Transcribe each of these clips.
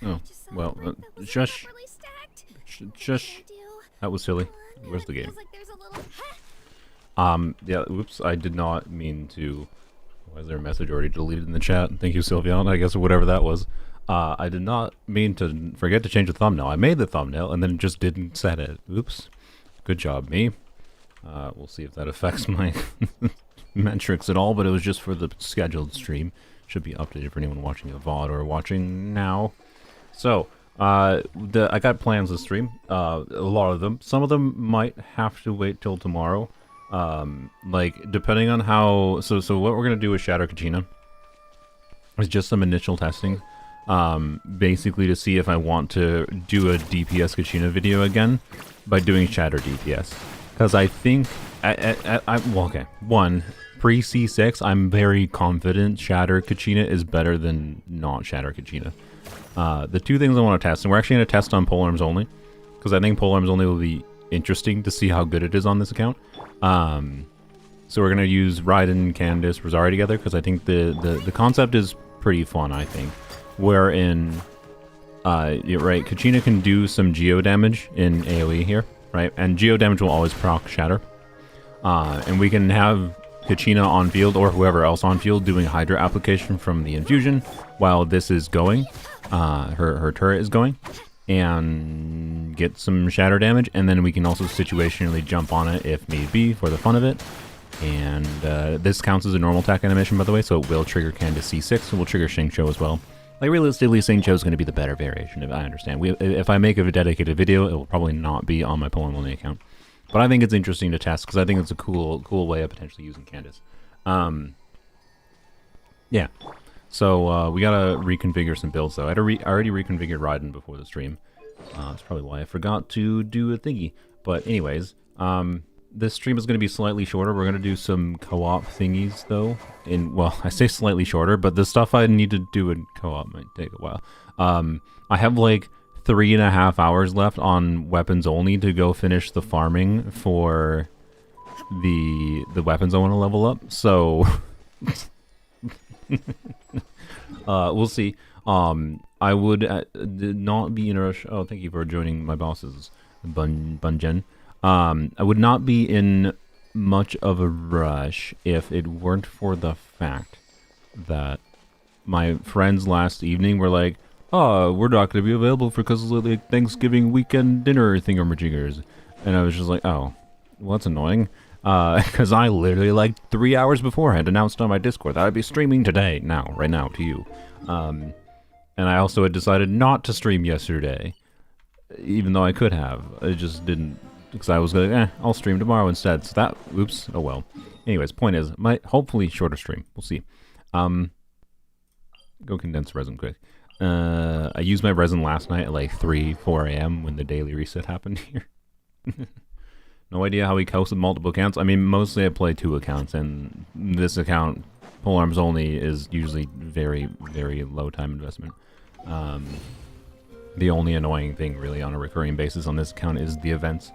Oh, well, shush. Shush. That was silly. Where's the game? Yeah, oops, I did not mean to... Why is there a message already deleted in the chat? Thank you, Sylvian, I guess, or whatever that was. I did not mean to forget to change the thumbnail. I made the thumbnail, and then just didn't set it. Oops. Good job, me. We'll see if that affects my metrics at all, but it was just for the scheduled stream. Should be updated for anyone watching a VOD or watching now. So, I got plans to stream. A lot of them. Some of them might have to wait till tomorrow. Like, depending on how... So what we're going to do with Shatter Kachina is just some initial testing. Basically to see if I want to do a DPS Kachina video again by doing Shatter DPS. Because I think... well, okay. One, pre-C6, I'm very confident Shatter Kachina is better than not Shatter Kachina. The two things I want to test, and we're actually going to test on Polearms Only, because I think Polearms Only will be interesting to see how good it is on this account. So we're going to use Raiden, Candace, Rosari together, because I think the concept is pretty fun, I think. Wherein, you're right, Kachina can do some geo damage in AoE here, right? And geo damage will always proc Shatter. And we can have Kachina on field, or whoever else on field, doing Hydra application from the infusion while this is going. Her turret is going. And get some Shatter damage, and then we can also situationally jump on it if need be for the fun of it. And this counts as a normal attack animation, by the way, so it will trigger Candace C6, and will trigger Xingqiu as well. Like, realistically, Xingqiu is going to be the better variation, if I understand. If I make a dedicated video, it will probably not be on my Polearms Only account. But I think it's interesting to test, because I think it's a cool way of potentially using Candace. Yeah. So, we gotta reconfigure some builds, though. I already reconfigured Raiden before the stream. That's probably why I forgot to do a thingy. But anyways, this stream is going to be slightly shorter. We're going to do some co-op thingies, though. Well, I say slightly shorter, but the stuff I need to do in co-op might take a while. I have, like, 3.5 hours left on Weapons Only to go finish the farming for the weapons I want to level up. So... we'll see. I would not be in a rush. Oh, thank you for joining my bosses, Bunjen. I would not be in much of a rush if it weren't for the fact that my friends last evening were like, "Oh, we're not going to be available because of the Thanksgiving weekend dinner thingamajiggers," and I was just like, "Oh, well, that's annoying." Because I literally, like, 3 hours beforehand announced on my Discord that I'd be streaming today, right now, to you. And I also had decided not to stream yesterday, even though I could have. I just didn't, because I was like, I'll stream tomorrow instead. So that, oops, oh well. Anyways, point is, hopefully shorter stream. We'll see. Go condense resin quick. I used my resin last night at like 4 a.m. when the daily reset happened here. No idea how he counts with multiple accounts. I mean, mostly I play 2 accounts, and this account, Polearms Only, is usually very, very low time investment. The only annoying thing, really, on a recurring basis on this account is the events.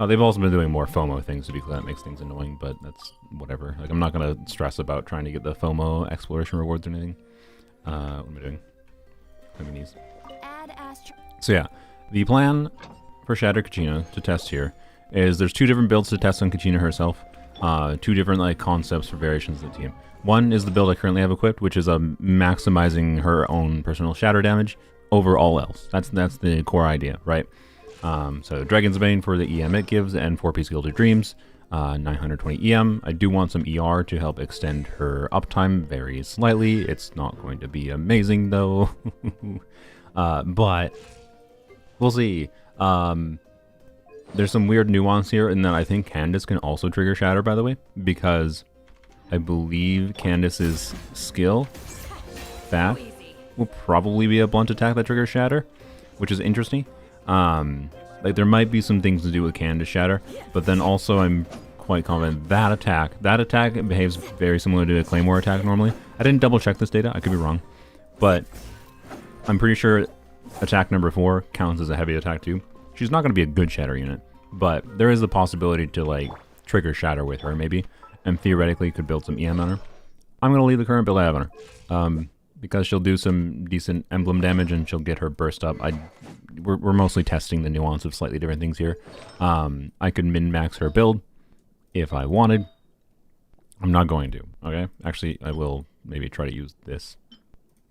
They've also been doing more FOMO things, to be clear. That makes things annoying, but that's whatever. Like, I'm not going to stress about trying to get the FOMO exploration rewards or anything. What am I doing? These. So yeah, the plan for Shatter Kachina to test here is there's 2 different builds to test on Kachina herself. 2 different, like, concepts for variations of the team. One is the build I currently have equipped, which is maximizing her own personal shatter damage over all else. That's the core idea, right? So Dragon's Bane for the EM it gives, and 4-piece Gilded Dreams, 920 EM. I do want some ER to help extend her uptime very slightly. It's not going to be amazing, though. But we'll see. There's some weird nuance here in that I think Candace can also trigger Shatter, by the way, because I believe Candace's skill, that, will probably be a blunt attack that triggers Shatter, which is interesting. Like, there might be some things to do with Candace Shatter, but then also I'm quite confident that attack behaves very similar to a Claymore attack normally. I didn't double check this data, I could be wrong, but I'm pretty sure attack number 4 counts as a heavy attack too. She's not going to be a good Shatter unit, but there is the possibility to, like, trigger Shatter with her, maybe, and theoretically could build some EM on her. I'm going to leave the current build I have on her. because she'll do some decent emblem damage and she'll get her burst up. We're mostly testing the nuance of slightly different things here. I could min-max her build if I wanted. I'm not going to, okay? Actually, I will maybe try to use this.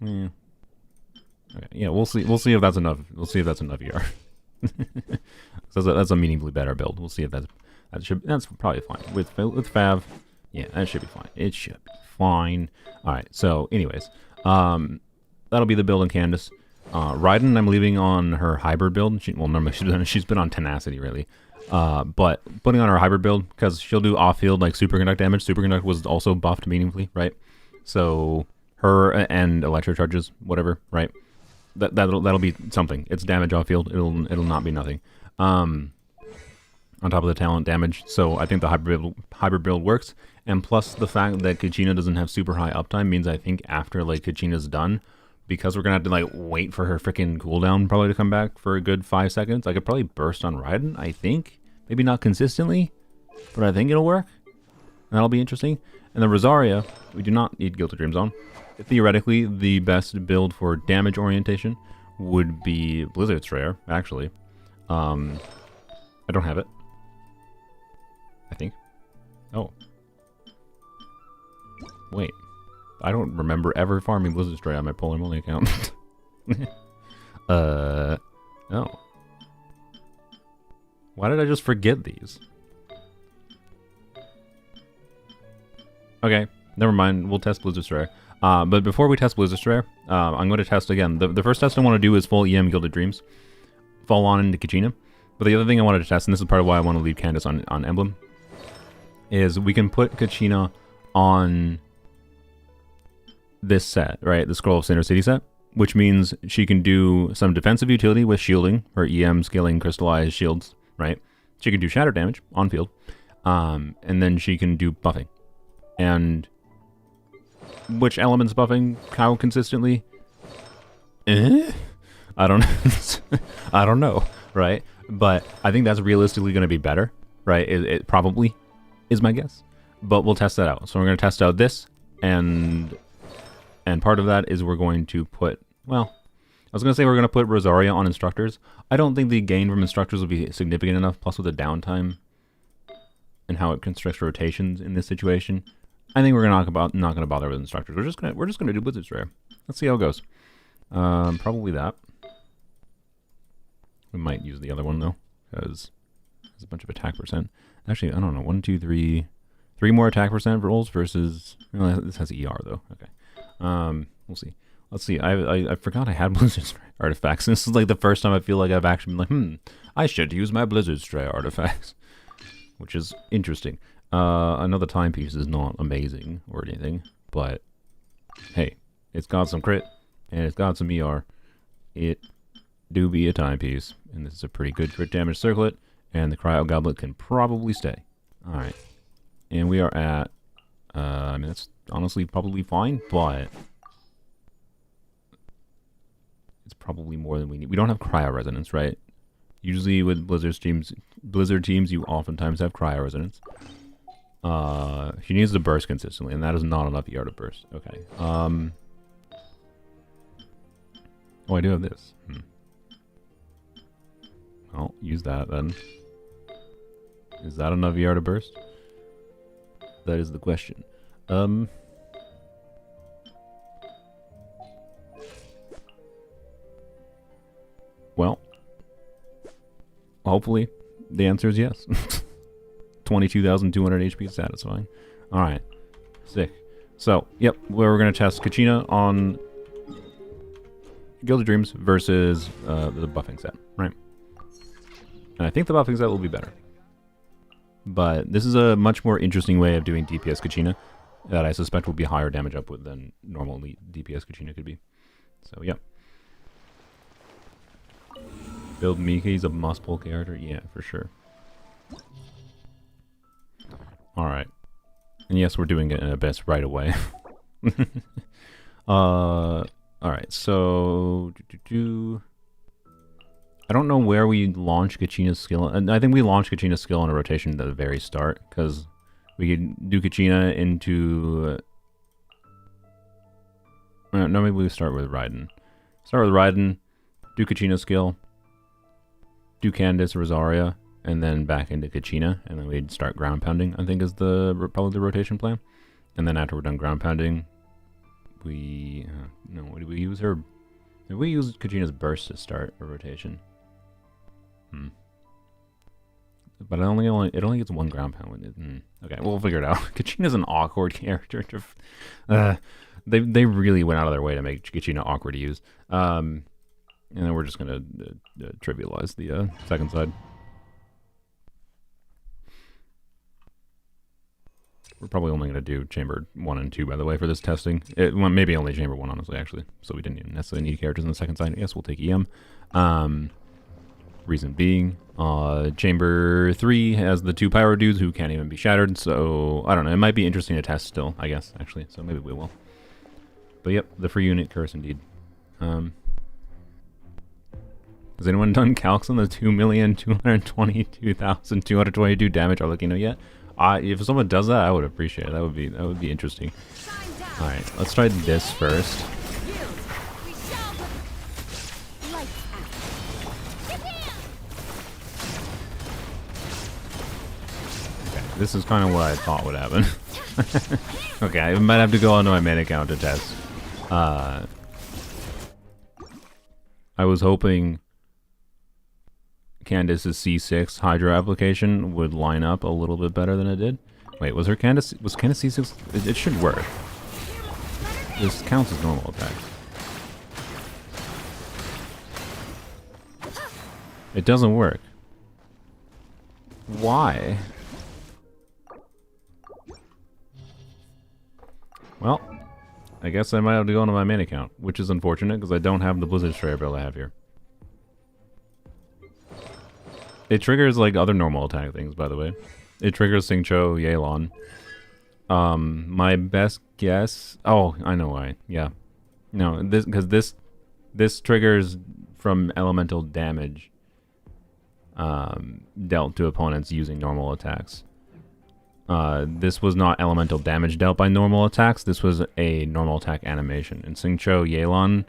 Okay, yeah, we'll see if that's enough. We'll see if that's enough ER. So that's a meaningfully better build. We'll see if that's probably fine. With Fav, yeah, that should be fine. It should be fine. Alright, so anyways. That'll be the build on Candace. Raiden, I'm leaving on her hybrid build. Well, normally she's been on Tenacity, really. But putting on her hybrid build, because she'll do off-field, like, Superconduct damage. Superconduct was also buffed meaningfully, right? So, her and Electro Charges, whatever, right? That'll be something. It's damage off-field. It'll not be nothing. On top of the talent damage. So, I think the hybrid build works. And plus, the fact that Kachina doesn't have super high uptime means I think after, like, Kachina's done, because we're gonna have to, like, wait for her freaking cooldown probably to come back for a good 5 seconds, I could probably burst on Raiden, I think. Maybe not consistently, but I think it'll work. That'll be interesting. And the Rosaria, we do not need Guilty Dreams on. Theoretically, the best build for damage orientation would be Blizzard Strayer, actually. I don't have it. I think. Oh. Wait. I don't remember ever farming Blizzard Strayer on my Polearms Only account. No. Why did I just forget these? Okay, never mind. We'll test Blizzard Strayer. But before we test Blizzard Strayer, I'm going to test again. The first test I want to do is full EM Gilded Dreams. Fall on into Kachina. But the other thing I wanted to test, and this is part of why I want to leave Candace on Emblem, is we can put Kachina on this set, right? The Scroll of Cinder City set, which means she can do some defensive utility with shielding, her EM scaling crystallized shields, right? She can do shatter damage on field, and then she can do buffing. And which elements buffing how consistently? I don't I don't know, right? But I think that's realistically going to be better, right? It probably is my guess, but we'll test that out. So we're going to test out this, and part of that is we're going to put, well, I was going to say we're going to put Rosaria on Instructors. I don't think the gain from Instructors will be significant enough, plus with the downtime and how it constricts rotations in this situation. I think we're not going to bother with Instructors. We're just going to do Blizzard Strayer. Let's see how it goes. Probably that. We might use the other one though, because there's a bunch of attack percent. Actually, I don't know. 1, 2, 3, 3 more attack percent rolls versus. Well, this has ER though. Okay. We'll see. Let's see. I forgot I had Blizzard Strayer artifacts. This is like the first time I feel like I've actually been like, I should use my Blizzard Strayer artifacts, which is interesting. I know the timepiece is not amazing or anything, but hey, it's got some crit and it's got some ER. It do be a timepiece, and this is a pretty good crit damage circlet, and the cryo goblet can probably stay. All right, and we are at. I mean, that's honestly probably fine, but it's probably more than we need. We don't have cryo resonance, right? Usually with Blizzard teams, you oftentimes have cryo resonance. She needs to burst consistently, and that is not enough ER to burst. Okay. Oh, I do have this. I'll use that then. Is that enough ER to burst? That is the question. Well, hopefully the answer is yes. 22,200 HP is satisfying. Alright. Sick. So, yep, we're going to test Kachina on Gilded Dreams versus the buffing set, right? And I think the buffing set will be better. But this is a much more interesting way of doing DPS Kachina that I suspect will be higher damage output than normal DPS Kachina could be. So, yeah. Build Mickey's a must-pull character? Yeah, for sure. Alright. And yes, we're doing it in Abyss right away. Alright, so... I don't know where we launch Kachina's skill. And I think we launch Kachina's skill on a rotation at the very start, because we can do Kachina into... No, maybe we start with Raiden. Start with Raiden, do Kachina skill, do Candace Rosaria, and then back into Kachina, and then we'd start ground pounding, I think is probably the rotation plan. And then after we're done ground pounding, we... no, what did we use her? Did we use Kachina's burst to start a rotation? But it only gets one ground pound with it. Okay, we'll figure it out. Kachina's an awkward character. They really went out of their way to make Kachina awkward to use. And then we're just gonna trivialize the second side. We're probably only gonna do chamber 1 and 2, by the way, for this testing. Well, maybe only chamber 1, honestly, actually. So we didn't even necessarily need characters in the second side. Yes, we'll take EM. Reason being, chamber 3 has the 2 pyro dudes who can't even be shattered. So I don't know. It might be interesting to test still, I guess, actually. So maybe we will. But yep, the free unit curse indeed. Has anyone done calcs on the 2,222,222 damage Arlecchino yet? If someone does that, I would appreciate it. That would be interesting. All right, let's try this first. Okay, this is kind of what I thought would happen. Okay, I might have to go onto my main account to test. I was hoping Candace's C6 Hydra application would line up a little bit better than it did. Wait, was Candace C6? It should work. This counts as normal attacks. It doesn't work. Why? Well, I guess I might have to go into my main account, which is unfortunate because I don't have the Blizzard Strayer build I have here. It triggers like other normal attack things, by the way. It triggers Xingqiu, Yelan. My best guess... Oh, I know why. Yeah. No, because this triggers from elemental damage dealt to opponents using normal attacks. This was not elemental damage dealt by normal attacks. This was a normal attack animation. And Xingqiu, Yelan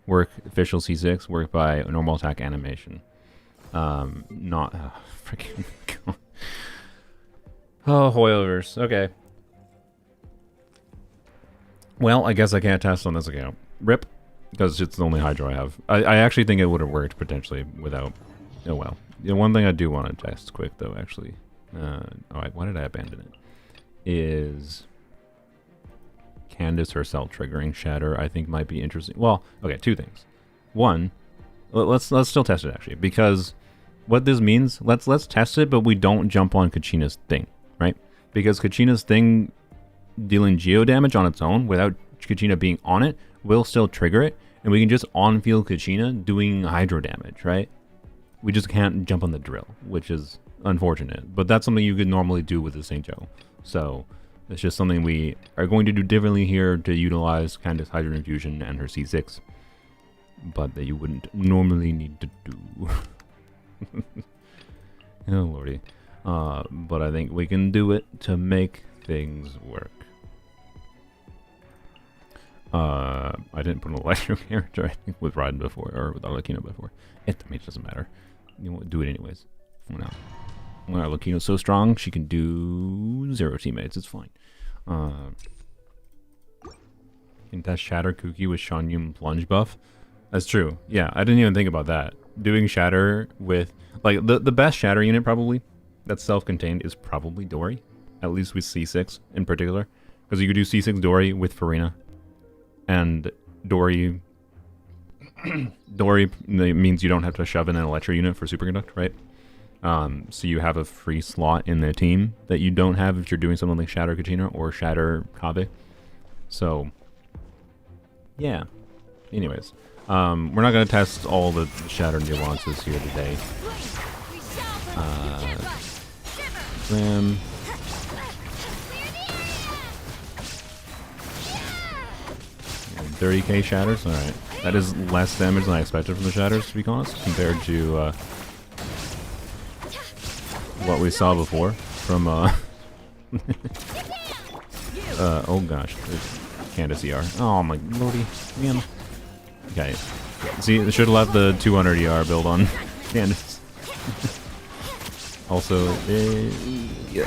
work official C6 work by a normal attack animation. Not freaking oh, Hoyoverse. Okay. Well, I guess I can't test on this account. RIP, because it's the only Hydra I have. I actually think it would have worked potentially without. Oh well. The one thing I do want to test quick though, actually. Alright, why did I abandon it? Is Candace herself triggering Shatter? I think might be interesting. Well, okay, 2 things. One, let's still test it actually, because what this means, let's test it, but we don't jump on Kachina's thing, right? Because Kachina's thing dealing geo damage on its own without Kachina being on it will still trigger it, and we can just on-field Kachina doing hydro damage, right? We just can't jump on the drill, which is unfortunate, but that's something you could normally do with the Xingqiu. So it's just something we are going to do differently here to utilize Candace Hydro Infusion and her C6, but that you wouldn't normally need to do. Oh lordy. But I think we can do it to make things work. I didn't put an electro character, I think, with Raiden before, or with Arlecchino before. I mean, it doesn't matter. You know, do it anyways. No. When Arlecchino's so strong, she can do 0 teammates. It's fine. Can test Shatter Kuki with Shan Yun plunge buff. That's true. Yeah, I didn't even think about that. Doing Shatter with... Like, the best Shatter unit, probably, that's self-contained, is probably Dory. At least with C6, in particular. Because you could do C6 Dory with Farina. And Dory... Dory means you don't have to shove in an Electro unit for Superconduct, right? So you have a free slot in the team that you don't have if you're doing something like Shatter Kachina or Shatter Kave. So, yeah. Anyways, we're not going to test all the Shatter nuances here today. 30k shatters? Alright. That is less damage than I expected from the shatters, to be honest, compared to what we saw before from oh gosh. Candace ER. Oh my lordy, man. Okay. See, I should have left the 200 ER build on Candace. Also, yeah.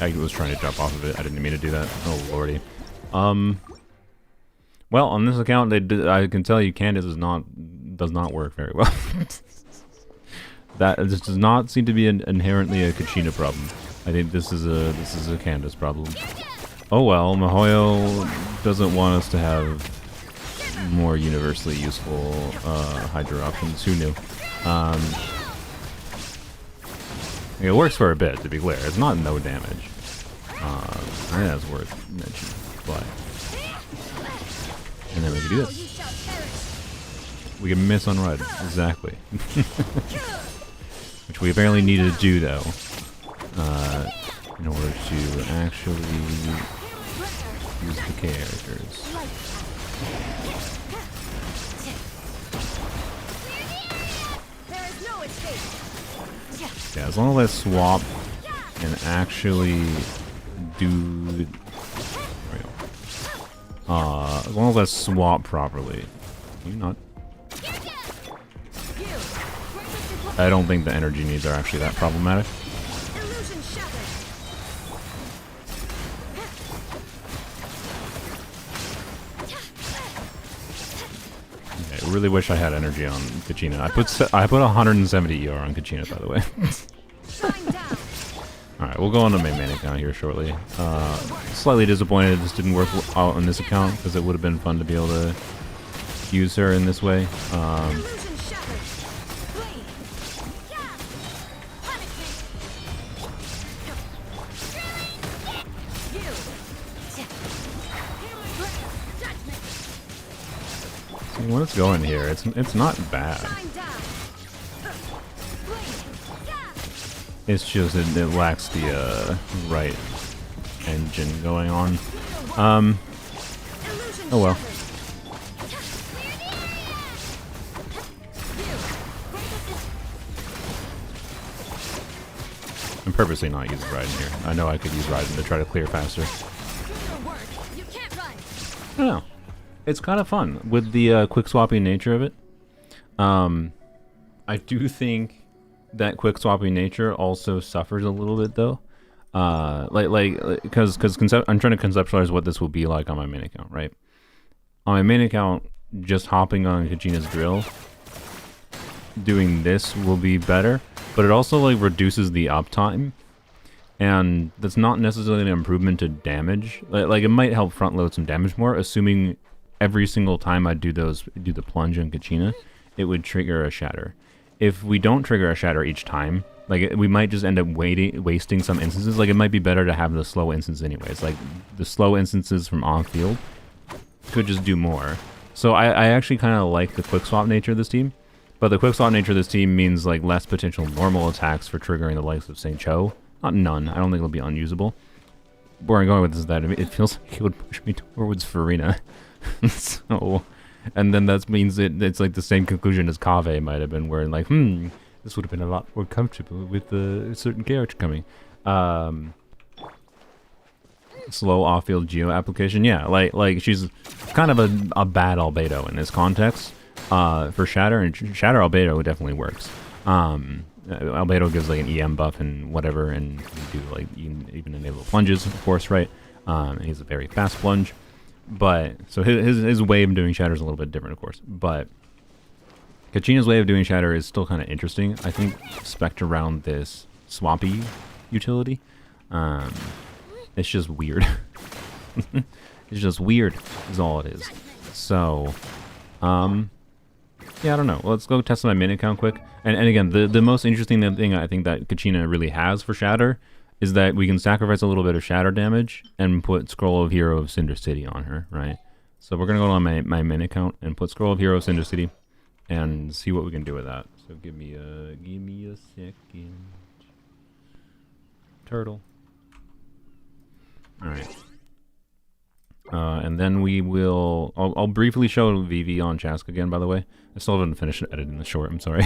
I was trying to jump off of it. I didn't mean to do that. Oh lordy. Well, on this account, I can tell you, Candace does not work very well. This does not seem to be inherently a Kachina problem. I think this is a Candace problem. Oh well, Mihoyo doesn't want us to have more universally useful Hydra options. Who knew? It works for a bit, to be clear. It's not no damage. I think that's worth mentioning. But and then we can do this. We can miss on Red, exactly. Which we apparently need to do though, in order to actually use the characters. Yeah, as long as I swap and actually do, as long as I swap properly. Can you not? I don't think the energy needs are actually that problematic. Okay, I really wish I had energy on Kachina. I put 170 ER on Kachina, by the way. Alright, we'll go on to my main account here shortly. Slightly disappointed this didn't work out on this account, because it would have been fun to be able to use her in this way. When it's going here, it's not bad. It's just it lacks the right engine going on. Oh well. I'm purposely not using Raiden here. I know I could use Raiden to try to clear faster. I don't know. It's kind of fun with the quick swapping nature of it. I do think that quick swapping nature also suffers a little bit though. Because I'm trying to conceptualize what this will be like on my main account, right? On my main account, just hopping on Kachina's drill, doing this will be better, but it also like reduces the uptime, and that's not necessarily an improvement to damage. Like it might help front load some damage more, assuming every single time I do the plunge on Kachina, it would trigger a shatter. If we don't trigger a shatter each time, like we might just end up wasting some instances. Like it might be better to have the slow instance anyways. Like the slow instances from on field could just do more. So I actually kind of like the quick swap nature of this team, but the quick swap nature of this team means like less potential normal attacks for triggering the likes of St. Cho. Not none. I don't think it'll be unusable. Where I'm going with this is that it feels like it would push me towards Farina. So, and then that means it's like the same conclusion as Kave might have been, where like, this would have been a lot more comfortable with a certain character coming. Slow off-field geo application, yeah, like she's kind of a bad albedo in this context. For Shatter, and Shatter albedo definitely works. Albedo gives like an EM buff and whatever, and you do like even enable plunges, of course, right? He's a very fast plunge. But, so his way of doing Shatter is a little bit different, of course. But Kachina's way of doing Shatter is still kind of interesting. I think spec'd around this swampy utility. It's just weird. It's just weird is all it is. So, yeah, I don't know. Let's go test my main account quick. And again, the most interesting thing I think that Kachina really has for Shatter is that we can sacrifice a little bit of Shatter damage and put Scroll of Hero of Cinder City on her, right? So we're gonna go on my main account and put Scroll of Hero of Cinder City and see what we can do with that. So give me a second. Turtle. Alright. And and then we will... I'll briefly show VV on Chasca again, by the way. I still haven't finished editing the short, I'm sorry.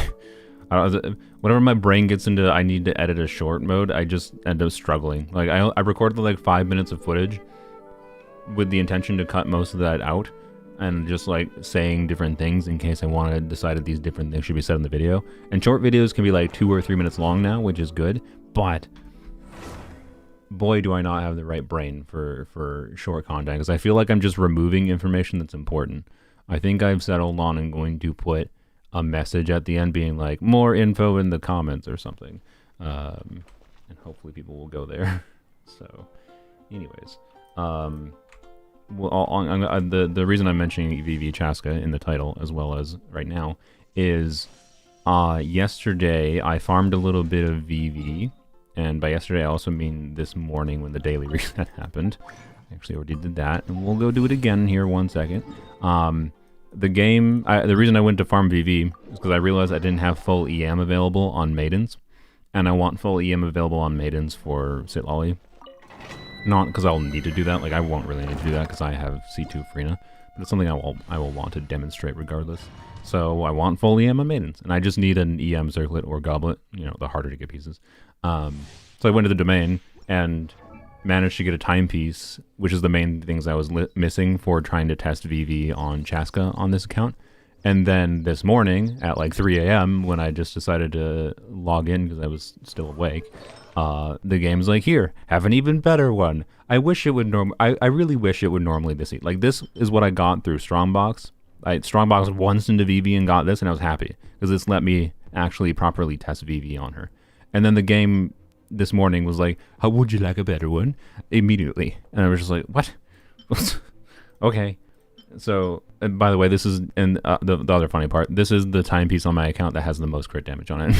Whenever my brain gets into I need to edit a short mode, I just end up struggling. Like, I recorded like 5 minutes of footage with the intention to cut most of that out, and just like saying different things in case I wanted to decide that these different things should be said in the video. And short videos can be like 2 or 3 minutes long now, which is good, but boy do I not have the right brain for short content, because I feel like I'm just removing information that's important. I think I've settled on and going to put a message at the end being like, more info in the comments or something. And hopefully people will go there. So, anyways. Well, the reason I'm mentioning VV Chasca in the title, as well as right now, is yesterday I farmed a little bit of VV. And by yesterday, I also mean this morning when the daily reset happened. I actually already did that, and we'll go do it again here 1 second. The reason I went to farm VV is because I realized I didn't have full EM available on Maidens, and I want full EM available on Maidens for Sitlolly. Not because I'll need to do that, like I won't really need to do that because I have C2 Frina, but it's something I will want to demonstrate regardless. So I want full EM on Maidens, and I just need an EM circlet or goblet, you know, the harder to get pieces. So I went to the domain and managed to get a timepiece, which is the main things I was missing for trying to test VV on Chasca on this account. And then this morning at like 3 a.m. when I just decided to log in because I was still awake, the game's like, here, have an even better one. I wish it would I really wish it would normally be like this is what I got through Strongbox. I Strongbox once into VV and got this, and I was happy because this let me actually properly test VV on her. And then the game this morning was like, how would you like a better one? Immediately. And I was just like, what? Okay. So, and by the way, this is, and the other funny part, this is the timepiece on my account that has the most crit damage on it.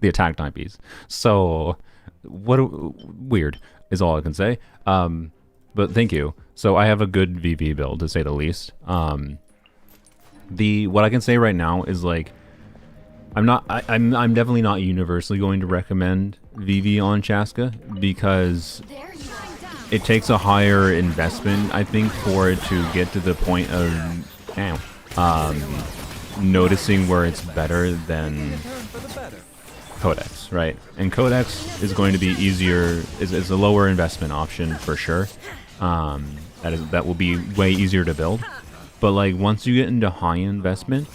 The attack timepiece. So, weird is all I can say. But thank you. So I have a good VV build, to say the least. What I can say right now is like, I'm definitely not universally going to recommend VV on Chasca because it takes a higher investment, I think, for it to get to the point of noticing where it's better than Codex, right? And Codex is going to be easier, is a lower investment option for sure. That will be way easier to build. But like once you get into high investment,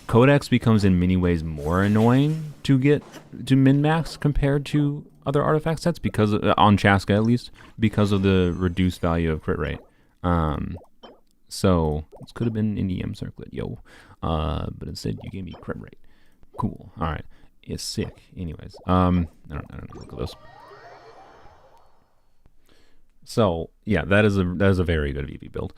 Codex becomes in many ways more annoying to get to min-max compared to other artifact sets, because on Chasca at least, because of the reduced value of crit rate. So this could have been an EM circlet, yo. But instead you gave me crit rate. Cool. All right. It's sick. Anyways, I don't look at those. So yeah, that is a very good VV build.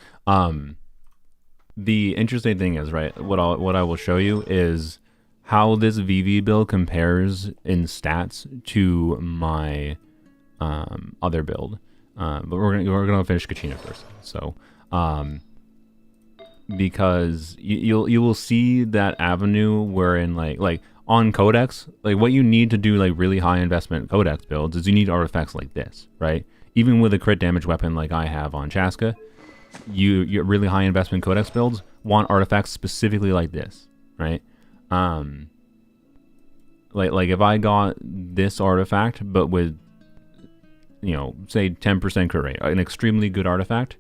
The interesting thing is, right, what I will show you is how this VV build compares in stats to my other build. But we're gonna finish Kachina first. So because you will see that avenue wherein like on Codex, like what you need to do like really high investment Codex builds is you need artifacts like this, right? Even with a crit damage weapon like I have on Chasca, you really high investment Codex builds want artifacts specifically like this, right? Like if I got this artifact but with, you know, say 10% crit rate, an extremely good artifact,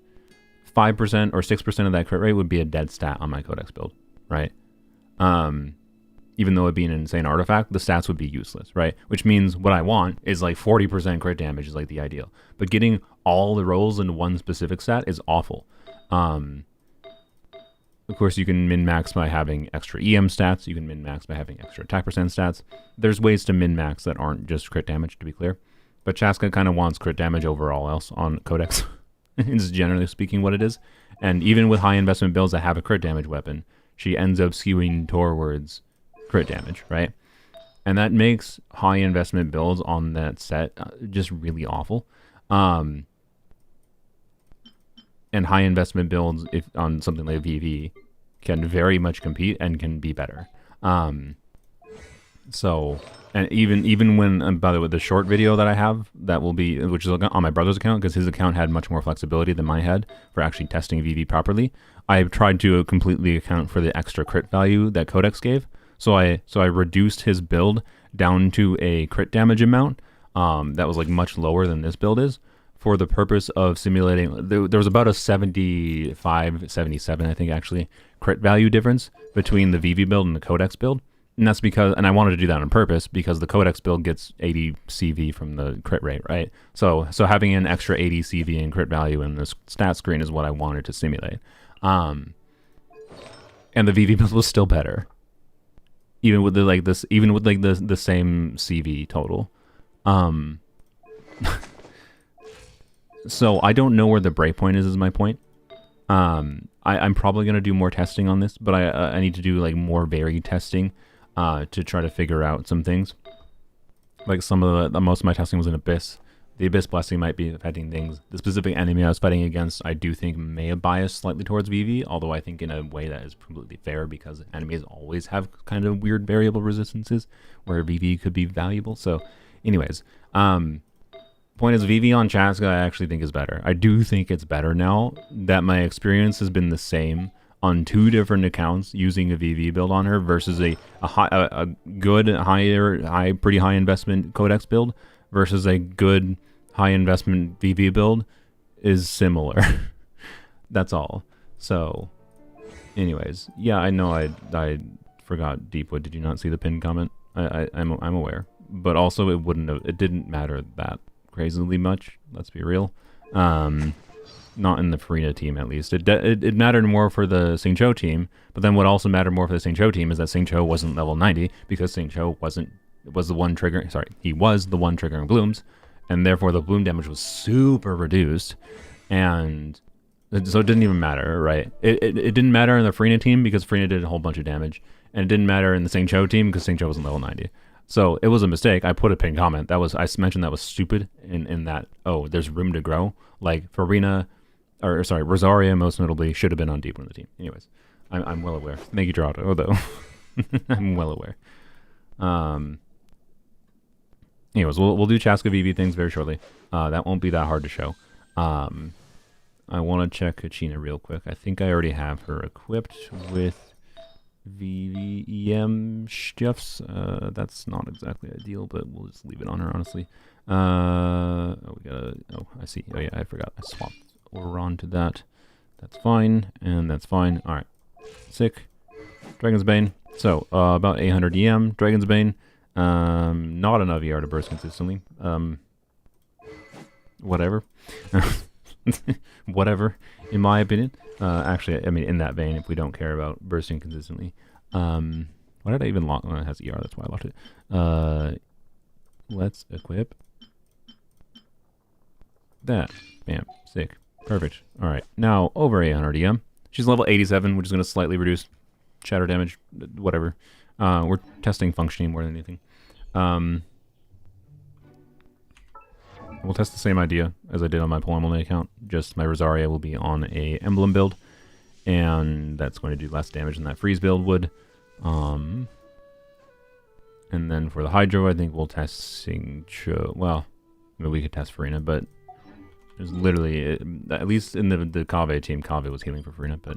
5% or 6% of that crit rate would be a dead stat on my Codex build, right? Even though it'd be an insane artifact, the stats would be useless, right? Which means what I want is like 40% crit damage is like the ideal. But getting all the rolls into one specific stat is awful. Of course, you can min-max by having extra EM stats. You can min-max by having extra attack percent stats. There's ways to min-max that aren't just crit damage, to be clear. But Chasca kind of wants crit damage over all else on Codex. It's generally speaking what it is. And even with high investment builds that have a crit damage weapon, she ends up skewing towards crit damage, right? And that makes high investment builds on that set just really awful. And high investment builds on something like VV can very much compete and can be better. So, and even when, by the way, the short video that I have, that will be, which is on my brother's account, because his account had much more flexibility than mine had for actually testing VV properly. I tried to completely account for the extra crit value that Codex gave. So I reduced his build down to a crit damage amount that was like much lower than this build is, for the purpose of simulating. There was about a 75, 77, I think actually, crit value difference between the VV build and the Codex build. And that's because, and I wanted to do that on purpose, because the Codex build gets 80 CV from the crit rate, right? So having an extra 80 CV and crit value in this stat screen is what I wanted to simulate. And the VV build was still better, even with the the same CV total. So I don't know where the breakpoint is my point. I'm probably gonna do more testing on this, but I need to do like more varied testing to try to figure out some things. Like some of the most of my testing was in Abyss. The Abyss Blessing might be affecting things. The specific enemy I was fighting against, I do think may have biased slightly towards VV, although I think in a way that is completely fair, because enemies always have kind of weird variable resistances where VV could be valuable. So anyways, point is, VV on Chasca I actually think is better. I do think it's better now that my experience has been the same on 2 different accounts using a VV build on her versus a good pretty high investment Codex build versus a good high investment VV build is similar. That's all. So anyways, yeah, I know I forgot Deepwood. Did you not see the pinned comment? I'm aware, but also it didn't matter that crazily much, let's be real. Not in the Farina team, at least. It mattered more for the Xingqiu team, but then what also mattered more for the Xingqiu team is that Xingqiu wasn't level 90, because Xingqiu was the one triggering blooms, and therefore the bloom damage was super reduced, and so it didn't even matter, right? It didn't matter in the Farina team because Farina did a whole bunch of damage, and it didn't matter in the Xingqiu team because Xingqiu wasn't level 90. So it was a mistake. I put a pinned comment. I mentioned that was stupid in that, oh, there's room to grow. Like Farina, Rosaria most notably should have been on Deep One of the team. Anyways, I'm well aware. Thank you, Gerardo, though. I'm well aware. Anyways, we'll do Chasca VV things very shortly. That won't be that hard to show. I want to check Kachina real quick. I think I already have her equipped with VVEM stuffs. That's not exactly ideal, but we'll just leave it on her, honestly. I see. Oh yeah, I forgot. I swapped over onto that. That's fine, and that's fine. Alright. Sick. Dragon's Bane. So, about 800 EM. Dragon's Bane. Not enough ER to burst consistently. Whatever. Whatever, in my opinion. Actually, I mean, in that vein, if we don't care about bursting consistently. Why did I even lock? Oh, it has ER, that's why I locked it. Let's equip that. Bam. Sick. Perfect. Alright, now over 800 EM. She's level 87, which is going to slightly reduce shatter damage. Whatever. We're testing functioning more than anything. We'll test the same idea as I did on my Polearms Only account. Just my Rosaria will be on a emblem build, and that's going to do less damage than that freeze build would. And then for the Hydro, I think we'll test Xingqiu. Well, maybe we could test Farina, but there's literally, at least in the Kave team, Kave was healing for Farina, but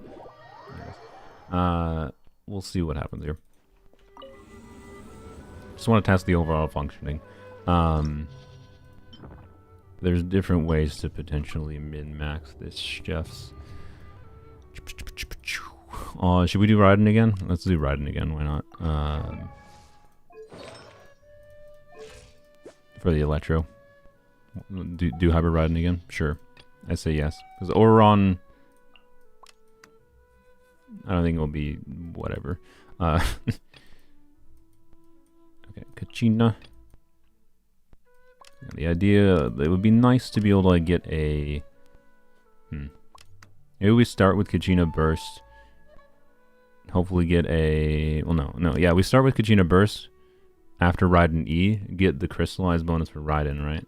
anyways. We'll see what happens here. Just want to test the overall functioning. There's different ways to potentially min-max this stuffs. Should we do Raiden again? Let's do Raiden again, why not? For the Electro. Do Hybrid Raiden again? Sure. I say yes. Because Oron, I don't think it'll be whatever. Okay, Kachina. The idea, it would be nice to be able to get a... Maybe we start with Kachina Burst. Hopefully get a... Well, no. Yeah, we start with Kachina Burst. After Raiden E, get the Crystallized bonus for Raiden, right?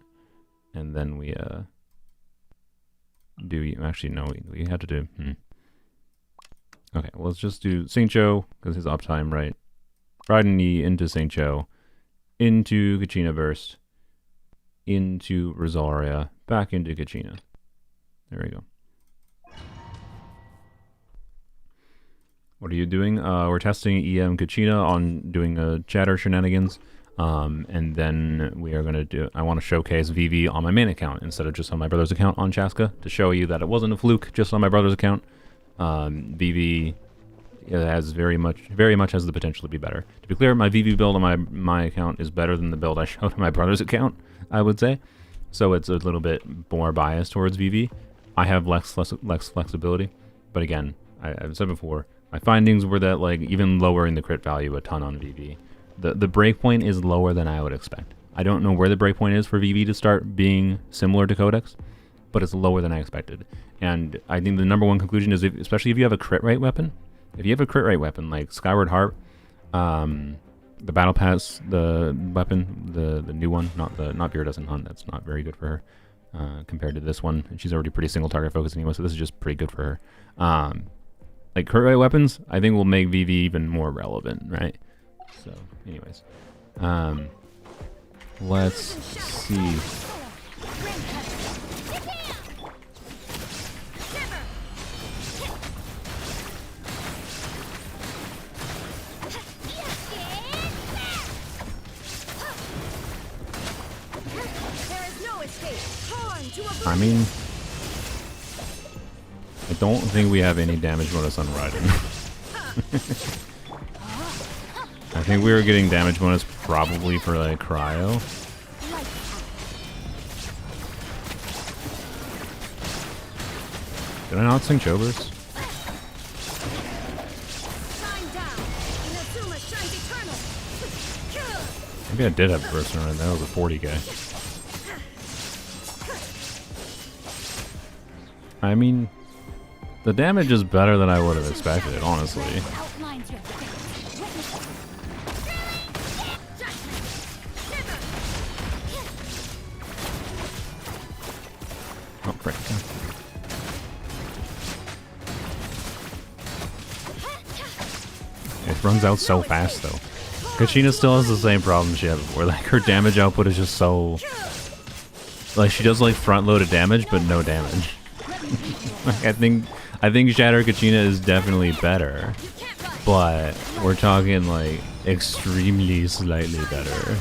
And then we, Actually, no, we have to do... Okay, well, let's just do Xingqiu, because his uptime, right? Raiden E into Xingqiu. into Kachina Burst, into Rosaria, back into Kachina. There we go. What are you doing? We're testing EM Kachina on doing a Shatter shenanigans. And then we are going to do, I want to showcase VV on my main account instead of just on my brother's account on Chasca to show you that it wasn't a fluke just on my brother's account. VV has very much has the potential to be better. To be clear, my VV build on my account is better than the build I showed on my brother's account, I would say. So it's a little bit more biased towards VV. I have less flexibility, but again, I've said before, my findings were that like even lowering the crit value a ton on VV, the breakpoint is lower than I would expect. I don't know where the breakpoint is for VV to start being similar to Codex, but it's lower than I expected. And I think the number one conclusion is, especially if you have a crit rate weapon, if you have a crit rate weapon like Skyward Harp, the Battle Pass, the weapon, the new one, not Beer Doesn't Hunt, that's not very good for her compared to this one. And she's already pretty single target focused anyway, so this is just pretty good for her. Like crit rate weapons, I think will make VV even more relevant, right? So, anyways, let's see. I mean, I don't think we have any damage bonus on Raiden. I think we were getting damage bonus probably for like Cryo. Did I not sing Chobers? Maybe I did have burst on it. That was a 40 guy. I mean, the damage is better than I would have expected, honestly. Oh, frick. It runs out so fast, though. Kachina still has the same problem she had before. Like, her damage output is just so... Like, she does, like, front-loaded damage, but no damage. Like, I think Shatter Kachina is definitely better, but we're talking like extremely slightly better.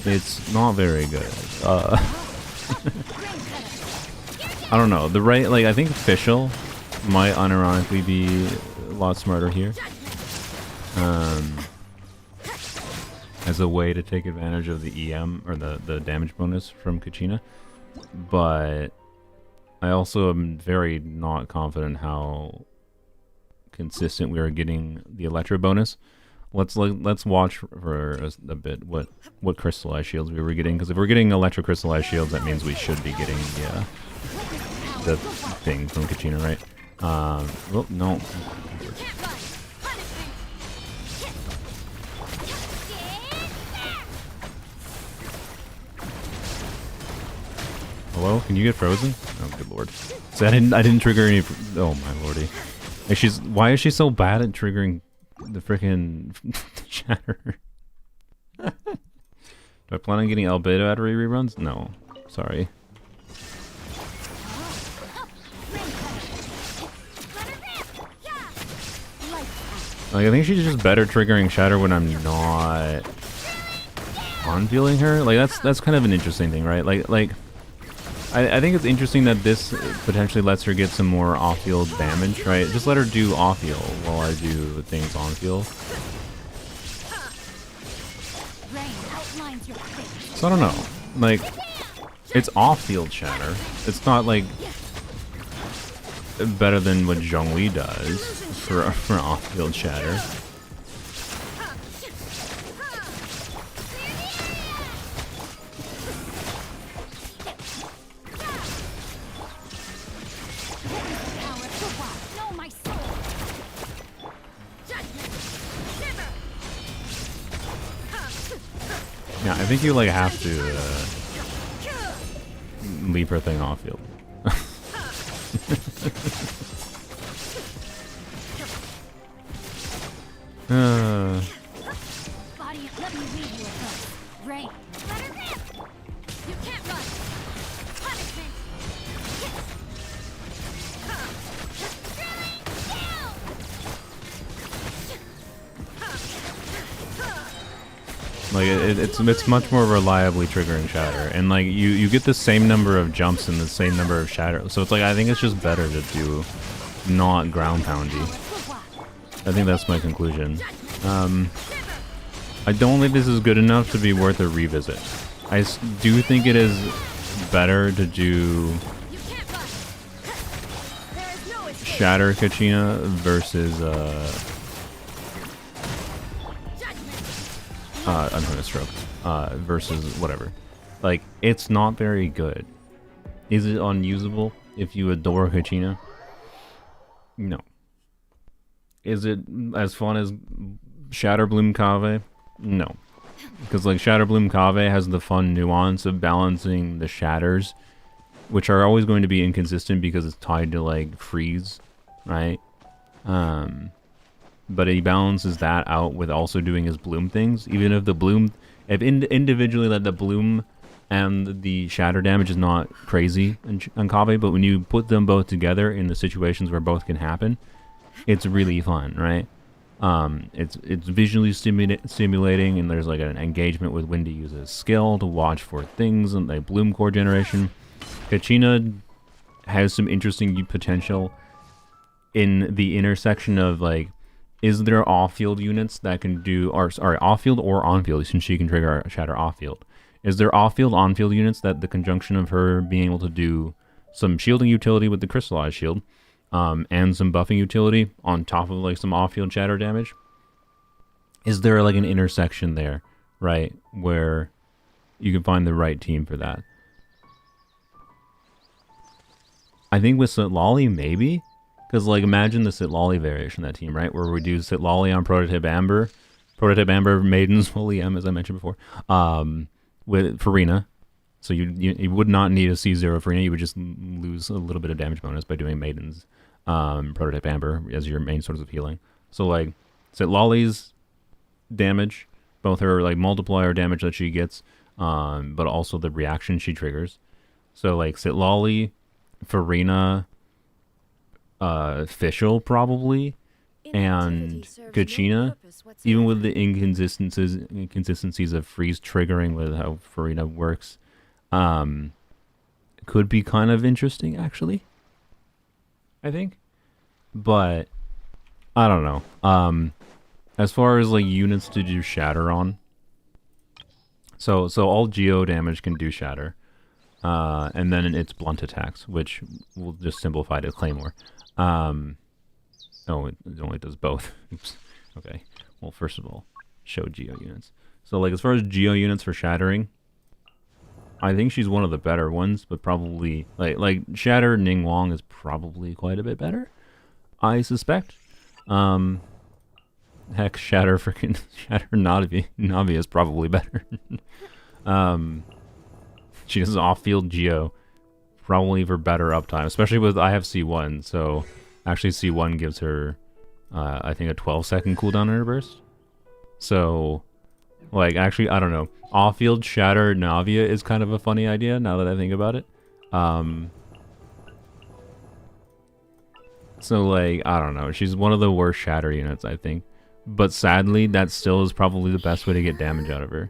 It's not very good. I don't know. The right, like I think Fischl might unironically be a lot smarter here, as a way to take advantage of the EM or the damage bonus from Kachina, but I also am very not confident how consistent we are getting the Electro bonus. Let's watch for a bit what crystallized shields we were getting, because if we're getting Electro crystallized shields, that means we should be getting the thing from Kachina, right? Well, no. Hello? Can you get frozen? Oh, good lord. So I didn't trigger any. Oh my lordy. Like why is she so bad at triggering the freaking Shatter? Do I plan on getting Albedo at reruns? No. Sorry. Like, I think she's just better triggering Shatter when I'm not on-feeling her. Like, that's kind of an interesting thing, right? Like I think it's interesting that this potentially lets her get some more off-field damage, right? Just let her do off-field while I do things on-field. So I don't know. Like, it's off-field Shatter. It's not, like, better than what Zhongli does for off-field Shatter. Yeah, I think you like have to leave her thing off field. Body, let me read you a book. Rain. Let her rip. You can't run. Punishment. Like it's much more reliably triggering shatter, and like you get the same number of jumps and the same number of shatter. So it's like I think it's just better to do not ground poundy. I think that's my conclusion. I don't think this is good enough to be worth a revisit. I do think it is better to do Shatter Kachina versus I'm gonna stroke versus whatever. Like, it's not very good. Is it unusable if you adore Kachina? No. Is it as fun as Shatterbloom Kave? No. Because like Shatterbloom Kave has the fun nuance of balancing the shatters, which are always going to be inconsistent because it's tied to like freeze, right? But he balances that out with also doing his bloom things. Even if the bloom, if individually that the bloom and the shatter damage is not crazy on Kave, but when you put them both together in the situations where both can happen, it's really fun, right? It's visually stimulating, and there's like an engagement with when to use his skill to watch for things and like bloom core generation. Kachina has some interesting potential in the intersection of like, is there off-field units that can do, or sorry, off-field or on-field, since she can trigger shatter off-field. Is there off-field, on-field units that the conjunction of her being able to do some shielding utility with the crystallized shield, and some buffing utility on top of like some off-field shatter damage? Is there like an intersection there, right, where you can find the right team for that? I think with Sitlali, maybe. Because, like, imagine the Sitlali variation of that team, right? Where we do Sitlali on Prototype Amber. Prototype Amber Maidens fully M, as I mentioned before. With Farina. So you would not need a C0 Farina. You would just lose a little bit of damage bonus by doing Maidens. Prototype Amber as your main source of healing. So, like, Sitlali's damage, both her, like, multiplier damage that she gets, but also the reaction she triggers. So, like, Sitlali, Farina, Fischl probably, and Kachina, even with the inconsistencies of freeze triggering with how Farina works, could be kind of interesting actually, I think. But I don't know. As far as like units to do shatter on, so all geo damage can do shatter, and then it's blunt attacks, which we'll just simplify to Claymore. Oh, it only does both. Oops. Okay. Well, first of all, show geo units. So, like, as far as geo units for shattering, I think she's one of the better ones, but probably like Shatter Ning Wong is probably quite a bit better, I suspect. Heck, Shatter Navi is probably better. She has off-field geo. Probably for better uptime, especially with I have C1, so actually C1 gives her, I think, a 12-second cooldown on her burst. So, like, actually, I don't know. Off-field Shatter Navia is kind of a funny idea, now that I think about it. So, like, I don't know. She's one of the worst Shatter units, I think. But sadly, that still is probably the best way to get damage out of her.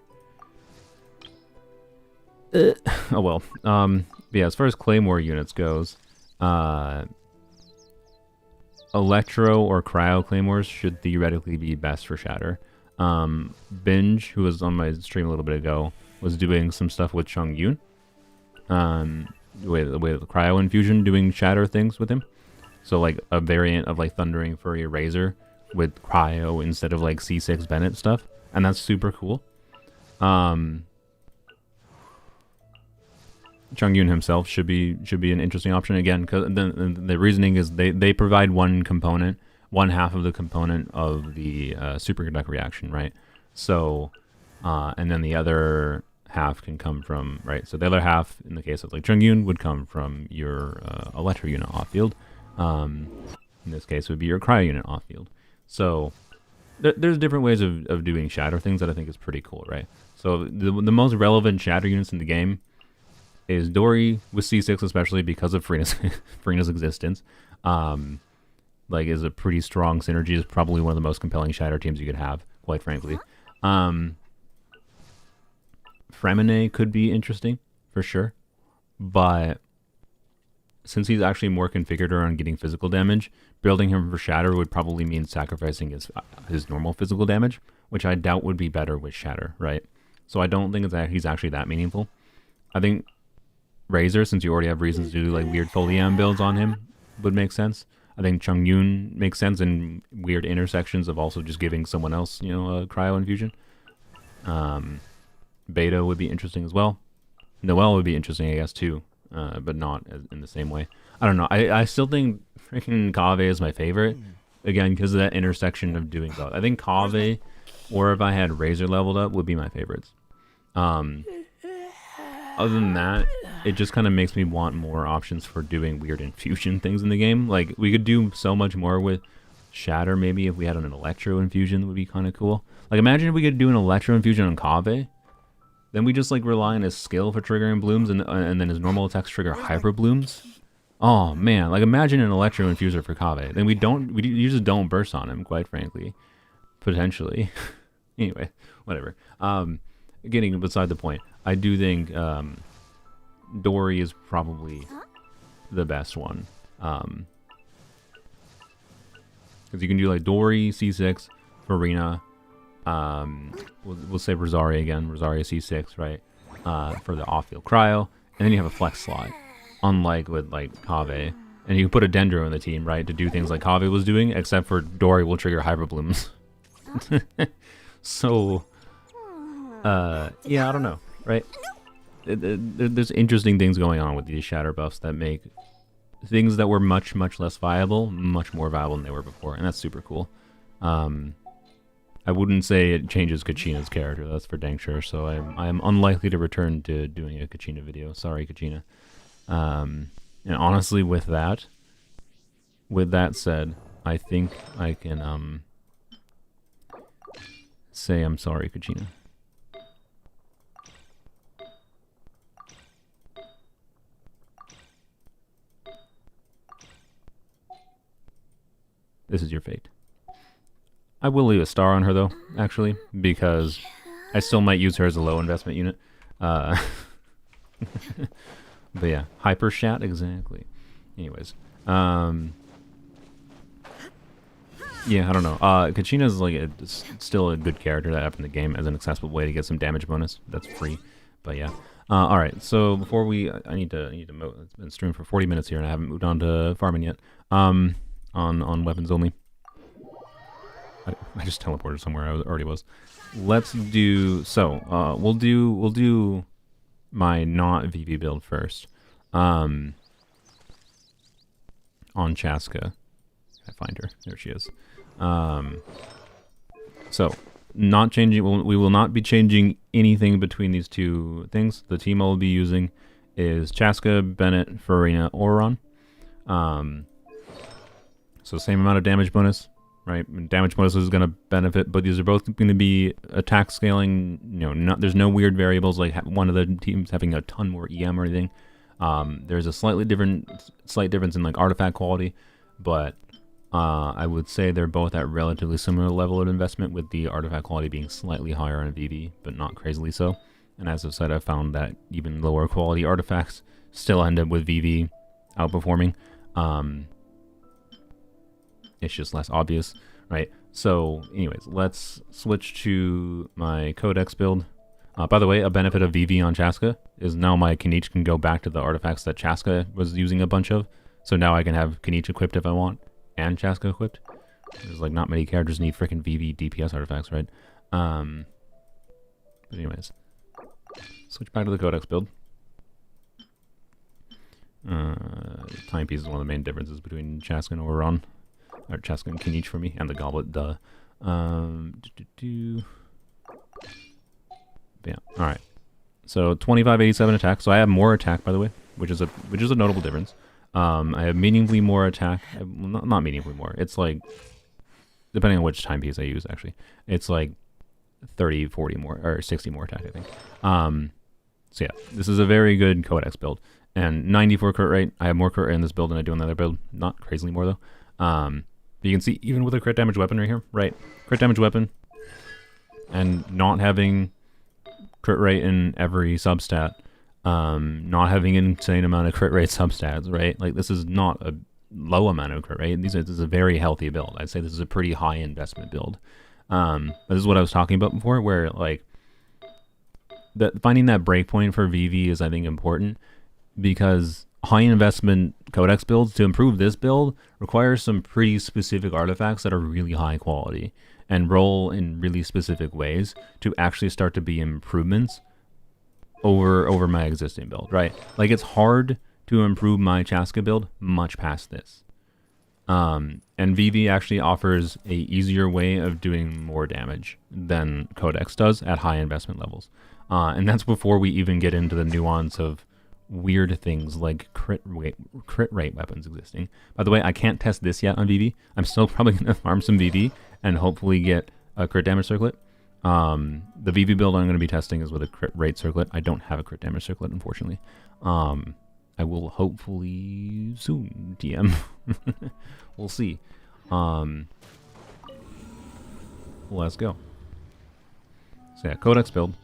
Oh, well. Yeah, as far as Claymore units goes, Electro or Cryo Claymores should theoretically be best for Shatter. Binge, who was on my stream a little bit ago, was doing some stuff with Chung Yun. The way the Cryo Infusion doing Shatter things with him. So like a variant of like Thundering Fury Razor with Cryo instead of like C6 Bennett stuff. And that's super cool. Chung Yun himself should be an interesting option again, because the reasoning is they provide one half of the component of the superconductor reaction, right? So, and then the other half can come from, right? So the other half, in the case of like Chungyun, would come from your Electro unit off field. In this case, would be your Cryo unit off field. So there's different ways of doing Shatter things that I think is pretty cool, right? So the most relevant Shatter units in the game is Dory with C6, especially because of Farina's existence. Like, is a pretty strong synergy. Is probably one of the most compelling Shatter teams you could have, quite frankly. Fremine could be interesting, for sure. But since he's actually more configured around getting physical damage, building him for Shatter would probably mean sacrificing his normal physical damage, which I doubt would be better with Shatter, right? So I don't think he's actually that meaningful. I think Razor, since you already have reasons to do like weird Polearms builds on him, would make sense. I think Chungyun makes sense in weird intersections of also just giving someone else, you know, a cryo infusion. Beta would be interesting as well. Noelle would be interesting, I guess, too, but not in the same way. I don't know. I still think freaking Kave is my favorite, again, because of that intersection of doing both. I think Kave, or if I had Razor leveled up, would be my favorites. Other than that, it just kind of makes me want more options for doing weird infusion things in the game. Like, we could do so much more with Shatter, maybe, if we had an Electro infusion, that would be kind of cool. Like, imagine if we could do an Electro infusion on Kave. Then we just like rely on his skill for triggering blooms, and then his normal attacks trigger hyper blooms. Oh man, like imagine an Electro Infuser for Kave. Then we usually don't burst on him, quite frankly, potentially. Anyway, whatever. Getting beside the point, I do think Dory is probably the best one, because you can do like Dory C6, Farina. We'll say Rosaria again, Rosaria C6, right? For the off-field cryo, and then you have a flex slot, unlike with like Kave, and you can put a Dendro in the team, right, to do things like Kave was doing, except for Dory will trigger hyper blooms. So, yeah, I don't know, right? There's interesting things going on with these Shatter buffs that make things that were much less viable much more viable than they were before, and that's super cool. I wouldn't say it changes Kachina's character, that's for dang sure, so I'm unlikely to return to doing a Kachina video. Sorry, Kachina. And honestly, with that said, I think I can say I'm sorry, Kachina. This is your fate. I will leave a star on her, though, actually, because I still might use her as a low investment unit. But yeah, Hyper Shat, exactly. Anyways. Yeah, I don't know. Kachina's like still a good character to have in the game as an accessible way to get some damage bonus. That's free. But yeah. Alright, so before I need to move. It's been streamed for 40 minutes here and I haven't moved on to farming yet. On weapons only. I just teleported somewhere I already was. Let's do we'll do my not VV build first. On Chasca. I find her. There she is. So not changing, we will not be changing anything between these two things. The team I'll be using is Chasca, Bennett, Farina, Oron. So same amount of damage bonus. Right, damage bonus is going to benefit, but these are both going to be attack scaling. You know, there's no weird variables like one of the teams having a ton more EM or anything. There's a slight difference in like artifact quality, but I would say they're both at relatively similar level of investment, with the artifact quality being slightly higher on VV, but not crazily so. And as I've said, I've found that even lower quality artifacts still end up with VV outperforming. It's just less obvious, right? So anyways, let's switch to my Codex build. By the way, a benefit of VV on Chasca is now my Kanich can go back to the artifacts that Chasca was using a bunch of. So now I can have Kanich equipped if I want, and Chasca equipped. There's like not many characters need freaking VV DPS artifacts, right? But anyways, switch back to the Codex build. Timepiece is one of the main differences between Chasca and Oron. Or Chasca and Kanich for me, and the goblet, duh. Yeah, alright. So 2587 attack. So I have more attack, by the way, which is a notable difference. I have meaningfully more attack. Well, not meaningfully more. It's like, depending on which timepiece I use, actually, it's like 30, 40 more, or 60 more attack, I think. So yeah, this is a very good Codex build. And 94 crit rate. I have more crit rate in this build than I do in the other build. Not crazily more, though. But you can see, even with a crit damage weapon right here, right? Crit damage weapon, and not having crit rate in every substat, not having an insane amount of crit rate substats, right? Like, this is not a low amount of crit rate. This is a very healthy build. I'd say this is a pretty high investment build. But this is what I was talking about before, where, like, finding that breakpoint for VV is, I think, important, because high investment Codex builds, to improve this build, requires some pretty specific artifacts that are really high quality and roll in really specific ways to actually start to be improvements over my existing build, right? Like, it's hard to improve my Chasca build much past this. And VV actually offers a easier way of doing more damage than Codex does at high investment levels. And that's before we even get into the nuance of weird things like crit rate weapons existing. By the way, I can't test this yet on VV. I'm still probably going to farm some VV and hopefully get a crit damage circlet. The VV build I'm going to be testing is with a crit rate circlet. I don't have a crit damage circlet, unfortunately. I will hopefully soon, TM. We'll see. Let's go. So yeah, Codex build.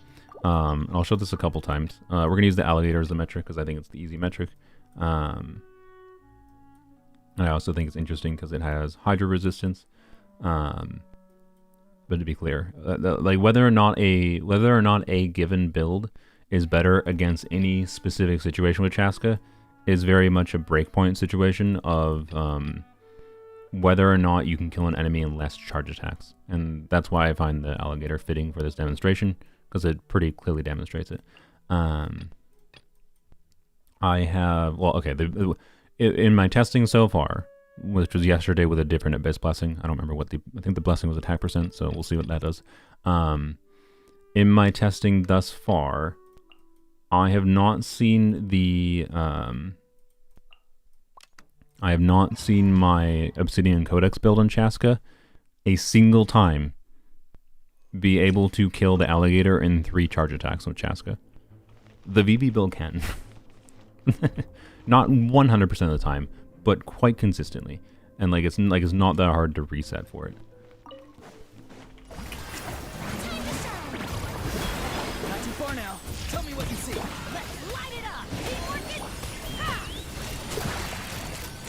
I'll show this a couple times. We're going to use the alligator as the metric because I think it's the easy metric. And I also think it's interesting because it has Hydra resistance. But to be clear, like whether or not a given build is better against any specific situation with Chasca is very much a breakpoint situation of whether or not you can kill an enemy in less charge attacks. And that's why I find the alligator fitting for this demonstration, because it pretty clearly demonstrates it. I have, well, okay, in my testing so far, which was yesterday with a different Abyss blessing, I don't remember what I think the blessing was attack percent, so we'll see what that does. In my testing thus far, I have not seen the, I have not seen my Obsidian Codex build on Chasca a single time be able to kill the alligator in 3 charge attacks with Chasca. The VV build can. Not 100% of the time, but quite consistently. And it's not that hard to reset for it. Not too far now. Tell me what you see. Let's light it up.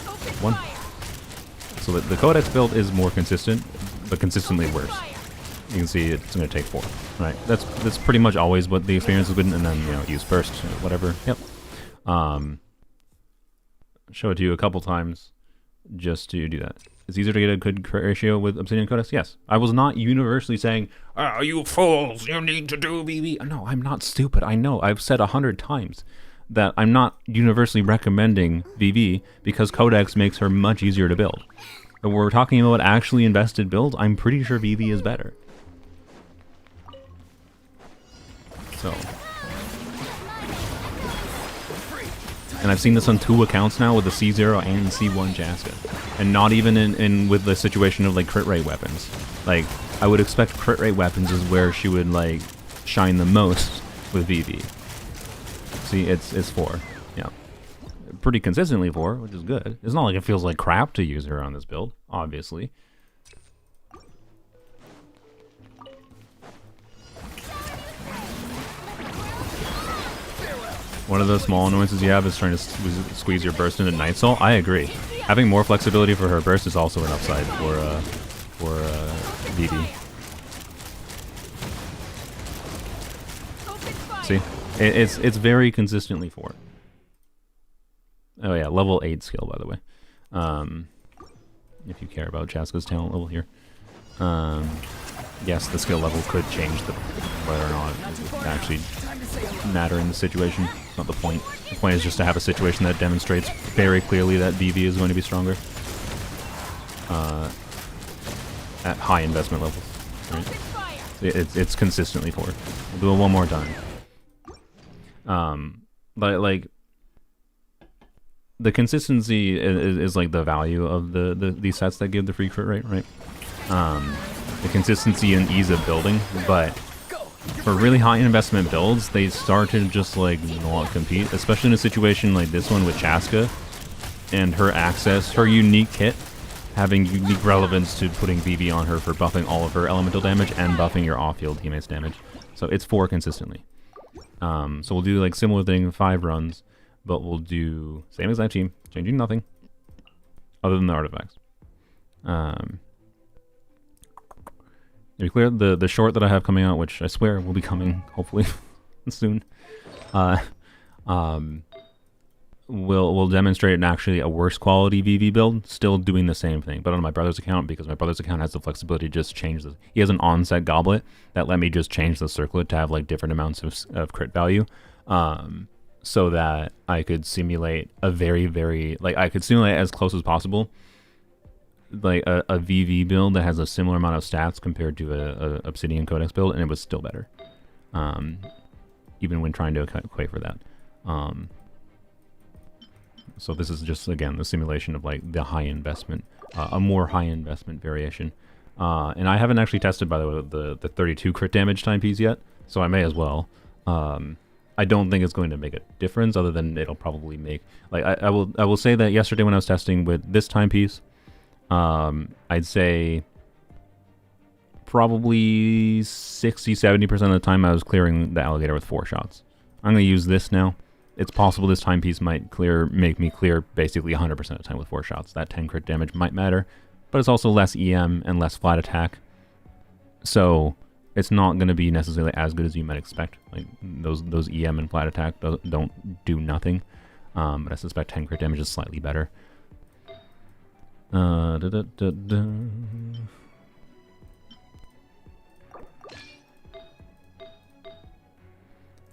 Open One. fire. So the Codex build is more consistent, but consistently worse. You can see it's going to take 4. Right? That's pretty much always what the experience has been, and then, use first, whatever. Yep. Show it to you a couple times just to do that. It's easier to get a good crit ratio with Obsidian Codex? Yes. I was not universally saying, "Ah, you fools, you need to do VV." No, I'm not stupid. I know. I've said 100 times that I'm not universally recommending VV because Codex makes her much easier to build. But when we're talking about actually invested builds, I'm pretty sure VV is better. So, and I've seen this on 2 accounts now with the C0 and C1 Chasca, and not even in with the situation of crit rate weapons. Like, I would expect crit rate weapons is where she would shine the most with VV. See, it's 4, yeah, pretty consistently 4, which is good. It's not like it feels like crap to use her on this build, obviously. One of the small annoyances you have is trying to squeeze your burst into Night Soul. I agree. Having more flexibility for her burst is also an upside for VV. See, it's very consistently 4. Oh yeah, level 8 skill, by the way. If you care about Chasca's talent level here. Yes, the skill level could change whether or not it would actually matter in the situation. It's not the point. The point is just to have a situation that demonstrates very clearly that VV is going to be stronger at high investment levels. Right? It's consistently 4. We'll do it one more time. Like the consistency is like the value of these sets that give the free crit rate, right? The consistency and ease of building, but for really high investment builds, they start to just like not compete, especially in a situation like this one with Chasca and her access, her unique kit having unique relevance to putting VV on her for buffing all of her elemental damage and buffing your off-field teammates damage. So it's 4 consistently. So we'll do like similar thing, 5 runs, but we'll do same exact team, changing nothing other than the artifacts. To be clear, the short that I have coming out, which I swear will be coming hopefully soon, will demonstrate actually a worse quality VV build, still doing the same thing, but on my brother's account, because my brother's account has the flexibility to just change the. He has an on-set goblet that let me just change the circlet to have like different amounts of crit value, so that I could simulate a very I could simulate as close as possible, like a VV build that has a similar amount of stats compared to a Obsidian Codex build, and it was still better, even when trying to equate for that. So this is just, again, the simulation of like the high investment, a more high investment variation. And I haven't actually tested, by the way, the 32 crit damage timepiece yet, so I may as well. I don't think it's going to make a difference, other than it'll probably make, like, I will say that yesterday when I was testing with this timepiece, I'd say probably 60-70% of the time I was clearing the alligator with 4 shots. I'm going to use this now. It's possible this timepiece might make me clear basically 100% of the time with 4 shots. That 10 crit damage might matter, but it's also less EM and less flat attack. So it's not going to be necessarily as good as you might expect. Like those EM and flat attack don't do nothing. But I suspect 10 crit damage is slightly better.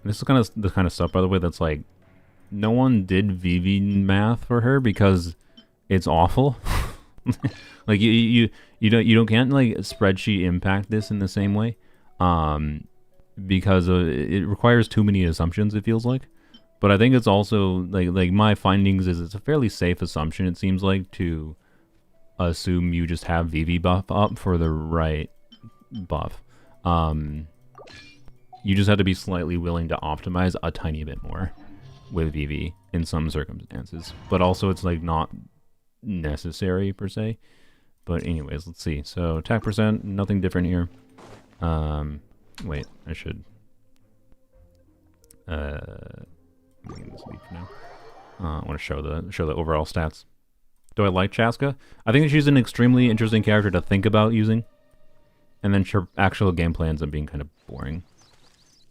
This is kind of the kind of stuff, by the way, that's like, no one did VV math for her because it's awful. Like you can't like spreadsheet impact this in the same way, because it requires too many assumptions, it feels like. But I think it's also like my findings is it's a fairly safe assumption, it seems like, to assume you just have VV buff up for the right buff. You just have to be slightly willing to optimize a tiny bit more with VV in some circumstances. But also it's like not necessary per se. But anyways, let's see. So attack percent, nothing different here. Wait, I should I'm gonna just leave for now. I want to show the overall stats. Do I like Chasca? I think she's an extremely interesting character to think about using. And then her actual gameplay ends up being kind of boring.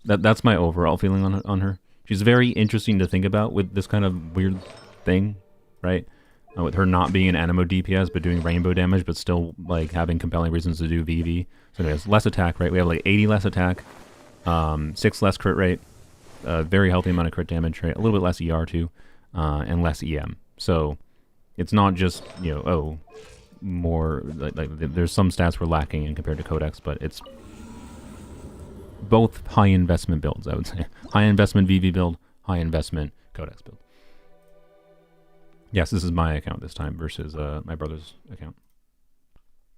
That's my overall feeling on her. She's very interesting to think about with this kind of weird thing, right? With her not being an animo DPS but doing rainbow damage, but still like having compelling reasons to do VV. So anyways, less attack, right? We have like 80 less attack, 6 less crit rate, a very healthy amount of crit damage, right? A little bit less ER too, and less EM. So it's not just, you know, oh, more like there's some stats we're lacking in compared to Codex, but it's both high investment builds, I would say. High investment VV build, high investment Codex build. Yes, this is my account this time versus my brother's account.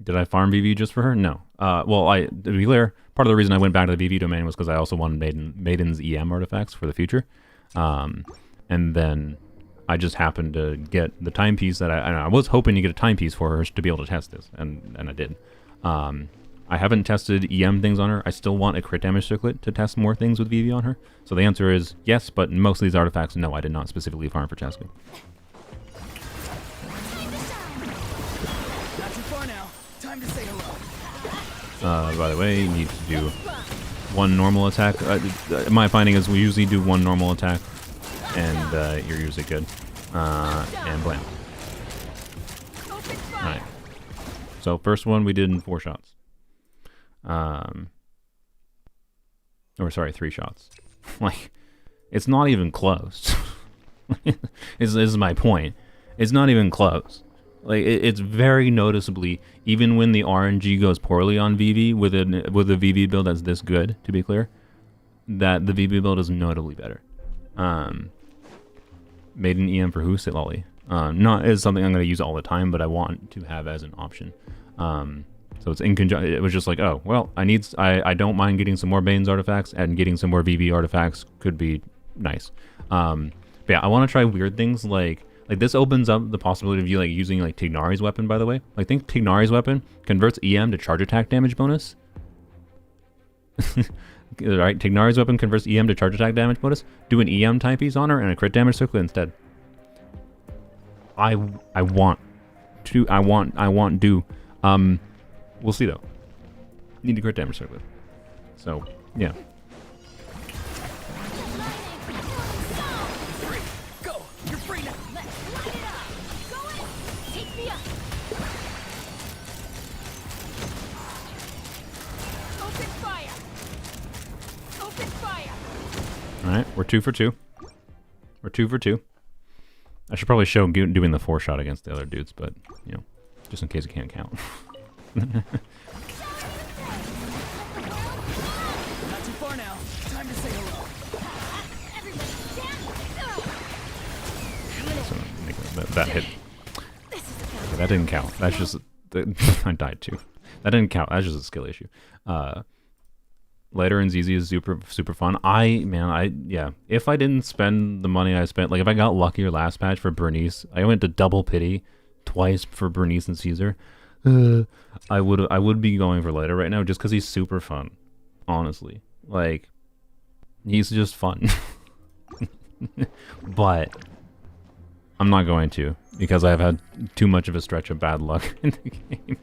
Did I farm VV just for her? No. Well, to be clear, part of the reason I went back to the VV domain was because I also wanted Maiden's EM artifacts for the future. And then I just happened to get the timepiece that I was hoping to get a timepiece for her to be able to test this, and I did. I haven't tested EM things on her. I still want a crit damage circlet to test more things with VV on her. So the answer is yes, but most of these artifacts, no, I did not specifically farm for Chasca. Not too far now. Time to say hello. By the way, you need to do 1 normal attack. My finding is we usually do 1 normal attack, and you're usually good. And blam. Alright. So first one we did in 4 shots. Or sorry, 3 shots. Like, it's not even close. This is my point. It's not even close. Like, it's very noticeably, even when the RNG goes poorly on VV with a VV build that's this good, to be clear, that the VV build is notably better. Made an EM for who? Sit lolly. Not as something I'm going to use all the time, but I want to have as an option. So it's in conjunction. It was just like, oh, well, I don't mind getting some more Bane's artifacts, and getting some more VV artifacts could be nice. But yeah, I want to try weird things like this opens up the possibility of you like using like Tignari's weapon, by the way. I think Tignari's weapon converts EM to charge attack damage bonus. Right, Tignari's weapon converts EM to charge attack damage bonus. Do an EM type piece on her and a crit damage circlet instead. I want do. We'll see though. Need a crit damage circlet. So yeah. Go! You're free now! Let's light it up. Go in. Take me up. Open fire. Open fire. All right, we're 2 for 2. We're 2 for 2. I should probably show doing the 4-shot against the other dudes, but you know, just in case you can't count. Not too far now. Time to say hello. Everybody stand. So that hit. Okay, that didn't count. That's just I died too. That didn't count. That's just a skill issue. Later and ZZ is super fun. Yeah. If I didn't spend the money I spent, like if I got luckier last patch for Bernice, I went to double pity twice for Bernice and Caesar. I would be going for later right now just because he's super fun. Honestly, like he's just fun. But I'm not going to because I've had too much of a stretch of bad luck in the game.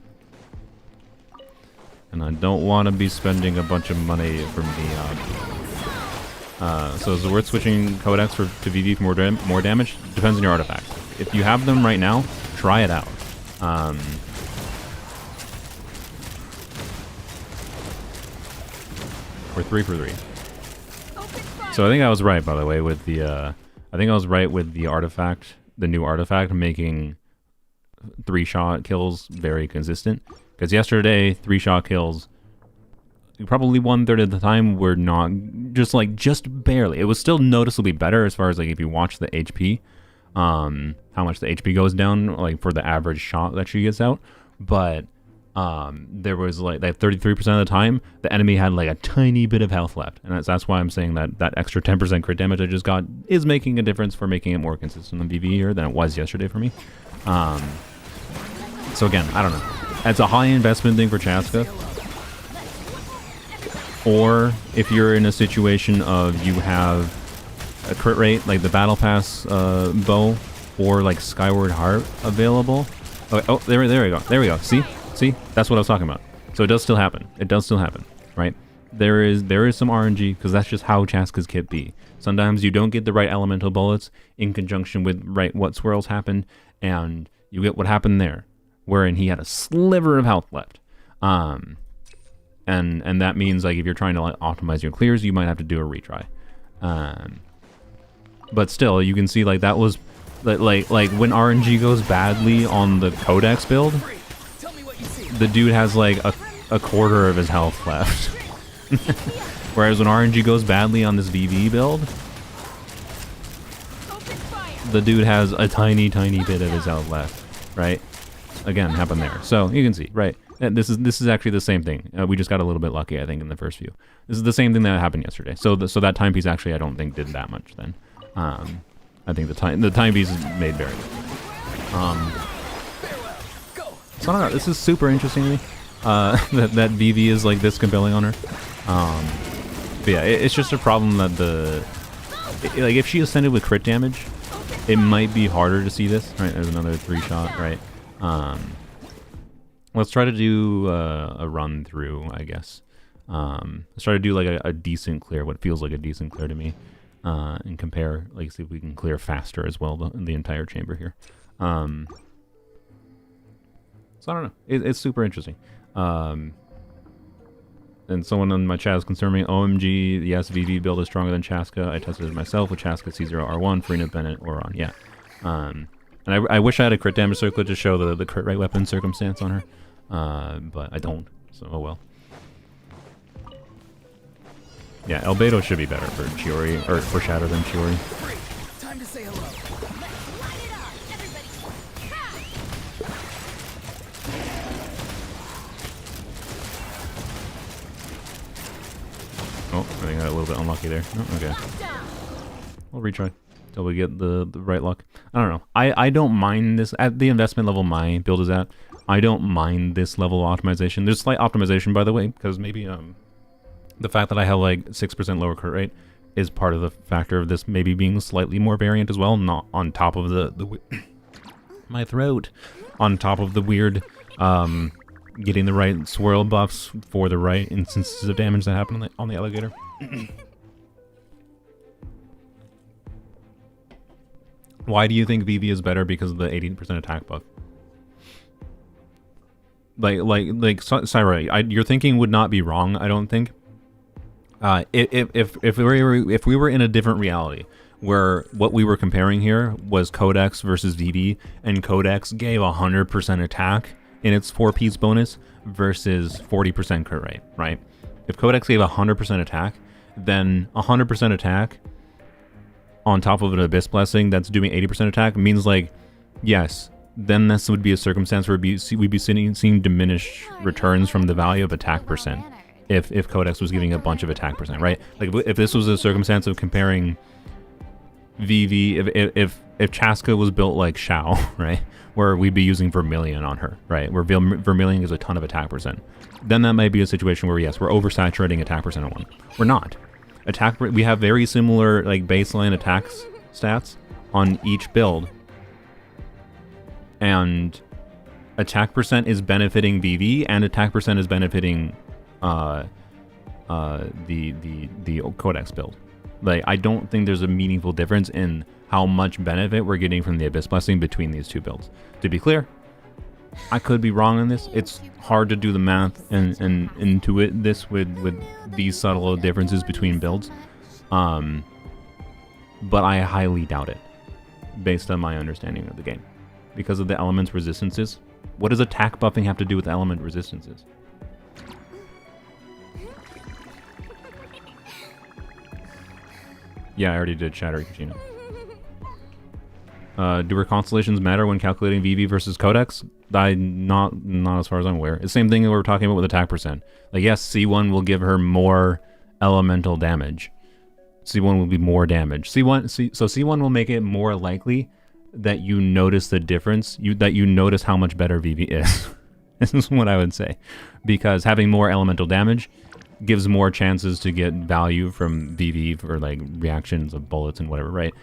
And I don't want to be spending a bunch of money for Neon. So is it worth switching Codex to VV for more damage? Depends on your artifacts. If you have them right now, try it out. We're 3 for 3. So I think I was right, by the way, with the I think I was right with the artifact, the new artifact, making 3-shot kills very consistent. Because yesterday, 3-shot kills, probably 1/3 of the time were not, just barely. It was still noticeably better as far as like if you watch the HP, how much the HP goes down, like for the average shot that she gets out. But there was like that 33% of the time, the enemy had like a tiny bit of health left. And that's why I'm saying that extra 10% crit damage I just got is making a difference for making it more consistent on VV here than it was yesterday for me. So again, I don't know. It's a high investment thing for Chasca. Or if you're in a situation of you have a crit rate like the Battle Pass bow or like Skyward Heart available. Okay, oh, there we go. There we go. See, that's what I was talking about. So it does still happen. It does still happen, right? There is some RNG because that's just how Chasca's kit be. Sometimes you don't get the right elemental bullets in conjunction with what swirls happen, and you get what happened there, wherein he had a sliver of health left. And that means like if you're trying to like optimize your clears, you might have to do a retry. But still, you can see like that was like when RNG goes badly on the Codex build, the dude has like a quarter of his health left. Whereas when RNG goes badly on this VV build, the dude has a tiny bit of his health left, right? Again, happened there. So you can see, right? This is actually the same thing. We just got a little bit lucky, I think, in the first view. This is the same thing that happened yesterday. So that timepiece actually, I don't think did that much then. I think the timepiece is made very good. So I don't know. This is super interesting to me. That VV is like this compelling on her. But yeah, it's just a problem that like if she ascended with crit damage, it might be harder to see this. Right? There's another 3-shot. Right. Let's try to do a run through, I guess. Let's try to do like a decent clear, what feels like a decent clear to me, and compare, like see if we can clear faster as well the entire chamber here. So I don't know. It's super interesting. And someone on my chat is concerning me. OMG, yes, VV build is stronger than Chasca. I tested it myself with Chasca C0 R1, Farina Bennett, Oron. Yeah. And I wish I had a crit damage circlet to show the crit rate weapon circumstance on her. But I don't. So, oh well. Yeah, Albedo should be better for Chiori, or for Shatter than Chiori. Great. Time to say hello. Let's light it up, everybody. Oh, I think I got a little bit unlucky there. Oh, okay. Down. We'll retry till we get the right luck. I don't know. I don't mind this at the investment level my build is at. I don't mind this level of optimization. There's slight optimization, by the way, because maybe the fact that I have like 6% lower crit rate is part of the factor of this maybe being slightly more variant as well, not on top of the my throat, on top of the weird getting the right swirl buffs for the right instances of damage that happen on the alligator. Why do you think VV is better? Because of the 18% attack buff. Syra, your thinking would not be wrong, I don't think. If we were in a different reality, where what we were comparing here was Codex versus VV, and Codex gave 100% attack in its 4-piece bonus versus 40% crit rate, right? If Codex gave 100% attack, then 100% attack on top of an Abyss Blessing that's doing 80% attack means, like, yes, then this would be a circumstance where we'd be seeing diminished returns from the value of attack percent if Codex was giving a bunch of attack percent, right? Like, if this was a circumstance of comparing VV, if Chasca was built like Shao, right, where we'd be using Vermilion on her, right, where Vermilion gives a ton of attack percent, then that might be a situation where, yes, we're oversaturating attack percent on one. We're not. We have very similar, like, baseline attacks stats on each build, and attack percent is benefiting VV, and attack percent is benefiting the Codex build. Like, I don't think there's a meaningful difference in how much benefit we're getting from the Abyss Blessing between these two builds. To be clear, I could be wrong on this. It's hard to do the math and intuit this with these subtle differences between builds. But I highly doubt it, based on my understanding of the game. Because of the element's resistances. What does attack buffing have to do with element resistances? Yeah, I already did Shatter Kachina. Do her constellations matter when calculating VV versus Codex? Not as far as I'm aware. It's the same thing that we were talking about with attack percent. Like, yes, C1 will give her more elemental damage. C1 will be more damage. So C1 will make it more likely that you notice the difference, that you notice how much better VV is. This is what I would say. Because having more elemental damage gives more chances to get value from VV for, like, reactions of bullets and whatever, right?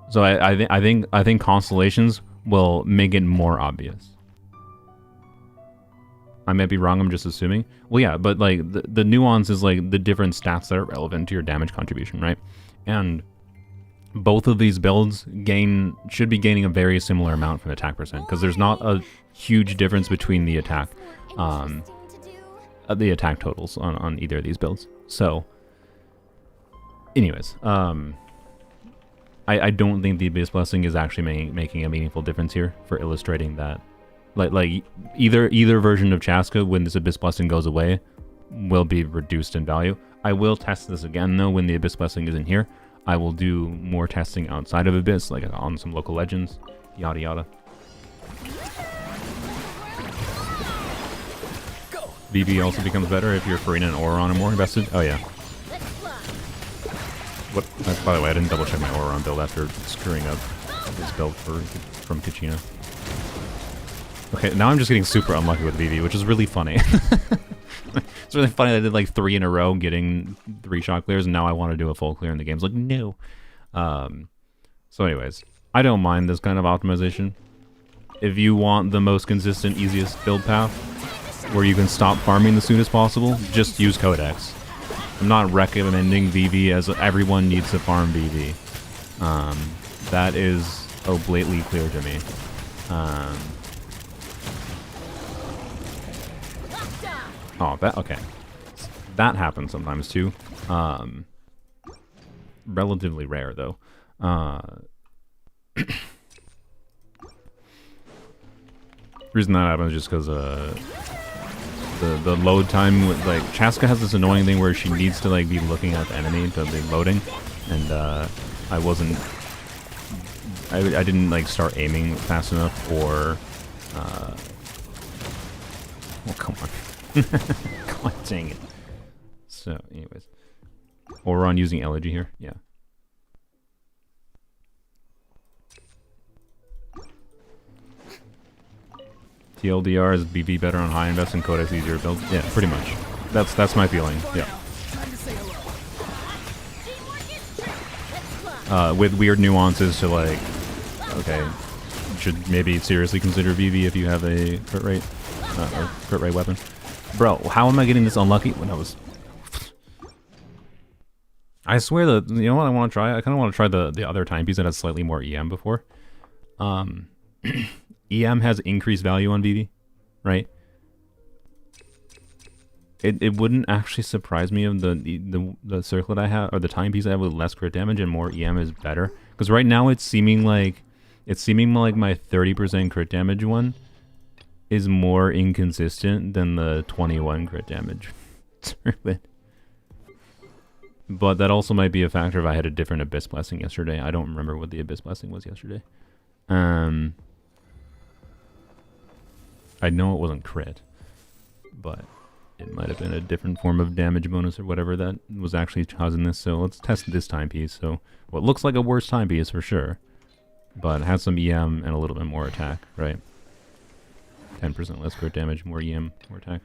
So I think constellations will make it more obvious. I might be wrong, I'm just assuming. Well, yeah, but, like, the nuance is, like, the different stats that are relevant to your damage contribution, right? And both of these builds should be gaining a very similar amount from attack percent, because there's not a huge difference between the attack totals on either of these builds. So, anyways, I don't think the Abyss Blessing is actually making a meaningful difference here for illustrating that. Like either version of Chasca, when this Abyss Blessing goes away, will be reduced in value. I will test this again, though, when the Abyss Blessing isn't here. I will do more testing outside of Abyss, like on some local legends, yada yada. VB also becomes better if your Farina and Auron are more invested. Oh yeah. What? By the way, I didn't double check my Auron build after screwing up this build from Kachina. Okay, now I'm just getting super unlucky with VV, which is really funny. It's really funny that I did like 3 in a row getting 3 shot clears, and now I want to do a full clear in the game. It's like, no. So anyways, I don't mind this kind of optimization. If you want the most consistent, easiest build path, where you can stop farming the soonest possible, just use Codex. I'm not recommending VV as everyone needs to farm VV. That is oblately clear to me. Oh, okay. That happens sometimes too. Relatively rare though. Reason that happens is just because the load time with, like, Chasca has this annoying thing where she needs to like be looking at the enemy to be loading, and I wasn't. I didn't like start aiming fast enough, or oh, come on. Come on, dang it. So, anyways. Or we're on using Elegy here. Yeah. TLDR is BV better on high invest and Codex easier build. Yeah, pretty much. That's my feeling. Yeah. Time to say hello. With weird nuances to like, okay, you should maybe seriously consider VV if you have a crit rate or crit rate weapon. Bro, how am I getting this unlucky when I was? I swear that, you know what I want to try? I kind of want to try the other timepiece that has slightly more EM before. EM has increased value on VV, right? It wouldn't actually surprise me if the circlet I have, or the timepiece I have with less crit damage and more EM is better. Because right now it's seeming like my 30% crit damage one is more inconsistent than the 21 crit damage circlet. But that also might be a factor if I had a different Abyss Blessing yesterday. I don't remember what the Abyss Blessing was yesterday. I know it wasn't crit, but it might have been a different form of damage bonus or whatever that was actually causing this. So let's test this timepiece. So what looks like a worse timepiece for sure, but it has some EM and a little bit more attack, right? 10% less crit damage, more EM, more attack.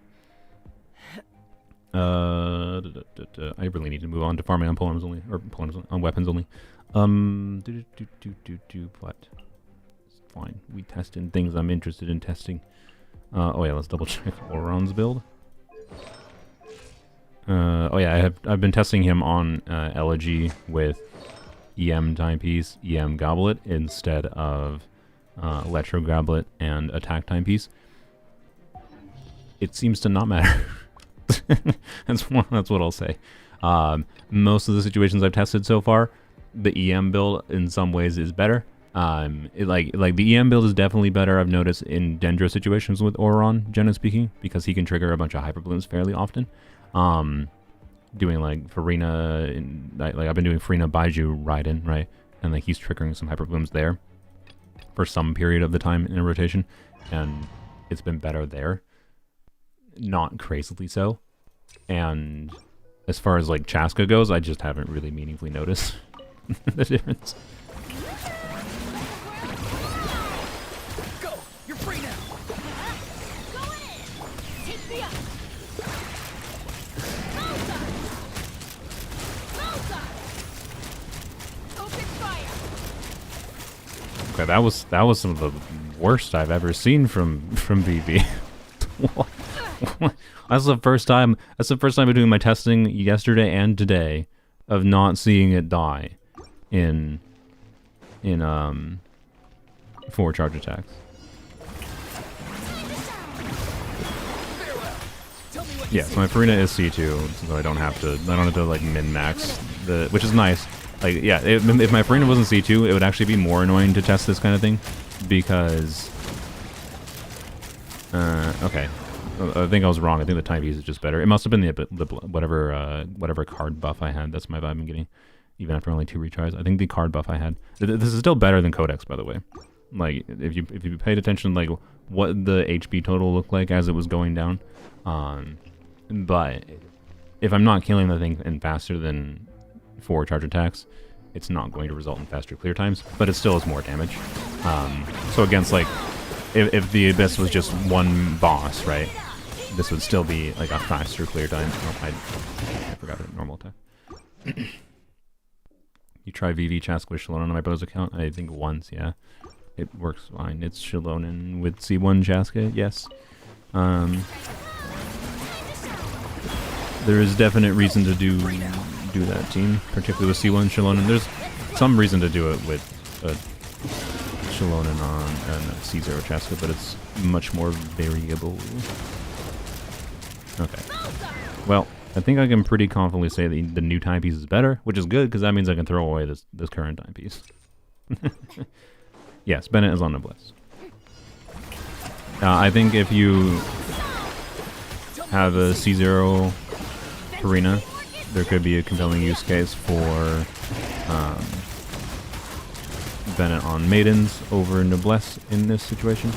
I really need to move on to farming on Polearms Only, or Polearms on weapons only. What? It's fine. We testing things I'm interested in testing. Oh yeah, let's double check Oron's build. Oh yeah, I've been testing him on Elegy with EM timepiece, EM goblet instead of Electro goblet and attack timepiece. It seems to not matter. That's what I'll say. Most of the situations I've tested so far, the EM build in some ways is better. Like the EM build is definitely better. I've noticed in Dendro situations with Oron, generally speaking, because he can trigger a bunch of hyper blooms fairly often. Doing like Farina, like I've been doing Farina Baiju Raiden, right, and like he's triggering some hyper blooms there for some period of the time in a rotation, and it's been better there. Not crazily so. And as far as like Chasca goes, I just haven't really meaningfully noticed the difference. Go! You're free now! Go in! Take me up! Open fire! Okay, that was some of the worst I've ever seen from VV. What? That's the first time I'm doing my testing yesterday and today of not seeing it die in 4 charge attacks. Yeah, so my Farina is C2, so I don't have to like min-max which is nice. Like, yeah, if my Farina wasn't C2, it would actually be more annoying to test this kind of thing, because okay. I think I was wrong. I think the timepiece is just better. It must have been the whatever card buff I had. That's my vibe I'm getting, even after only 2 retries. I think the card buff I had. This is still better than Codex, by the way. Like if you paid attention, like what the HP total looked like as it was going down. But if I'm not killing the thing in faster than 4 charge attacks, it's not going to result in faster clear times. But it still is more damage. So against like if the Abyss was just one boss, right? This would still be like a faster clear time. Oh, I forgot the normal attack. You try VV Chasca with Shallonen on my brother's account? I think once, yeah. It works fine. It's Shallonen with C1 Chasca, yes. There is definite reason to do that team, particularly with C1 Shallonen. There's some reason to do it with Shallonen on C0 Chasca, but it's much more variable. Okay. Well, I think I can pretty confidently say that the new timepiece is better, which is good, because that means I can throw away this current timepiece. Yes, Bennett is on Noblesse. I think if you have a C0 Karina, there could be a compelling use case for Bennett on Maidens over Noblesse in this situation.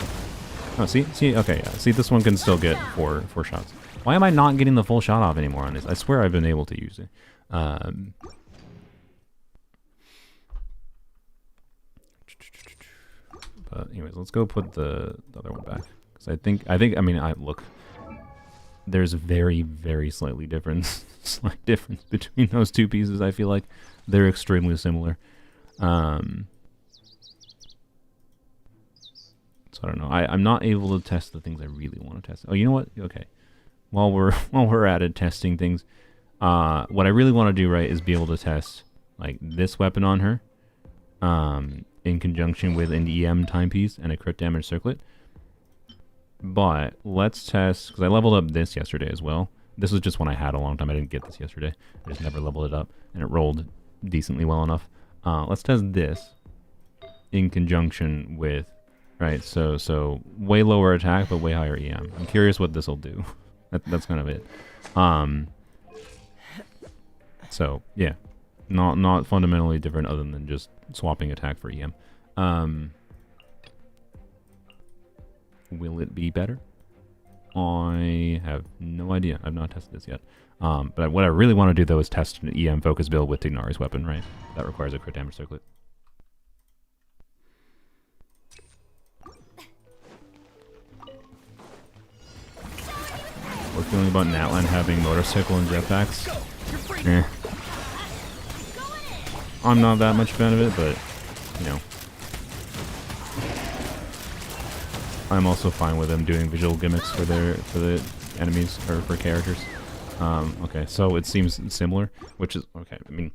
Oh, see, okay, yeah. See, this one can still get four shots. Why am I not getting the full shot off anymore on this? I swear I've been able to use it. But anyways, let's go put the other one back. Because I mean, look. There's a very, very slight difference between those two pieces. I feel like they're extremely similar. So I don't know. I'm not able to test the things I really want to test. Oh, you know what? Okay. While we're at it testing things, what I really want to do, right, is be able to test like this weapon on her, in conjunction with an EM timepiece and a crit damage circlet. But let's test, because I leveled up this yesterday as well. This was just one I had a long time. I didn't get this yesterday. I just never leveled it up, and it rolled decently well enough. Let's test this in conjunction with, right, so way lower attack, but way higher EM. I'm curious what this will do. That's kind of it. So, yeah. Not fundamentally different other than just swapping attack for EM. Will it be better? I have no idea. I've not tested this yet. But what I really want to do, though, is test an EM focus build with Tignari's weapon, right? That requires a crit damage circlet. What feeling about Natlan having motorcycle and jetpacks? Eh. I'm not that much a fan of it, but, you know. I'm also fine with them doing visual gimmicks for the enemies or for characters. Okay, so it seems similar, which is okay. I mean,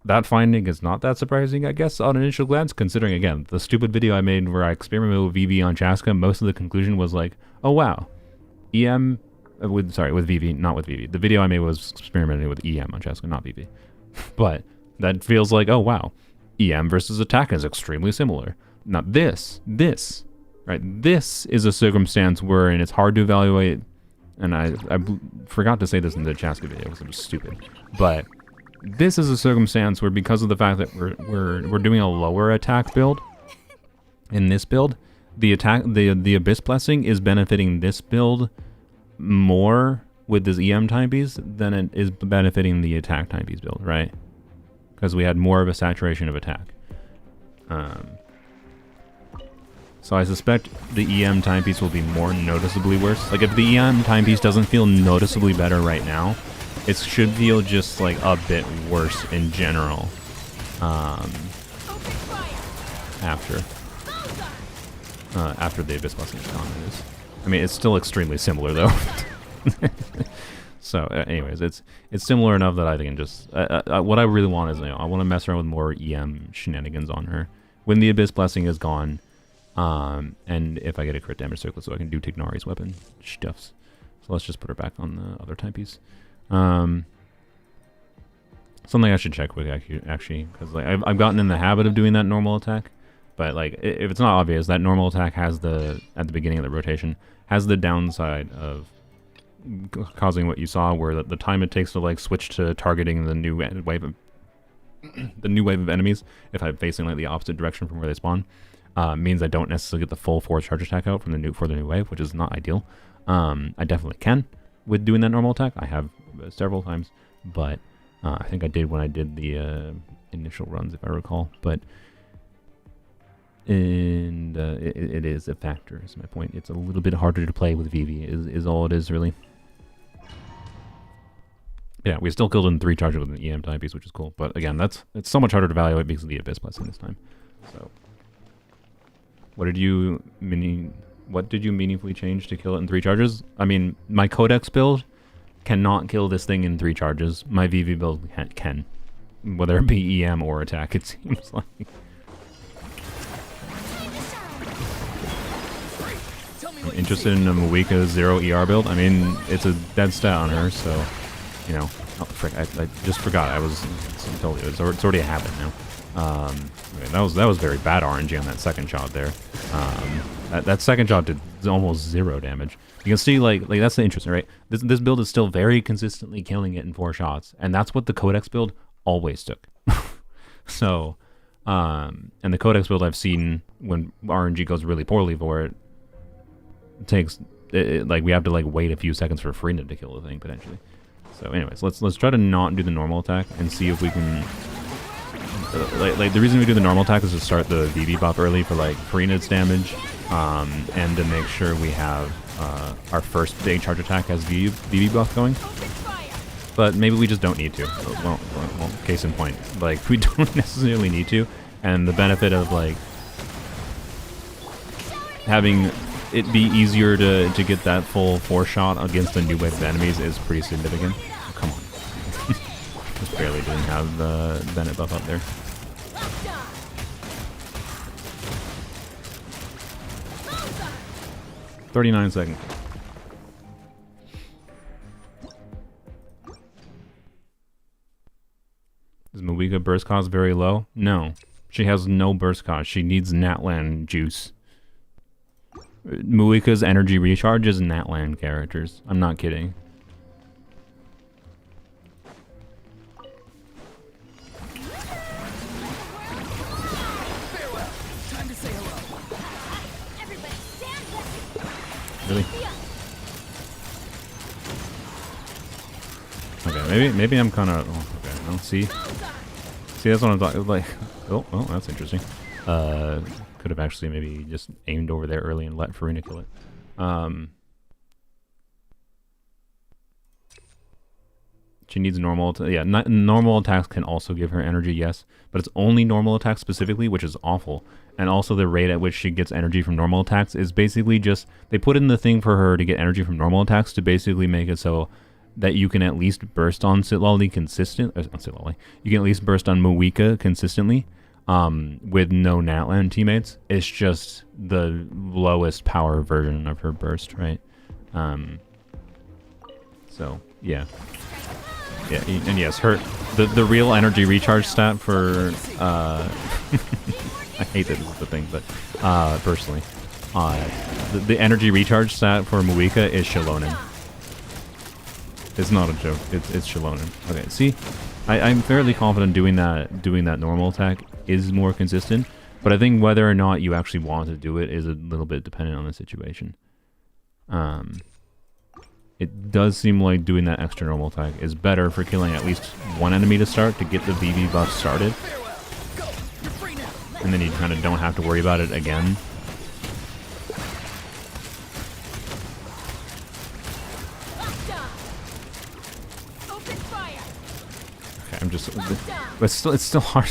that finding is not that surprising, I guess, on initial glance, considering again the stupid video I made where I experimented with VV on Chasca. Most of the conclusion was like, oh wow, EM with VV, not with VV. The video I made was experimenting with EM on Chasca, not VV. But that feels like, oh wow, EM versus attack is extremely similar. Now this. Right, this is a circumstance wherein it's hard to evaluate, and I forgot to say this in the Chasca video because it was stupid. But this is a circumstance where, because of the fact that we're doing a lower attack build, in this build, the Abyss Blessing is benefiting this build more with this EM timepiece than it is benefiting the attack timepiece build, right? Because we had more of a saturation of attack. So I suspect the EM timepiece will be more noticeably worse. Like, if the EM timepiece doesn't feel noticeably better right now, it should feel just, like, a bit worse in general. After the Abyss Blessing is gone. I mean, it's still extremely similar, though. So, anyways, it's similar enough that I think just... what I really want is, you know, I want to mess around with more EM shenanigans on her. When the Abyss Blessing is gone... and if I get a crit damage circlet, so I can do Tignari's weapon stuffs. So let's just put her back on the other timepiece. Something I should check with actually, because like I've gotten in the habit of doing that normal attack, but like if it's not obvious, that normal attack has the at the beginning of the rotation has the downside of causing what you saw, where the time it takes to like switch to targeting the new wave of enemies if I'm facing like the opposite direction from where they spawn. Means I don't necessarily get the full 4 charge attack out from the new wave, which is not ideal. I definitely can with doing that normal attack. I have several times, but I think I did when I did the initial runs, if I recall. But it is a factor. Is my point. It's a little bit harder to play with VV. Is all it is really. Yeah, we still killed in 3 charges with an EM timepiece, which is cool. But again, it's so much harder to evaluate because of the Abyss Blessing this time. So. What did you meaningfully change to kill it in 3 charges? I mean, my Codex build cannot kill this thing in 3 charges. My VV build can. Whether it be EM or attack, it seems like. I'm interested in a Mawika 0 ER build. I mean, it's a dead stat on her, so, you know. Oh, frick, I just forgot. I told you, it's already a habit now. Okay, that was very bad RNG on that second shot there. That second shot did almost 0 damage. You can see, like that's the interesting, right? This build is still very consistently killing it in 4 shots, and that's what the Codex build always took. So, and the Codex build I've seen when RNG goes really poorly for it, takes like we have to like wait a few seconds for Freenet to kill the thing potentially. So, anyways, let's try to not do the normal attack and see if we can. Like the reason we do the normal attack is to start the VV buff early for like Freenet's damage, and to make sure we have our first big charge attack has VV buff going. But maybe we just don't need to. Well, case in point, like we don't necessarily need to, and the benefit of like having it be easier to get that full 4 shot against a new wave of enemies is pretty significant. Oh, come on, just barely didn't have the Bennett buff up there. 39 seconds. Is Moika burst cost very low? No. She has no burst cost. She needs Natlan juice. Moika's energy recharge is Natlan characters. I'm not kidding. Farewell. Time to say hello. Everybody stand back. Really? Okay, maybe I'm kind of. Oh, okay, I don't see. See, that's what I'm talking. Like, oh, well, that's interesting. Could have actually maybe just aimed over there early and let Farina kill it. She needs normal. Yeah, normal attacks can also give her energy, yes, but it's only normal attacks specifically, which is awful. And also the rate at which she gets energy from normal attacks is basically just they put in the thing for her to get energy from normal attacks to basically make it so that you can at least burst on Sitlali consistent. You can at least burst on Moika consistently, with no Natlan teammates. It's just the lowest power version of her burst, right? So yeah, and yes, her the real energy recharge stat for I hate that this is the thing, but personally, the energy recharge stat for Moika is Shalonen. It's not a joke. It's Shalonen. Okay, see, I'm fairly confident doing that normal attack is more consistent, but I think whether or not you actually want to do it is a little bit dependent on the situation. It does seem like doing that extra normal attack is better for killing at least one enemy to start to get the VV buff started, and then you kind of don't have to worry about it again. I'm just, but it's still hard.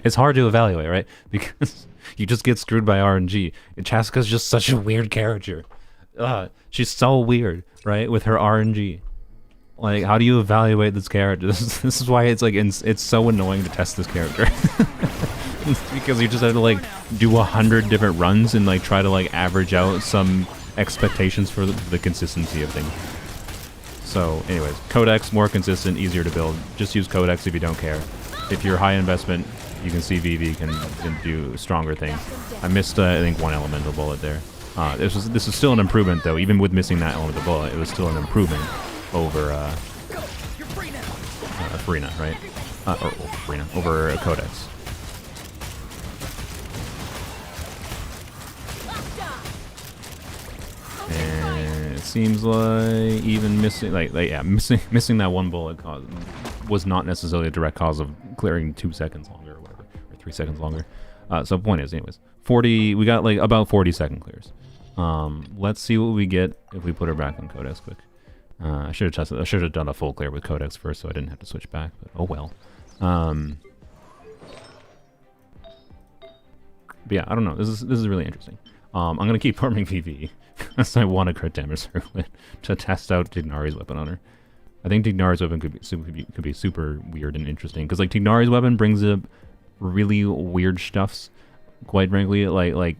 It's hard to evaluate, right? Because you just get screwed by RNG. Chasca's just such a weird character. She's so weird, right? With her RNG. Like, how do you evaluate this character? This is why it's like it's so annoying to test this character. Because you just have to like do 100 different runs and like try to like average out some expectations for the consistency of things. So, anyways, Codex, more consistent, easier to build. Just use Codex if you don't care. If you're high investment, you can see VV can do stronger things. I missed, I think, one elemental bullet there. This is still an improvement, though. Even with missing that elemental bullet, it was still an improvement over Farina, right? Or Farina, over Codex. And it seems like even missing, missing that one bullet was not necessarily a direct cause of clearing 2 seconds longer or whatever, or 3 seconds longer. So point is, anyways, we got like about 40-second clears. Let's see what we get if we put her back on Codex quick. I should have done a full clear with Codex first, so I didn't have to switch back. But oh well. But yeah, I don't know. This is really interesting. I'm gonna keep farming VV because I want a crit damage circlet to test out Tignari's weapon on her. I think Tignari's weapon could be super weird and interesting because like Tignari's weapon brings up really weird stuffs. Quite frankly, like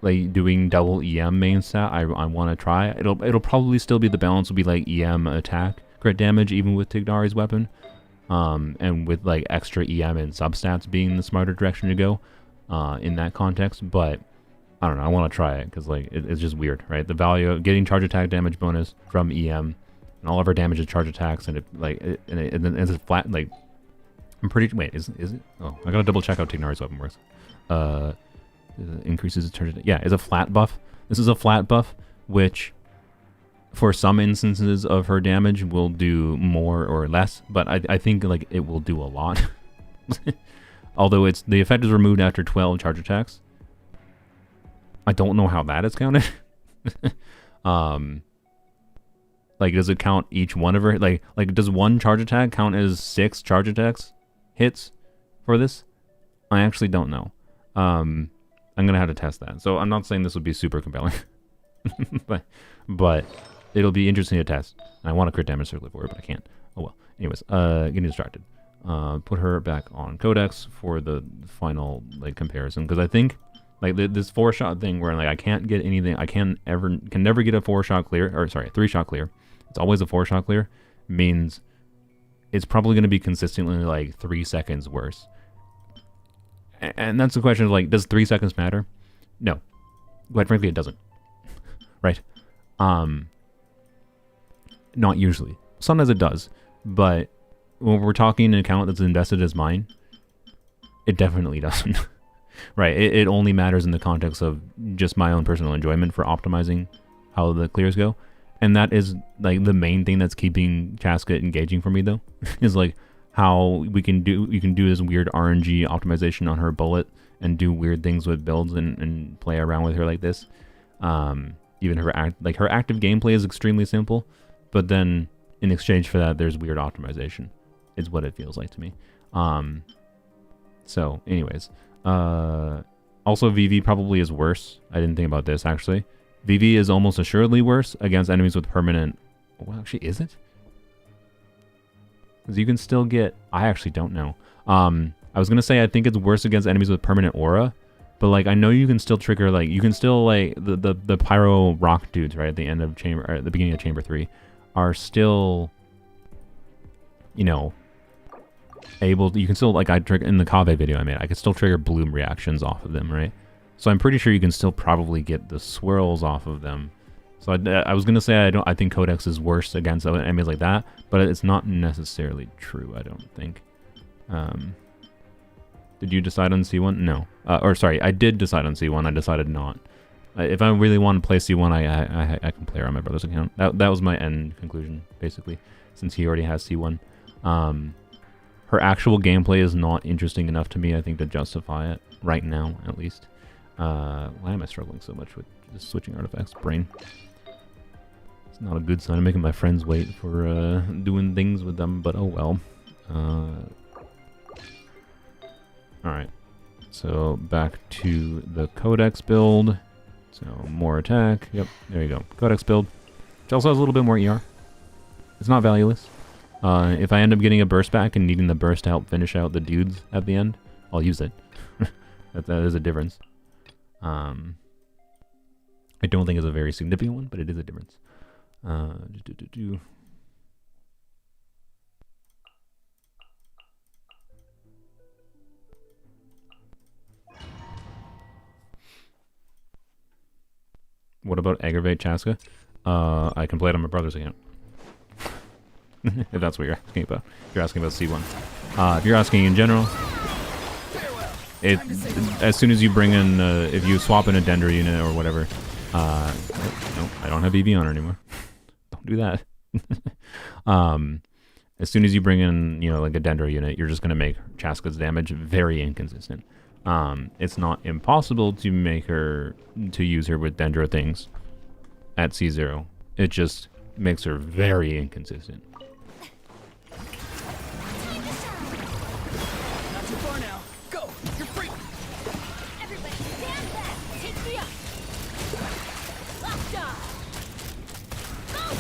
doing double EM main stat, I want to try. It'll probably still be the balance will be like EM attack crit damage even with Tignari's weapon, and with like extra EM and substats being the smarter direction to go in that context. But I don't know. I want to try it because like it's just weird, right? The value of getting charge attack damage bonus from EM, and all of our damage is charge attacks, and and then it's flat. Like I'm pretty. Wait, is it? Oh, I gotta double check how Tignari's weapon works. Increases charge attack. Yeah, it's a flat buff. This is a flat buff, which for some instances of her damage will do more or less, but I think like it will do a lot. Although the effect is removed after 12 charge attacks. I don't know how that is counted. Like does it count each one of her? Like does one charge attack count as 6 charge attacks hits for this? I actually don't know. I'm gonna have to test that. So I'm not saying this would be super compelling, but it'll be interesting to test. I want to crit damage circlet for it, but I can't. Oh well. Anyways, getting distracted. Put her back on Codex for the final like comparison, because I think like this 4-shot thing where like I can't get anything, I can never get a 4-shot clear, or sorry, a 3-shot clear. It's always a 4-shot clear, means it's probably going to be consistently like 3 seconds worse. And that's the question of like, does 3 seconds matter? No, quite frankly, it doesn't. Right? Not usually. Sometimes it does, but when we're talking an account that's invested as mine, it definitely doesn't. Right? It only matters in the context of just my own personal enjoyment for optimizing how the clears go. And that is like the main thing that's keeping Chasca engaging for me though, is like how you can do this weird RNG optimization on her bullet and do weird things with builds and play around with her like this. Even her active gameplay is extremely simple, but then in exchange for that there's weird optimization, is what it feels like to me. So anyways, also VV probably is worse. I didn't think about this actually. VV is almost assuredly worse against enemies with permanent... Well, actually, is it? Because you can still get... I actually don't know. I was going to say I think it's worse against enemies with permanent aura, but like I know you can still trigger, like you can still like the pyro rock dudes right at the end of chamber, or at the beginning of chamber 3 are still, you know, able to, you can still, like I trigger in the Kave video I made, I could still trigger bloom reactions off of them, right? So I'm pretty sure you can still probably get the swirls off of them. So I was gonna say I think Codex is worse against enemies like that, but it's not necessarily true. I don't think. Did you decide on C1? No. Or sorry, I did decide on C1. I decided not. If I really want to play C1, I can play her on my brother's account. That was my end conclusion basically, since he already has C1. Her actual gameplay is not interesting enough to me, I think, to justify it right now, at least. Why am I struggling so much with just switching artifacts? Brain. It's not a good sign. I'm making my friends wait for doing things with them, but oh well. Alright. So back to the Codex build. So more attack. Yep, there you go. Codex build. Which also has a little bit more ER. It's not valueless. If I end up getting a burst back and needing the burst to help finish out the dudes at the end, I'll use it. that is a difference. I don't think it's a very significant one, but it is a difference. What about Aggravate Chasca? I can play it on my brother's account. If that's what you're asking about. If you're asking about C1. If you're asking in general, as soon as you bring in, if you swap in a Dendra unit or whatever, no, I don't have VV on her anymore. Don't do that. As soon as you bring in, you know, like a Dendra unit, you're just going to make Chasca's damage very inconsistent. It's not impossible to make her, to use her with Dendra things at C0. It just makes her very inconsistent.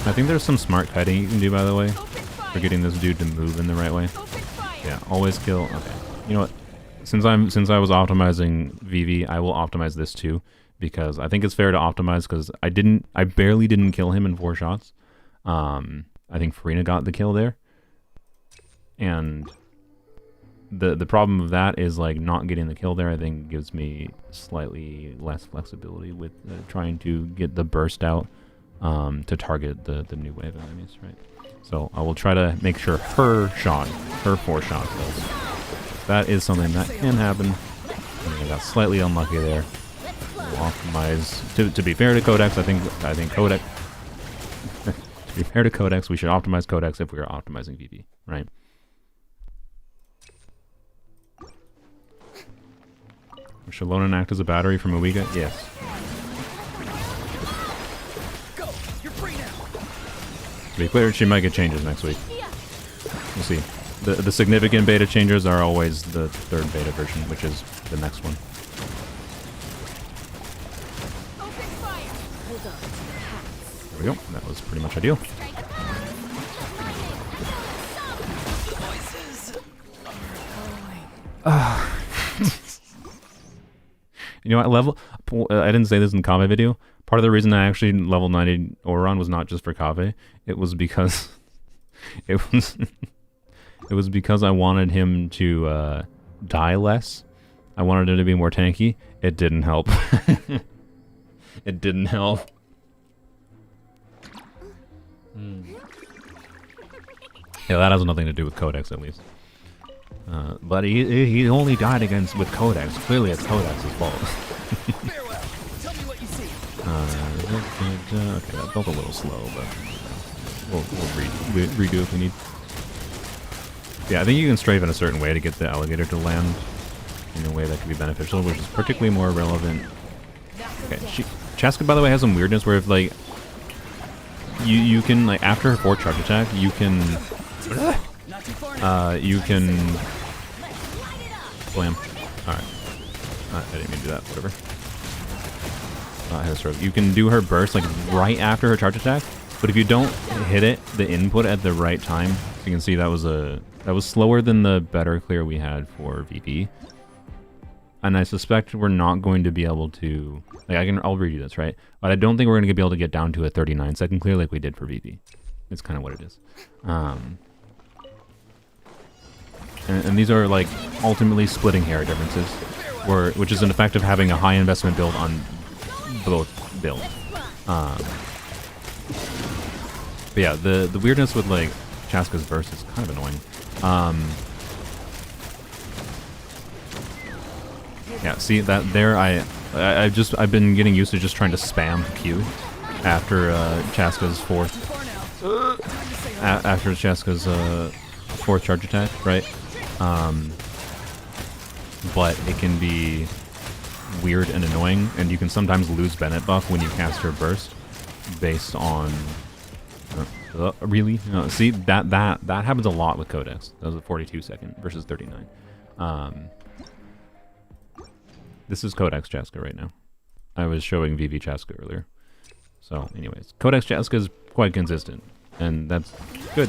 I think there's some smart kiting you can do, by the way, for getting this dude to move in the right way. Yeah, always kill. Okay, you know what? Since I was optimizing VV, I will optimize this too, because I think it's fair to optimize, because I barely didn't kill him in 4 shots. I think Farina got the kill there, and the problem of that is like not getting the kill there. I think gives me slightly less flexibility with trying to get the burst out to target the new wave of enemies, right? So I will try to make sure her 4 shot kills. That is something that can happen. I got slightly unlucky there. We'll optimize. To be fair to Codex, I think Codex. To be fair to Codex, we should optimize Codex if we are optimizing VV, right? Should Lonan act as a battery from Awiga? Yes. Go. You're free now. To be clear, she might get changes next week. We'll see. The significant beta changes are always the 3rd beta version, which is the next one. Open fire. Hold on. There we go. That was pretty much ideal. You know what? I didn't say this in the Kave video. Part of the reason I actually level 90 Oron was not just for Kave. It was because it was because I wanted him to die less. I wanted him to be more tanky. It didn't help. It didn't help. Yeah, that has nothing to do with Codex, at least. But he only died with Codex. Clearly, it's Codex's fault. Farewell. Tell me what you see. Okay, that felt a little slow, but we'll redo if we need. Yeah, I think you can strafe in a certain way to get the alligator to land in a way that can be beneficial, which is particularly more relevant. Okay, Chasca, by the way, has some weirdness where if like you can like after her 4 charge attack, you can slam. Alright. I didn't mean to do that, whatever. I had a stroke. You can do her burst like right after her charge attack, but if you don't hit the input at the right time, you can see that was slower than the better clear we had for VV. And I suspect we're not going to be able to like I'll redo this, right? But I don't think we're going to be able to get down to a 39-second clear like we did for VV. It's kind of what it is. And these are like ultimately splitting hair differences, which is an effect of having a high investment build on both builds. But yeah, the weirdness with like Chasca's burst is kind of annoying. Yeah, see that there I've been getting used to just trying to spam Q after Chasca's 4th charge attack, right? But it can be weird and annoying, and you can sometimes lose Bennett buff when you cast her burst based on really? No, see that happens a lot with Codex. That was a 42-second versus 39. This is Codex Chasca right now. I was showing VV Chasca earlier. So anyways, Codex Chasca is quite consistent, and that's good.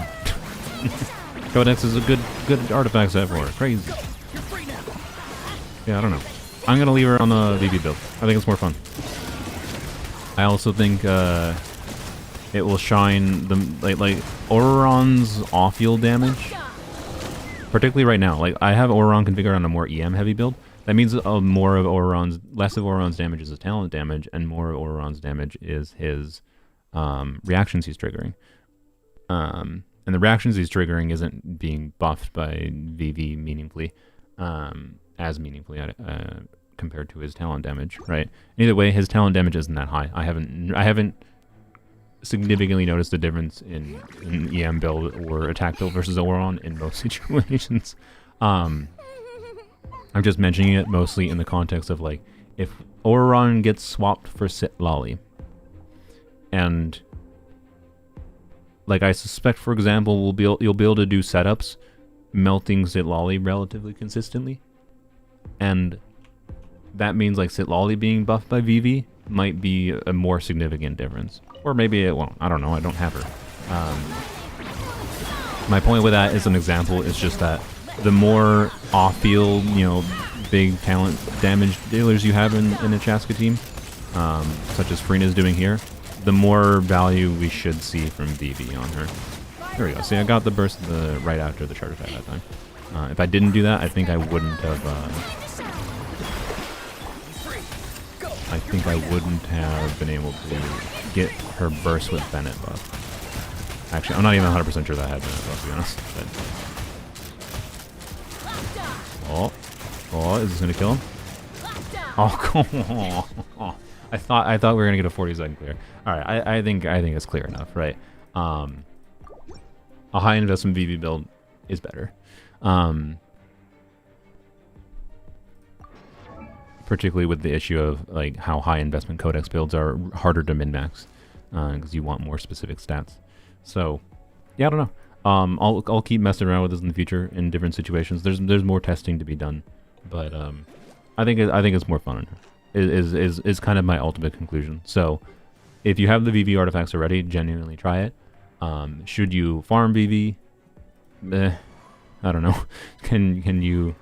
Codex is a good artifact set for her. Crazy. Yeah, I don't know. I'm gonna leave her on the VV build. I think it's more fun. I also think it will shine the like Auron's off-field damage, particularly right now. Like I have Auron configured on a more EM heavy build. That means less of Auron's damage is his talent damage, and more of Auron's damage is his reactions he's triggering. And the reactions he's triggering isn't being buffed by VV meaningfully, as meaningfully compared to his talent damage, right? Either way, his talent damage isn't that high. I haven't significantly noticed a difference in EM build or attack build versus Auron in most situations. I'm just mentioning it mostly in the context of like if Auron gets swapped for Sitlali, and like I suspect, for example, you'll be able to do setups melting Sitlali relatively consistently, and that means like Sitlali being buffed by VV might be a more significant difference, or maybe it won't. I don't know. I don't have her. My point with that as an example is just that the more off-field, big talent damage dealers you have in a Chasca team, such as Freena's doing here, the more value we should see from VV on her. There we go. See, I got the burst right after the charge attack that time. If I didn't do that, I think I wouldn't have. I think I wouldn't have been able to get her burst with Bennett buff. Actually, I'm not even 100% sure that I had Bennett buff, to be honest. But... Oh, is this gonna kill him? Oh, come on! I thought we were gonna get a 40-second clear. All right, I think it's clear enough, right? A high investment VV build is better, particularly with the issue of like how high investment codex builds are harder to min-max because you want more specific stats. So, yeah, I don't know. I'll keep messing around with this in the future in different situations. There's more testing to be done, but I think it's more fun. Is kind of my ultimate conclusion. So, if you have the VV artifacts already, genuinely try it. Should you farm VV? I don't know. Can you?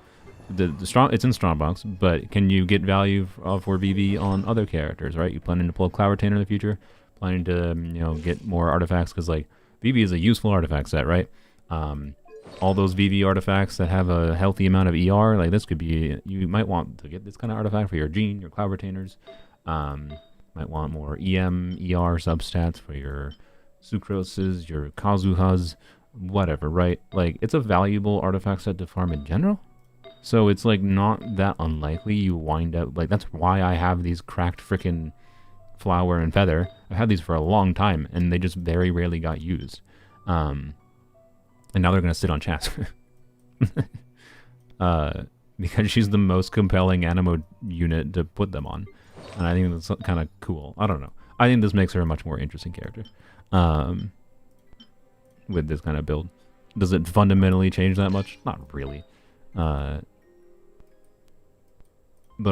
The strong, it's in Strongbox, but can you get value for VV on other characters? Right? You planning to pull Cloud Retainer in the future? Planning to get more artifacts because like VV is a useful artifact set, right? All those VV artifacts that have a healthy amount of ER, like this could be, you might want to get this kind of artifact for your Gene, your Cloud Retainers. Might want more EM, ER substats for your Sucroses, your Kazuhas, whatever, right? Like, it's a valuable artifact set to farm in general. So it's like not that unlikely you wind up, like that's why I have these cracked frickin' Flower and Feather. I've had these for a long time and they just very rarely got used. And now they're going to sit on Chasca. Because she's the most compelling animo unit to put them on. And I think that's kind of cool. I don't know. I think this makes her a much more interesting character. With this kind of build. Does it fundamentally change that much? Not really. But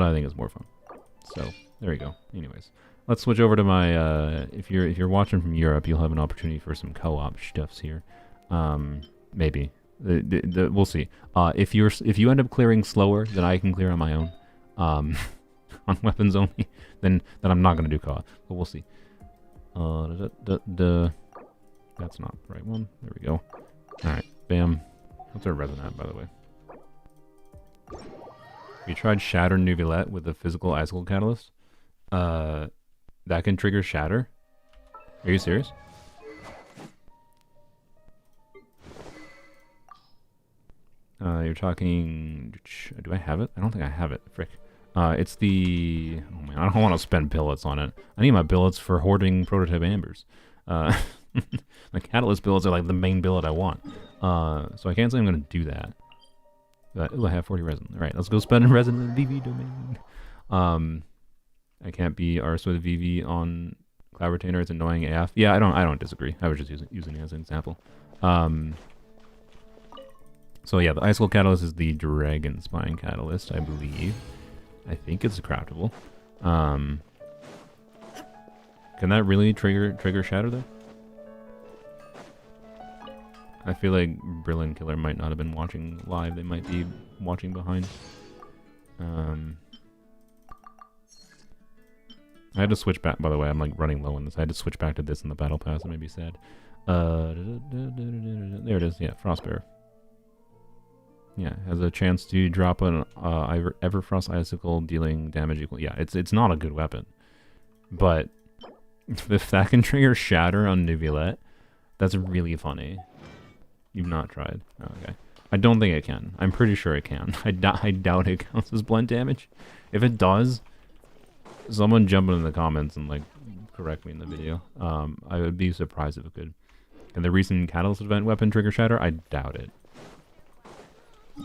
I think it's more fun. So, there you go. Anyways. Let's switch over to my, if you're watching from Europe, you'll have an opportunity for some co-op stuffs here. Maybe. We'll see. If you end up clearing slower than I can clear on my own, on weapons only, then I'm not going to do co-op. But we'll see. That's not the right one. There we go. Alright, bam. What's our resin at, by the way? We tried Shatter Nuvolette with a physical icicle catalyst. That can trigger Shatter? Are you serious? You're talking... Do I have it? I don't think I have it. Frick. It's the... Oh man, I don't want to spend billets on it. I need my billets for hoarding prototype ambers. My catalyst billets are like the main billet I want. So I can't say I'm going to do that. Ooh, I have 40 resin. Alright, let's go spend resin in the VV domain. I can't be arsed with VV on Cloud Retainer. It's annoying AF. Yeah, I don't disagree. I was just using it as an example. So yeah, the Icicle Catalyst is the Dragon Spine Catalyst, I believe. I think it's craftable. Can that really trigger Shatter though? I feel like Brilliant Killer might not have been watching live. They might be watching behind. I had to switch back, by the way, I'm like running low on this. I had to switch back to this in the Battle Pass. It made me sad. There it is, yeah, Frostbearer. Yeah, has a chance to drop an Everfrost Icicle dealing damage equal. Yeah, it's not a good weapon. But if that can trigger Shatter on Nuvolette, that's really funny. You've not tried. Oh, okay. I don't think it can. I'm pretty sure it can. I doubt it counts as blunt damage. If it does, someone jump in the comments and like correct me in the video. I would be surprised if it could. And the recent Catalyst event weapon trigger Shatter, I doubt it.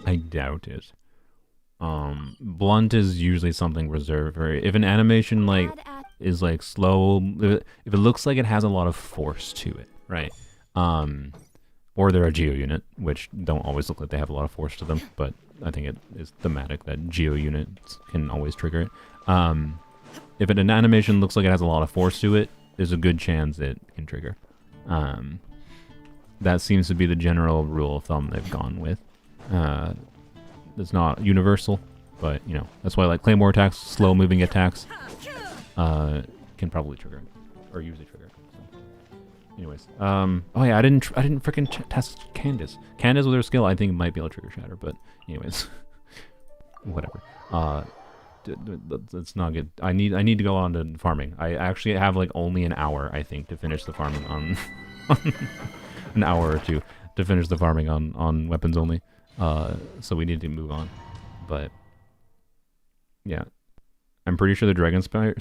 I doubt it. Blunt is usually something reserved for if an animation like is like slow, if it looks like it has a lot of force to it, right? Or they're a Geo unit, which don't always look like they have a lot of force to them, but I think it is thematic that Geo units can always trigger it. If an animation looks like it has a lot of force to it, there's a good chance it can trigger. That seems to be the general rule of thumb they've gone with. It's not universal, but you know, that's why like Claymore attacks, slow moving attacks, can probably trigger it, or usually trigger it. So. Anyways, oh yeah, I didn't freaking test Candace. Candace with her skill, I think might be able to trigger Shatter, but anyways, whatever. Let's not get. I need to go on to farming. I actually have like only an hour, I think, to finish the farming on an hour or two to finish the farming on weapons only. So we need to move on. But yeah, I'm pretty sure the Dragon Spear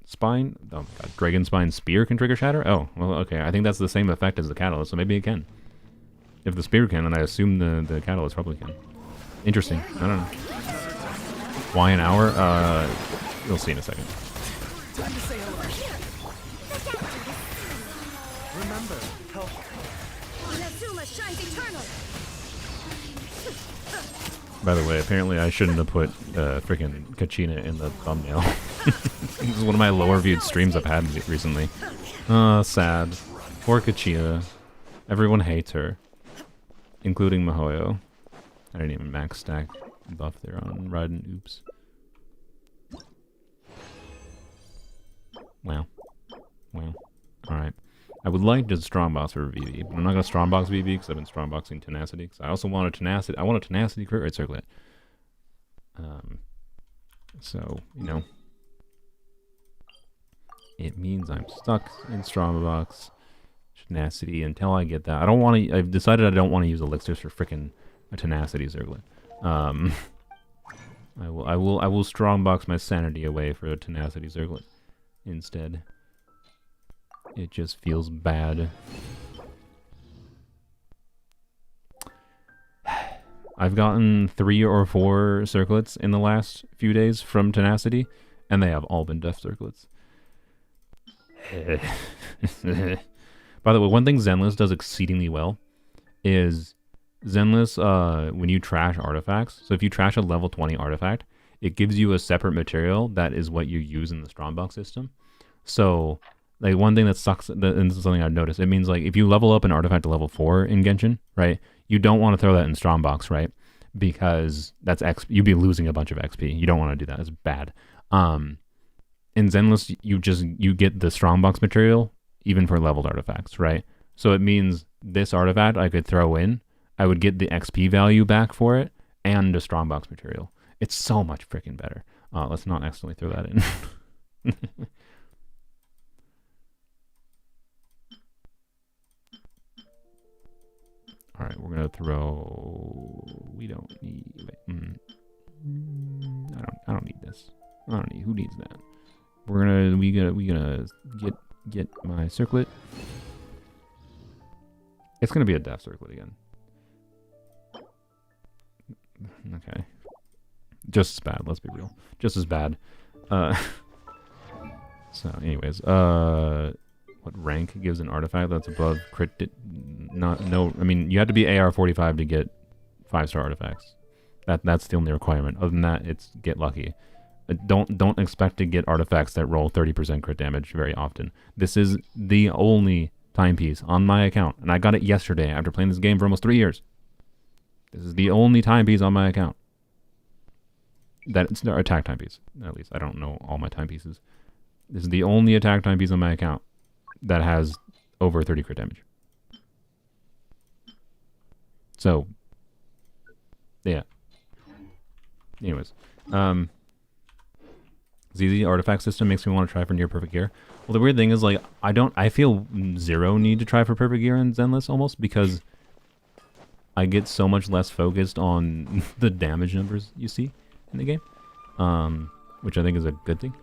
Spine. Oh my god, Dragon Spine Spear can trigger Shatter. Oh well, okay. I think that's the same effect as the Catalyst, so maybe it can. If the Spear can, then I assume the Catalyst probably can. Interesting. I don't know. Why an hour? You'll see in a second. Time to say hello. Remember, help. Inazuma shines eternal. By the way, apparently I shouldn't have put freaking Kachina in the thumbnail. This is one of my lower viewed streams I've had recently. Sad. Poor Kachina. Everyone hates her. Including Mihoyo. I didn't even max stack buff there on Raiden. Oops. Wow. Wow. Alright. I would like to strongbox for VV, but I'm not going to strongbox VV because I've been strongboxing Tenacity. Because I also want a Tenacity. I want a Tenacity crit rate circlet. So, you know. It means I'm stuck in strongbox Tenacity until I get that. I don't want to. I've decided I don't want to use elixirs for frickin' a Tenacity circlet. I will strongbox my sanity away for a Tenacity circlet instead. It just feels bad. I've gotten 3 or 4 circlets in the last few days from Tenacity, and they have all been death circlets. By the way, one thing Zenless does exceedingly well is Zenless, when you trash artifacts, so if you trash a level 20 artifact, it gives you a separate material that is what you use in the strongbox system. So, like, one thing that sucks, and this is something I've noticed, it means, like, if you level up an artifact to level 4 in Genshin, right, you don't want to throw that in strongbox, right, because that's XP, you'd be losing a bunch of XP. You don't want to do that. It's bad. In Zenless, you get the strongbox material even for leveled artifacts, right? So it means this artifact I could throw in, I would get the XP value back for it, and a strongbox material. It's so much freaking better. Let's not accidentally throw that in. Alright, we're gonna throw... We don't need... Wait, I don't need this. I don't need... Who needs that? We're gonna... We gonna get my circlet. It's gonna be a death circlet again. Okay. Just as bad, let's be real. Just as bad. So, anyways, what rank gives an artifact that's above crit? I mean, you have to be AR 45 to get 5-star artifacts. That's the only requirement. Other than that, it's get lucky. Don't expect to get artifacts that roll 30% crit damage very often. This is the only timepiece on my account, and I got it yesterday after playing this game for almost 3 years. This is the only timepiece on my account. It's the attack timepiece, at least. I don't know all my timepieces. This is the only attack timepiece on my account that has over 30 crit damage. So, yeah. Anyways, ZZ artifact system makes me want to try for near perfect gear. Well, the weird thing is, like, I feel zero need to try for perfect gear in Zenless almost, because I get so much less focused on the damage numbers you see in the game, which I think is a good thing.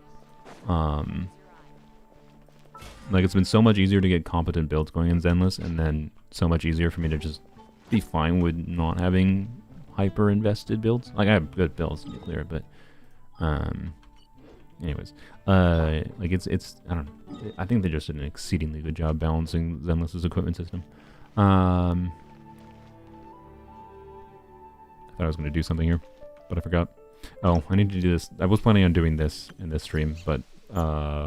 Like, it's been so much easier to get competent builds going in Zenless, and then so much easier for me to just be fine with not having hyper invested builds. Like, I have good builds, to be clear, but anyways, like, it's I don't know. I think they just did an exceedingly good job balancing Zenless's equipment system. I thought I was going to do something here, but I forgot. Oh, I need to do this. I was planning on doing this in this stream, but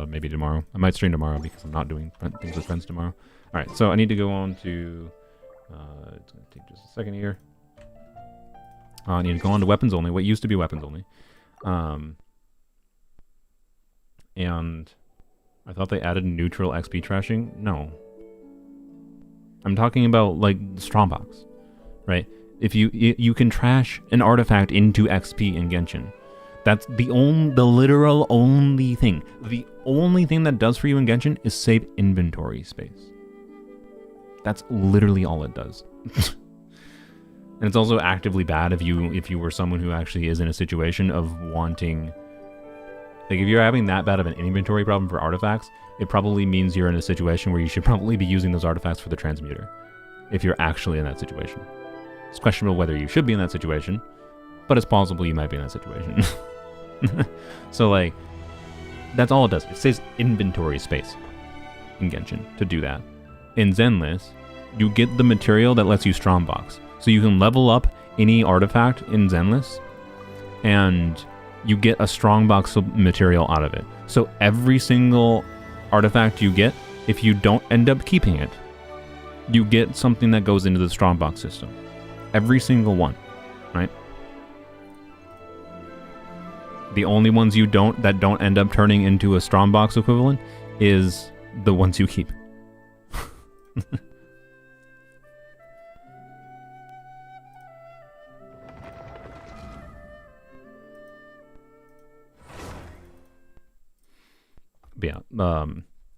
maybe tomorrow. I might stream tomorrow because I'm not doing things with friends tomorrow. Alright, so I need to go on to... it's going to take just a second here. I need to go on to weapons only, what used to be weapons only. And I thought they added neutral XP trashing. No. I'm talking about like Strongbox, right? If you can trash an artifact into XP in Genshin. That's the literal only thing. The only thing that does for you in Genshin is save inventory space. That's literally all it does. And it's also actively bad if you were someone who actually is in a situation of wanting, like if you're having that bad of an inventory problem for artifacts, it probably means you're in a situation where you should probably be using those artifacts for the transmuter. If you're actually in that situation. It's questionable whether you should be in that situation, but it's possible you might be in that situation. So like, that's all it does. It saves inventory space in Genshin to do that. In Zenless, you get the material that lets you Strongbox. So you can level up any artifact in Zenless, and you get a Strongbox material out of it. So every single artifact you get, if you don't end up keeping it, you get something that goes into the Strongbox system. Every single one, right? The only ones that don't end up turning into a Strongbox equivalent is the ones you keep. But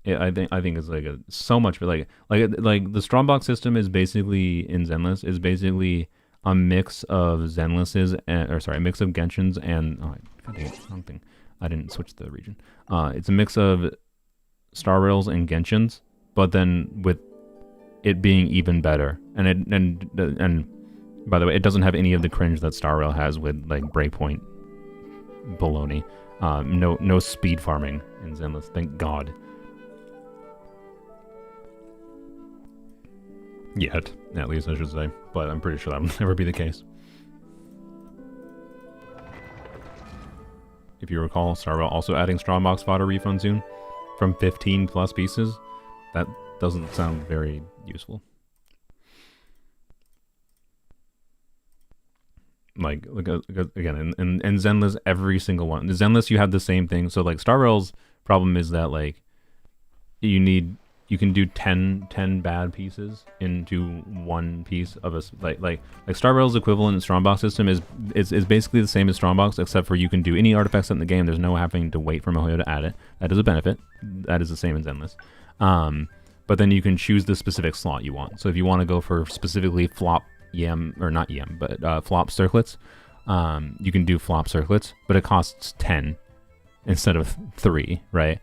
yeah, I think it's like so much, but like the Strongbox system is basically in Zenless is basically a mix of Zenless's a mix of Genshin's and wrong thing. I didn't switch the region. It's a mix of Star Rail's and Genshin's, but then with it being even better. And by the way, it doesn't have any of the cringe that Star Rail has with like breakpoint baloney. No speed farming in Zenless, thank God. Yet, at least I should say. But I'm pretty sure that will never be the case. If you recall, Star Rail also adding Strongbox fodder refund soon from 15 plus pieces. That doesn't sound very useful. Like again, in Zenless, every single one. In Zenless, you have the same thing. So like Star Rail's problem is that like you can do 10 bad pieces into one piece of a like Star Rail's equivalent in Strongbox system is basically the same as Strongbox, except for you can do any artifact set in the game. There's no having to wait for Mihoyo to add it. That is a benefit. That is the same in Zenless. But then you can choose the specific slot you want. So if you want to go for specifically flop flop circlets, you can do flop circlets, but it costs 10 instead of 3, right?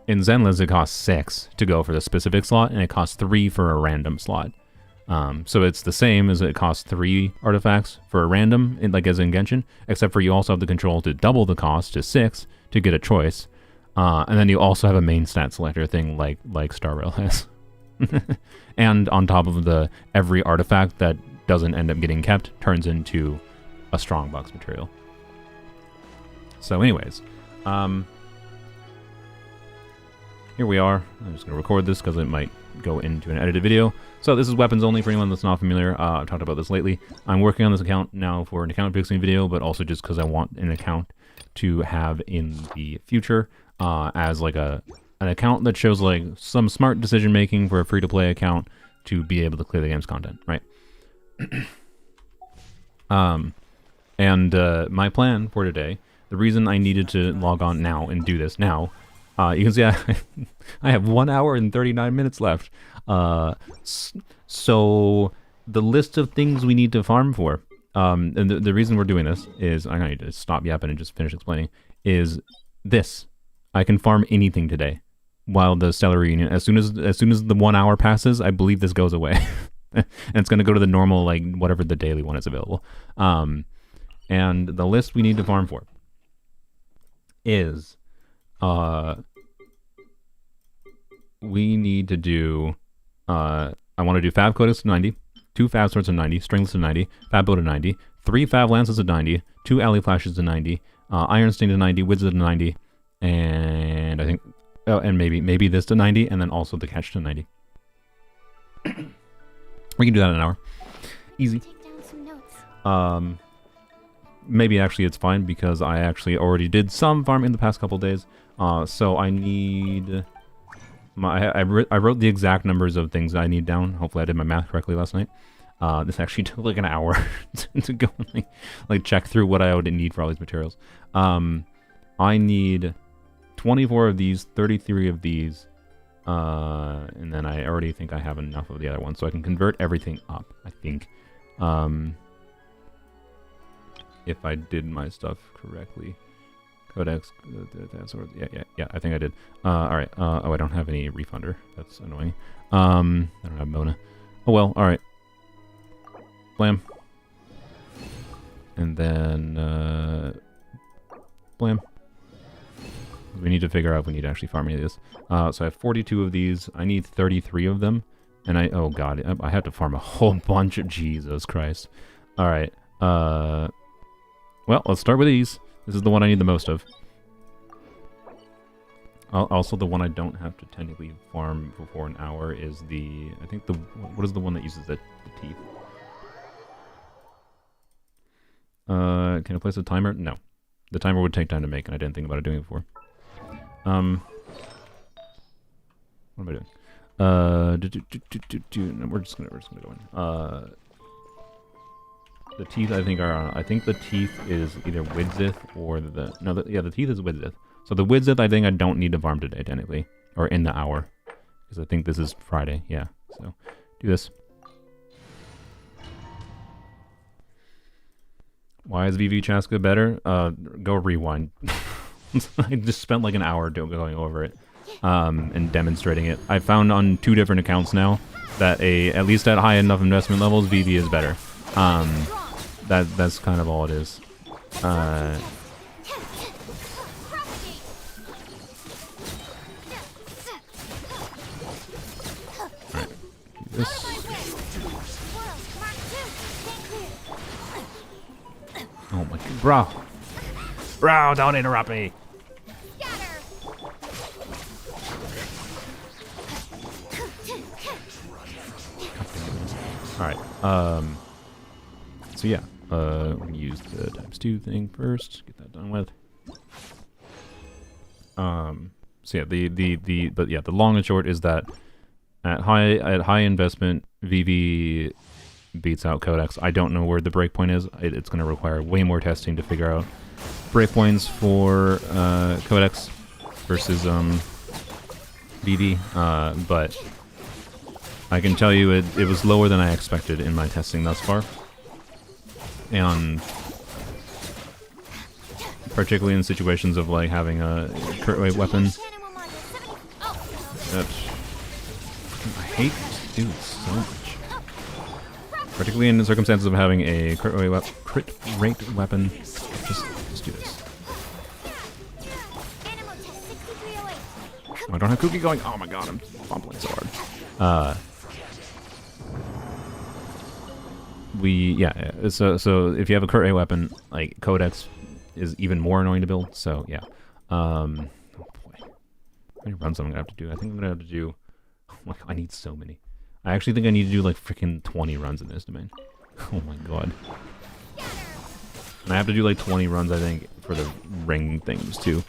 In Zenless, it costs 6 to go for the specific slot, and it costs 3 for a random slot. So it's the same as it costs 3 artifacts for a random, like as in Genshin, except for you also have the control to double the cost to 6 to get a choice. And then you also have a main stat selector thing like Star Rail has. And on top of every artifact that doesn't end up getting kept turns into a Strongbox material. So anyways, here we are. I'm just going to record this because it might go into an edited video. So this is Weapons Only for anyone that's not familiar. I've talked about this lately. I'm working on this account now for an account fixing video, but also just because I want an account to have in the future as like an account that shows like some smart decision making for a free-to-play account to be able to clear the game's content, right? My plan for today, the reason I needed to log on now and do this now, you can see I have 1 hour and 39 minutes left. So the list of things we need to farm for, and the reason we're doing this is, I'm going to stop yapping and just finish explaining, is this. I can farm anything today while the Stellar Reunion, as soon as the 1 hour passes, I believe this goes away. And it's going to go to the normal, like, whatever the daily one is available. And the list we need to farm for is, we need to do, I want to do Fab Codex to 90, 2 Fab Swords to 90, Stringless to 90, Fab Bow to 90, 3 Fab Lances to 90, 2 Alley Flashes to 90, Iron Sting to 90, Wizard to 90, and I think, oh, and maybe this to 90, and then also the Catch to 90. We can do that in an hour. Easy. Take down some notes. Maybe actually it's fine because I actually already did some farm in the past couple days. So I need I wrote the exact numbers of things I need down. Hopefully I did my math correctly last night. This actually took like an hour to go and like check through what I would need for all these materials. I need 24 of these, 33 of these, and then I already think I have enough of the other ones, so I can convert everything up, I think. If I did my stuff correctly. Codex, that sort of, yeah, I think I did. Alright, oh, I don't have any refunder. That's annoying. I don't have Mona. Oh well, alright. Blam. And then, blam. We need to figure out if we need to actually farm any of this. So I have 42 of these. I need 33 of them. And oh god, I have to farm a whole bunch of Jesus Christ. Alright, well, let's start with these. This is the one I need the most of. Also, the one I don't have to technically farm before an hour is the... I think the... What is the one that uses the teeth? Can I place a timer? No. The timer would take time to make, and I didn't think about it doing it before. What am I doing? No, we're just gonna go in. The teeth, I think, are on. I think the teeth is either Widzith or the... No, the teeth is Widzith. So the Widzith, I think I don't need to farm today, technically. Or in the hour. Because I think this is Friday, yeah. So, do this. Why is VV Chasca better? Go rewind. I just spent like an hour going over it. And demonstrating it. I found on 2 different accounts now that at least at high enough investment levels, VV is better. That's kind of all it is. Alright, do this. Oh my god, bro! Bro, don't interrupt me! Alright, so yeah, we use the ×2 thing first, get that done with. So yeah, but yeah, the long and short is that at high investment, VV beats out Codex. I don't know where the breakpoint is. It's going to require way more testing to figure out breakpoints for Codex versus VV, but I can tell you it was lower than I expected in my testing thus far. And particularly in situations of like having a crit rate weapon. I hate this dude so much. Particularly in the circumstances of having a crit rate weapon. Just do this. Oh, I don't have Cookie going. Oh my god, I'm fumbling so hard. So if you have a crit rate weapon, like Codex is even more annoying to build. So yeah, oh boy, how many runs I'm gonna have to do? I think I'm gonna have to do. Oh my god, I need so many. I actually think I need to do like freaking 20 runs in this domain. Oh my god, and I have to do like 20 runs, I think, for the ring things too.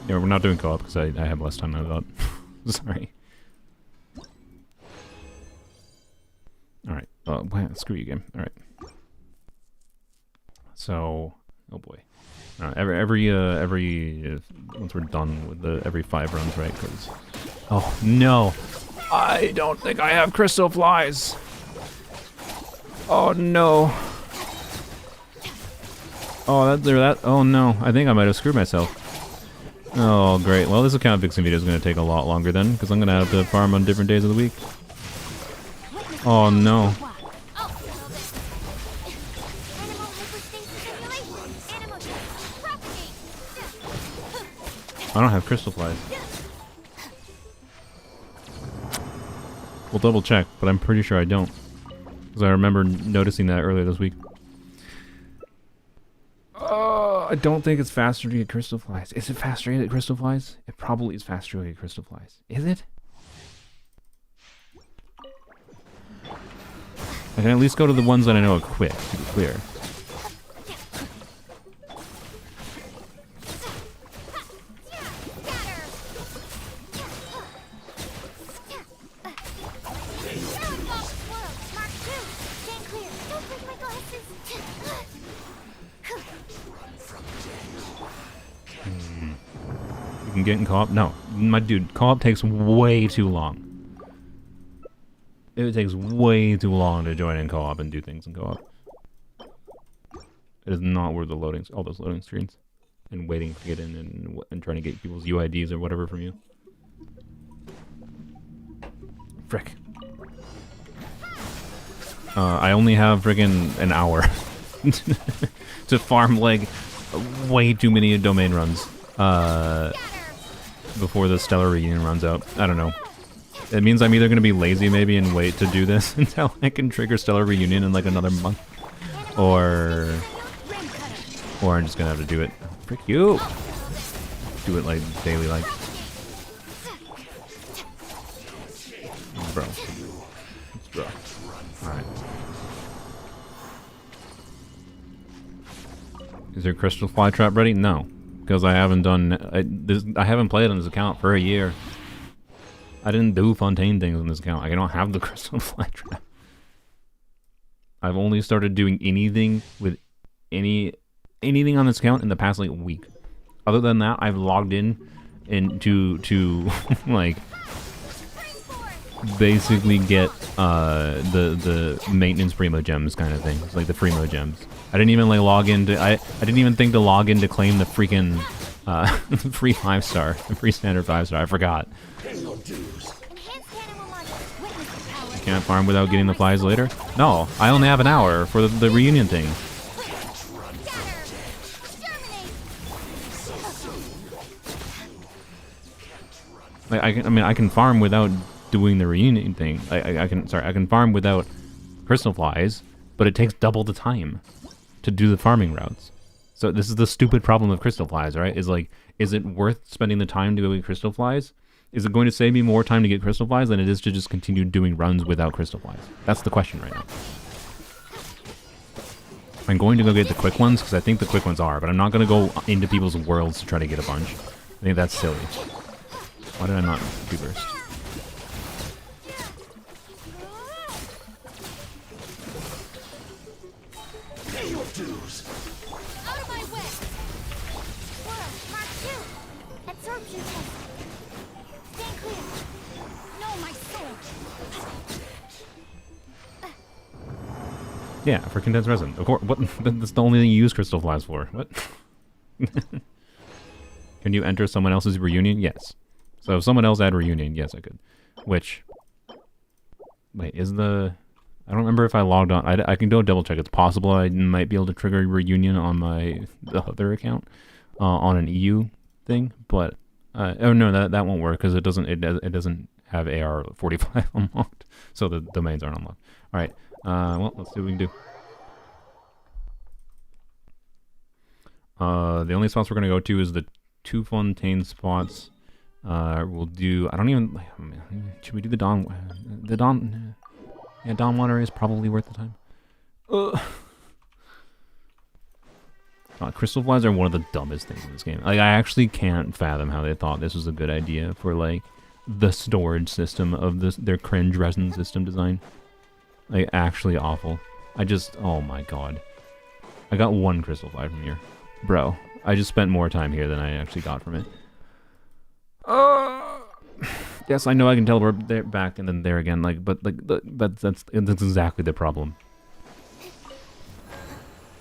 Yeah, we're not doing co-op because I have less time than I thought. Sorry. Alright. Well, screw you, game. Alright. So, oh boy. Once we're done with every 5 runs, right? Because, oh no! I don't think I have crystal flies! Oh no! Oh no, I think I might have screwed myself. Oh great, well this account fixing video is going to take a lot longer then, because I'm going to have to farm on different days of the week. Oh no. I don't have crystal flies. We'll double check, but I'm pretty sure I don't. Because I remember noticing that earlier this week. I don't think it's faster to get crystal flies. Is it faster to get crystal flies? It probably is faster to get crystal flies. Is it? I can at least go to the ones that I know are quick, to be clear. You can get in co-op? No. My dude, co-op takes way too long. It takes way too long to join in co-op and do things in co-op. It is not worth the loading, all those loading screens. And waiting to get in and trying to get people's UIDs or whatever from you. Frick. I only have friggin' an hour to farm like way too many domain runs before the Stellar Reunion runs out. I don't know. It means I'm either going to be lazy maybe and wait to do this until I can trigger Stellar Reunion in like another month. Or I'm just going to have to do it. Frick you! Do it like daily like. Bro. It's rough. Alright. Is your crystal fly trap ready? No. Because I haven't done... I haven't played on this account for a year. I didn't do Fontaine things on this account. I don't have the crystal fly trap. I've only started doing anything with anything on this account in the past like week. Other than that, I've logged in to like basically get the maintenance primo gems kind of thing. It's like the primo gems. I didn't even like log into I didn't even think to log in to claim the freaking free 5-star, the free standard 5-star. I forgot. You can't farm without getting the flies later? No, I only have an hour for the reunion thing. Like I can farm without doing the reunion thing. I can farm without crystal flies, but it takes double the time to do the farming routes. So this is the stupid problem of crystal flies, right? Is like, is it worth spending the time to go get crystal flies? Is it going to save me more time to get crystal flies than it is to just continue doing runs without crystal flies? That's the question right now. I'm going to go get the quick ones because I think the quick ones are, but I'm not going to go into people's worlds to try to get a bunch. I think that's silly. Why did I not do burst? Pay your dues. Out of my way! World, Mark 2! Absorption test! Stand clear! No, my sword! Yeah, for condensed resin. Of course, what? That's the only thing you use crystal flies for. What? Can you enter someone else's reunion? Yes. So if someone else had reunion, yes, I could. Which... Wait, is the... I don't remember if I logged on. I can go double check. It's possible I might be able to trigger a reunion on the other account on an EU thing, but oh no, that won't work because it doesn't have AR45 unlocked, so the domains aren't unlocked. All right, well, let's see what we can do. The only spots we're gonna go to is the 2 Fontaine spots. We'll do. I don't even. Should we do the Dawn? The Dawn. Yeah, Dawn Water is probably worth the time. Crystal flies are one of the dumbest things in this game. Like, I actually can't fathom how they thought this was a good idea for, like, the storage system of their cringe resin system design. Like, actually awful. Oh my god. I got 1 crystal fly from here. Bro, I just spent more time here than I actually got from it. Yes, I know I can teleport there back and then there again, like, but that's exactly the problem.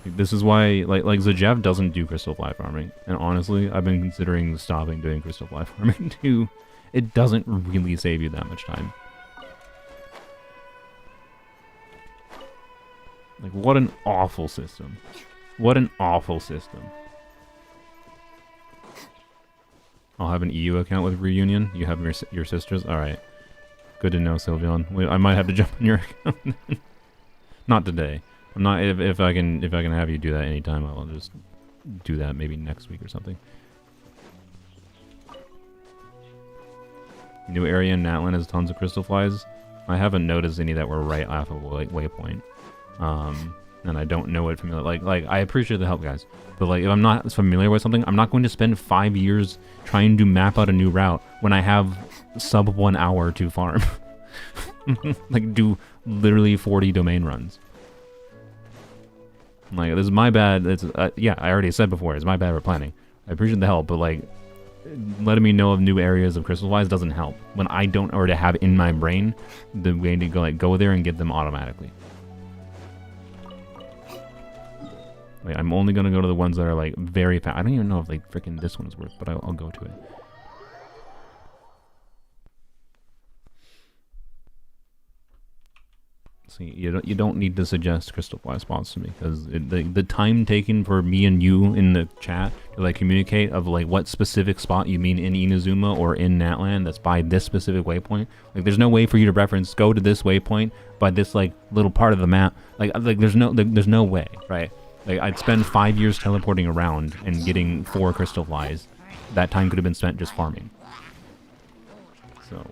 This is why, like Zajev doesn't do crystal fly farming, and honestly, I've been considering stopping doing crystal fly farming too. It doesn't really save you that much time. Like, what an awful system. What an awful system. I'll have an EU account with Reunion. You have your sisters? Alright. Good to know, Sylveon. I might have to jump on your account. Not today. I'm not. If I can have you do that anytime, I'll just do that maybe next week or something. New area in Natlan has tons of crystal flies. I haven't noticed any that were right off of a waypoint. And I don't know what familiar like I appreciate the help, guys, but like if I'm not familiar with something, I'm not going to spend 5 years trying to map out a new route when I have sub 1 hour to farm. Like do literally 40 domain runs. Like this is my bad. It's yeah, I already said before, it's my bad for planning. I appreciate the help, but like letting me know of new areas of crystal flies doesn't help when I don't already have in my brain the way to go there and get them automatically. Like, I'm only gonna go to the ones that are like very fast. I don't even know if like freaking this one's worth, but I'll go to it. See, you don't need to suggest crystal fly spots to me because the time taken for me and you in the chat to like communicate of like what specific spot you mean in Inazuma or in Natlan that's by this specific waypoint. Like there's no way for you to reference go to this waypoint by this like little part of the map. Like there's no way, right? Like I'd spend 5 years teleporting around and getting 4 crystal flies. That time could have been spent just farming. So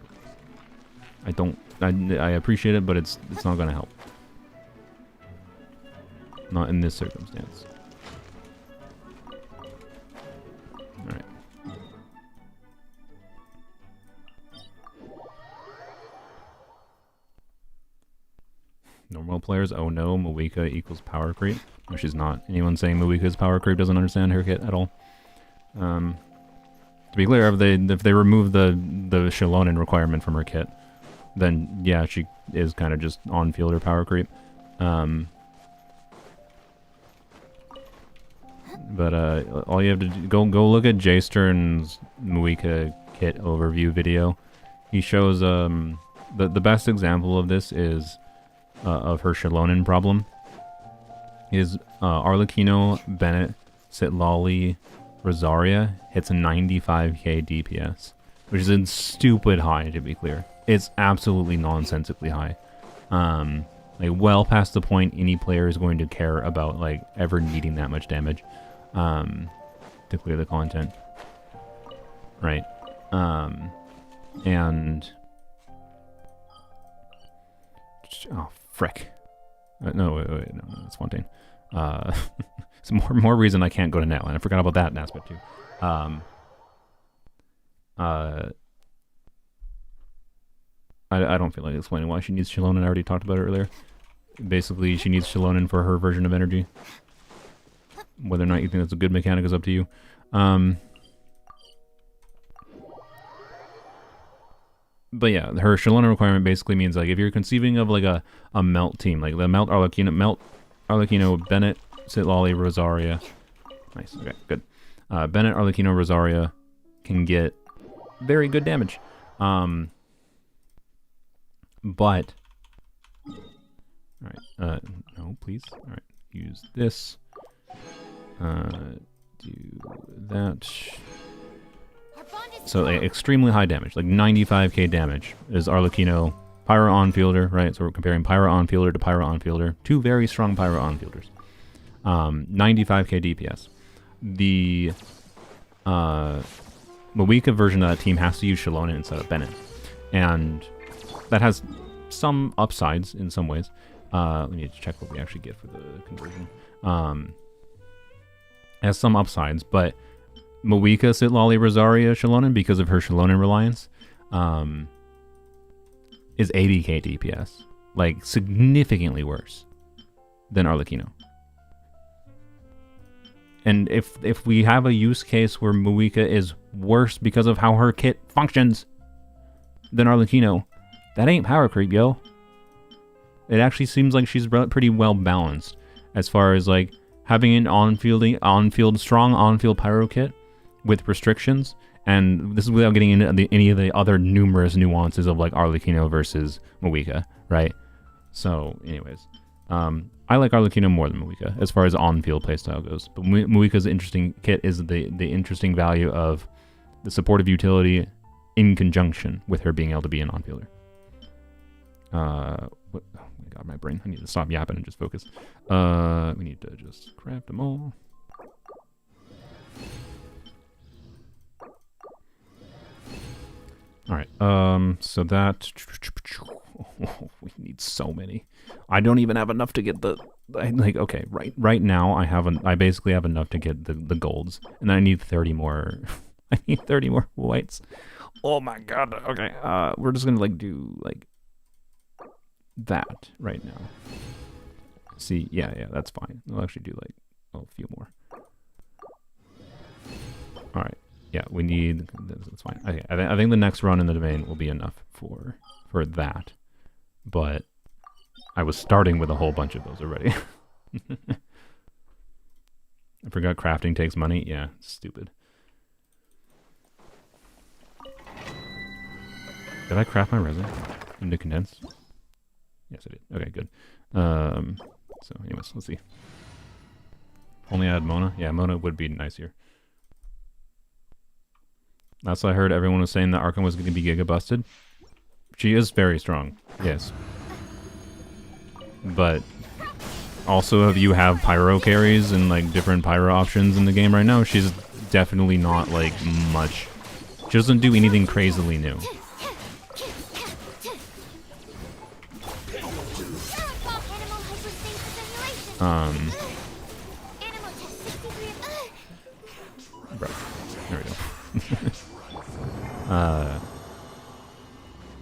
I appreciate it, but it's not gonna help. Not in this circumstance. Alright. Normal players, oh no, Moika equals power creep. No, she's not. Anyone saying Moika's power creep doesn't understand her kit at all. To be clear, if they remove the Shalonen requirement from her kit, then yeah, she is kind of just on-fielder power creep. But all you have to do, go look at Jay Stern's Moika kit overview video. He shows the best example of this is of her Shalonen problem is Arlecchino, Bennett, Sitlali, Rosaria hits a 95k DPS, which is stupid high, to be clear. It's absolutely nonsensically high. Like well past the point any player is going to care about like ever needing that much damage to clear the content. Right. And oh frick. No, wait, no, that's Fontaine. It's more reason I can't go to Netland. I forgot about that aspect too. I don't feel like explaining why she needs Shalonen. I already talked about it earlier. Basically, she needs Shalonen for her version of energy. Whether or not you think that's a good mechanic is up to you. But yeah, her Shalonen requirement basically means like if you're conceiving of like a melt team, like the melt Arlecchino, Bennett, Sitlali, Rosaria. Nice, okay, good. Bennett, Arlecchino, Rosaria can get very good damage. But alright, no, please. Alright, use this. Do that. So like, extremely high damage, like 95k damage is Arlecchino, Pyro on-fielder, right? So we're comparing Pyro on-fielder to Pyro on-fielder. Two very strong Pyro on-fielders. 95k DPS. The Moika version of that team has to use Shalonen instead of Bennett. And that has some upsides in some ways. Let me check what we actually get for the conversion. It has some upsides, but Moika, Sitlali, Rosaria, Shalonen, because of her Shalonen reliance, is 80k DPS. Like, significantly worse than Arlecchino. And if we have a use case where Moika is worse because of how her kit functions than Arlecchino, that ain't power creep, yo. It actually seems like she's pretty well balanced as far as like having an strong on-field pyro kit with restrictions, and this is without getting into any of the other numerous nuances of like Arlecchino versus Moika, right? So, anyways, I like Arlecchino more than Moika as far as on-field playstyle goes. But Moika's interesting kit is the interesting value of the supportive utility in conjunction with her being able to be an on-fielder. What? Oh my god, my brain. I need to stop yapping and just focus. We need to just craft them all. Alright, so that... we need so many. I don't even have enough to get the... Like, okay, right now I basically have enough to get the golds. And then I need 30 more... I need 30 more whites. Oh my god, okay. We're just gonna, like, do, like... that right now. See, yeah, that's fine. I'll actually do, like, a few more. Alright. Yeah, we need... That's fine. Okay, I think the next run in the domain will be enough for that. But I was starting with a whole bunch of those already. I forgot crafting takes money. Yeah, stupid. Did I craft my resin into condensed? Yes, I did. Okay, good. So anyways, let's see. Only add Mona? Yeah, Mona would be nice here. Last I heard, everyone was saying that Arkham was going to be giga busted. She is very strong, yes. But also, if you have pyro carries and like different pyro options in the game right now, she's definitely not like much. She doesn't do anything crazily new. Bro, there we go.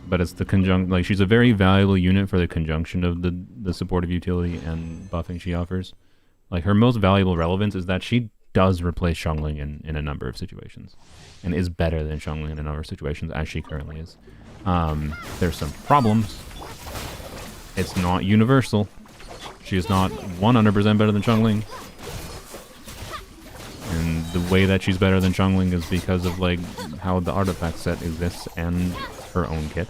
But it's the like she's a very valuable unit for the conjunction of the supportive utility and buffing she offers. Like her most valuable relevance is that she does replace Xiangling in a number of situations, and is better than Xiangling in a number of situations as she currently is. There's some problems. It's not universal. She is not 100% better than Xiangling. And the way that she's better than Xiangling is because of like how the artifact set exists and her own kit.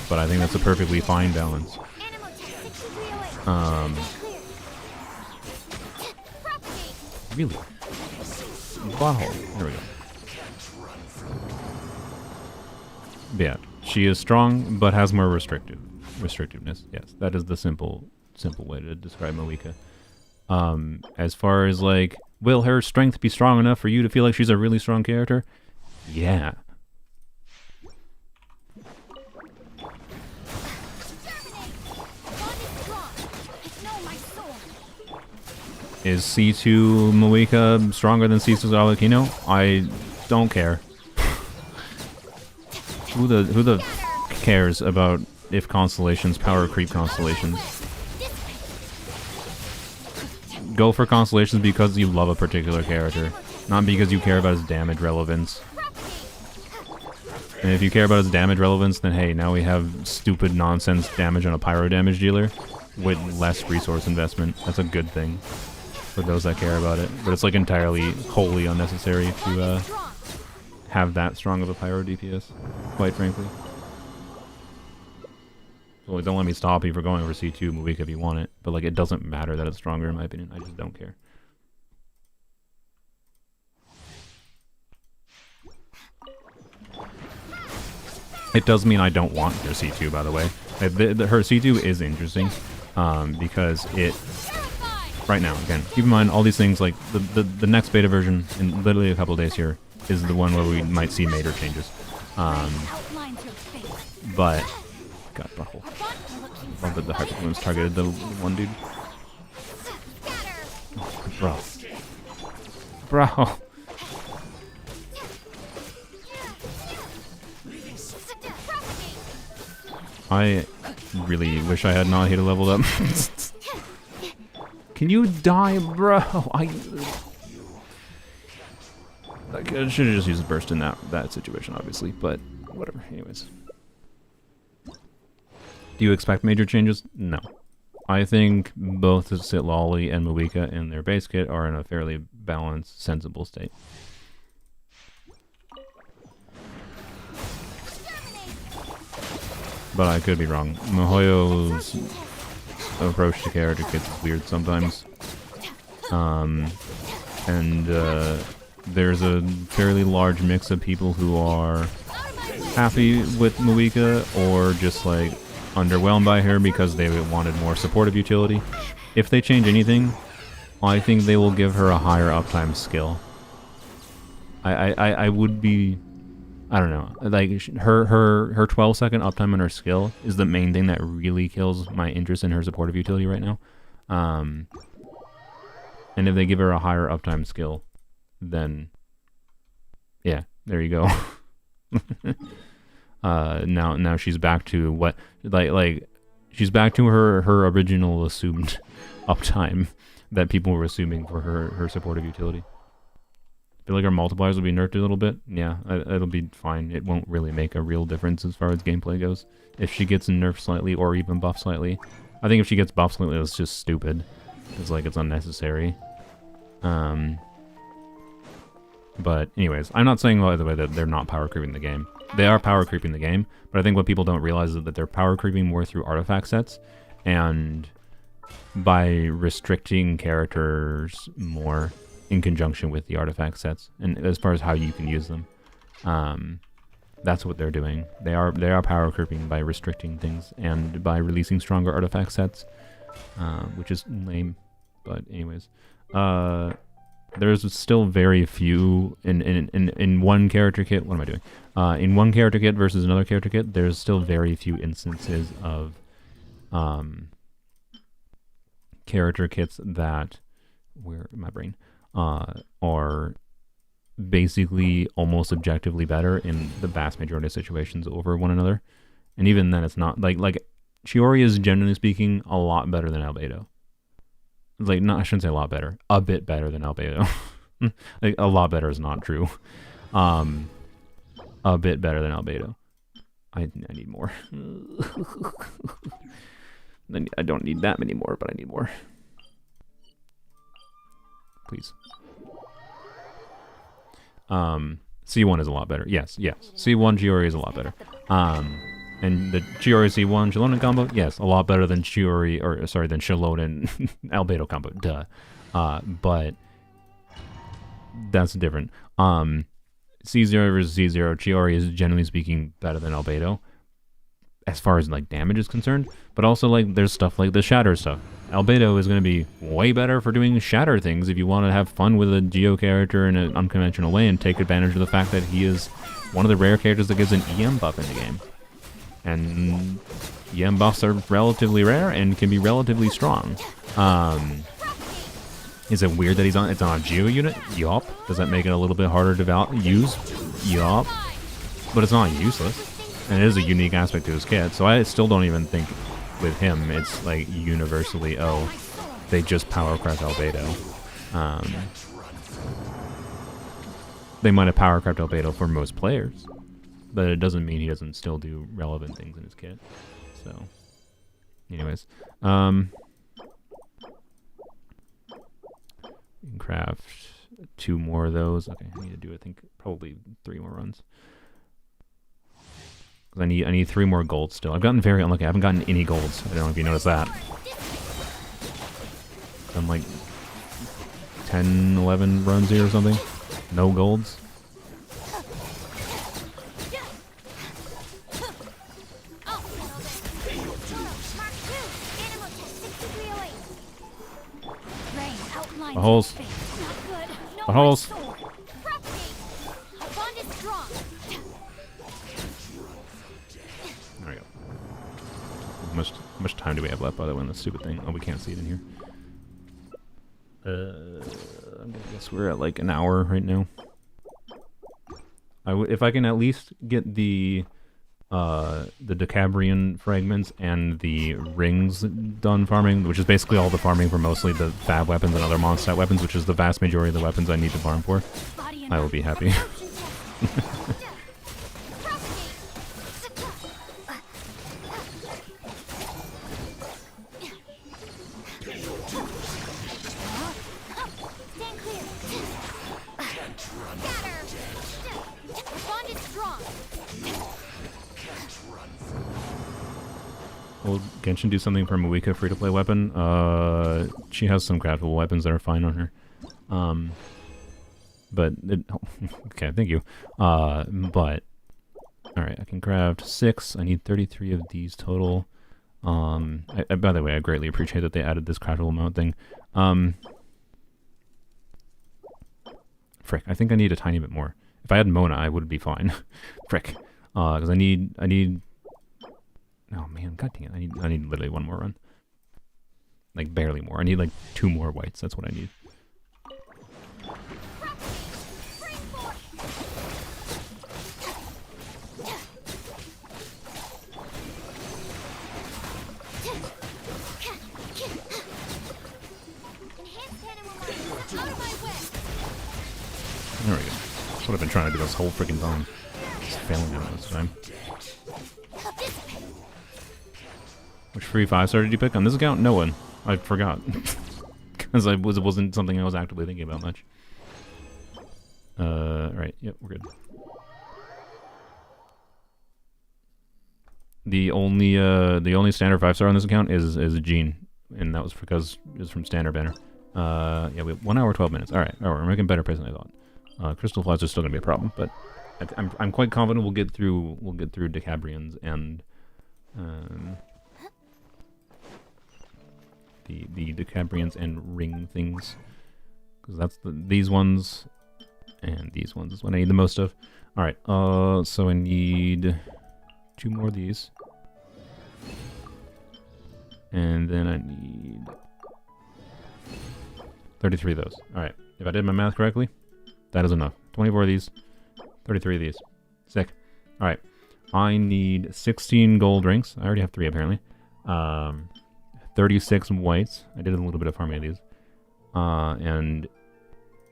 But I think that's a perfectly fine balance. Really? Wow. There we go. But yeah, she is strong, but has more restrictiveness. Yes, that is the simple way to describe Moika. As far as like, will her strength be strong enough for you to feel like she's a really strong character? Yeah. Is C2 Moika stronger than C2's Arlecchino? I don't care. Who the cares about if constellations power creep constellations? Go for constellations because you love a particular character, not because you care about his damage relevance. And if you care about his damage relevance, then hey, now we have stupid nonsense damage on a pyro damage dealer with less resource investment. That's a good thing for those that care about it. But it's like entirely, wholly unnecessary to have that strong of a pyro DPS, quite frankly. Well, don't let me stop you for going over C2 Moika if you want it, but like it doesn't matter that it's stronger in my opinion. I just don't care. It does mean I don't want her C2, by the way. Her C2 is interesting because it... Right now, again, keep in mind all these things, like the next beta version in literally a couple of days here is the one where we might see major changes. But... God, butthole. I love that the hyperfluence targeted the one dude. Bro. Bro. I really wish I had not hit a leveled up. Can you die, bro? I should have just used a burst in that situation, obviously, but whatever. Anyways. Do you expect major changes? No. I think both Sitlali and Moika in their base kit are in a fairly balanced, sensible state. But I could be wrong. Mihoyo's approach to character kits is weird sometimes. There's a fairly large mix of people who are happy with Muika or just like underwhelmed by her because they wanted more supportive utility. If they change anything, I think they will give her a higher uptime skill. I would be, I don't know, like her 12-second uptime on her skill is the main thing that really kills my interest in her supportive utility right now. And if they give her a higher uptime skill, then yeah, there you go. Now she's back to what like she's back to her original assumed uptime that people were assuming for her supportive utility. I feel like our multipliers will be nerfed a little bit. Yeah, it'll be fine. It won't really make a real difference as far as gameplay goes. If she gets nerfed slightly or even buffed slightly. I think if she gets buffed slightly, it's just stupid. It's like it's unnecessary. But anyways, I'm not saying, by the way, that they're not power creeping the game. They are power creeping the game, but I think what people don't realize is that they're power creeping more through artifact sets and by restricting characters more in conjunction with the artifact sets, and as far as how you can use them. That's what they're doing. They are power creeping by restricting things and by releasing stronger artifact sets, which is lame. But anyways, there's still very few in one character kit. What am I doing? In one character kit versus another character kit, there's still very few instances of character kits that, where my brain, are basically almost objectively better in the vast majority of situations over one another. And even then, it's not like Chiori is, generally speaking, a lot better than Albedo. Like, not, I shouldn't say a lot better, a bit better than Albedo. Like, a lot better is not true. A bit better than Albedo. I need more. I don't need that many more, but I need more. Please. C1 is a lot better. Yes. C1 Chiori is a lot better. And the Chiori C1 Shallonen combo, yes, a lot better than Chiori, or sorry, than Shallonen Albedo combo. Duh. But that's different. C0 versus C0, Chiori is generally speaking better than Albedo as far as like damage is concerned, but also like there's stuff like the shatter stuff. Albedo is going to be way better for doing shatter things if you want to have fun with a Geo character in an unconventional way and take advantage of the fact that he is one of the rare characters that gives an EM buff in the game. And EM buffs are relatively rare and can be relatively strong. Is it weird that it's on a Geo unit? Yup. Does that make it a little bit harder to use? Yup. But it's not useless. And it is a unique aspect to his kit, so I still don't even think with him it's like universally, oh, they just power craft Albedo. They might have power craft Albedo for most players, but it doesn't mean he doesn't still do relevant things in his kit. So, anyways, you can craft 2 more of those. Okay, I need to do, I think, probably 3 more runs. I need 3 more golds still. I've gotten very unlucky. I haven't gotten any golds. I don't know if you noticed that. I'm like 10, 11 runs here or something. No golds. Holes. Holes. There we go. How much time do we have left, by the way, on this stupid thing? Oh, we can't see it in here. I'm gonna guess we're at like an hour right now. If I can at least get the Decabrian fragments and the rings done farming, which is basically all the farming for mostly the fab weapons and other Mondstadt weapons, which is the vast majority of the weapons I need to farm for, I will be happy. Will Genshin do something for Muika free-to-play weapon? She has some craftable weapons that are fine on her. But, okay, thank you. But, alright, I can can craft 6. I need 33 of these total. By the way, I greatly appreciate that they added this craftable amount thing. Frick, I think I need a tiny bit more. If I had Mona, I would be fine. Frick. Because I need... Oh man, god dang it. I need literally one more run. Like, barely more. I need, like, 2 more whites. That's what I need. There we go. That's what I've been trying to do this whole freaking time. Just failing at it this time. Which free 5-star did you pick on this account? No one. I forgot. Because it wasn't something I was actively thinking about much. Right. Yep, we're good. The only standard 5-star on this account is Jean, and that was because it was from standard banner. Yeah, we have 1 hour 12 minutes. All right, we're making better pace than I thought. Crystal flies are still gonna be a problem, but I'm quite confident we'll get through Decabrians and the Decabrians and ring things, because that's these ones and these ones is what I need the most of. All right, so I need 2 more of these, and then I need 33 of those. All right, if I did my math correctly, that is enough. 24 of these, 33 of these. Sick. All right, I need 16 gold rings. I already have 3 apparently. 36 whites. I did a little bit of farming of these. And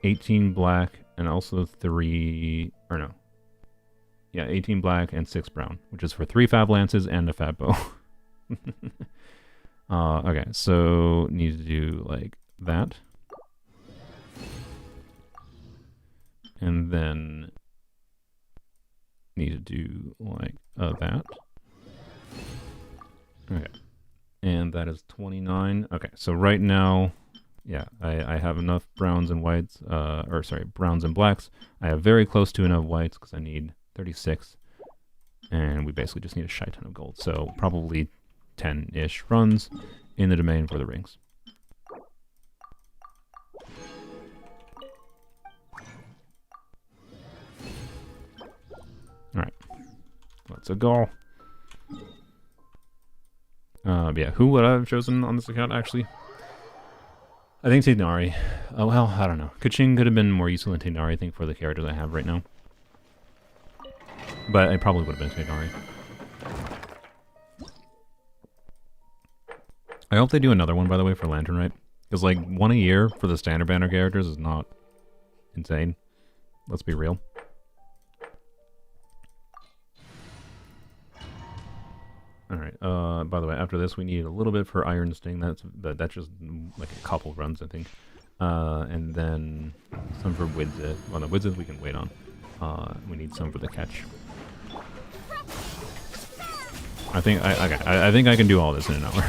18 black, and also 3, or no. Yeah, 18 black and 6 brown, which is for 3 fab lances and a fab bow. Okay, so need to do like that. And then need to do like that. Okay. And that is 29. Okay, so right now, yeah, I have enough browns and whites, browns and blacks. I have very close to enough whites because I need 36. And we basically just need a shite ton of gold. So probably 10-ish runs in the domain for the rings. Alright, let's go. Yeah, who would I have chosen on this account, actually? I think Tignari. Oh, well, I don't know. Kachina could have been more useful than Tignari, I think, for the characters I have right now. But I probably would have been Tignari. I hope they do another one, by the way, for Lantern Rite. Because, like, 1 a year for the standard banner characters is not insane. Let's be real. Alright, by the way, after this we need a little bit for Iron Sting, but that's just like a couple runs, I think. And then some for Widzit. Well, the Widzit we can wait on. We need some for the catch. I think I think I can do all this in an hour.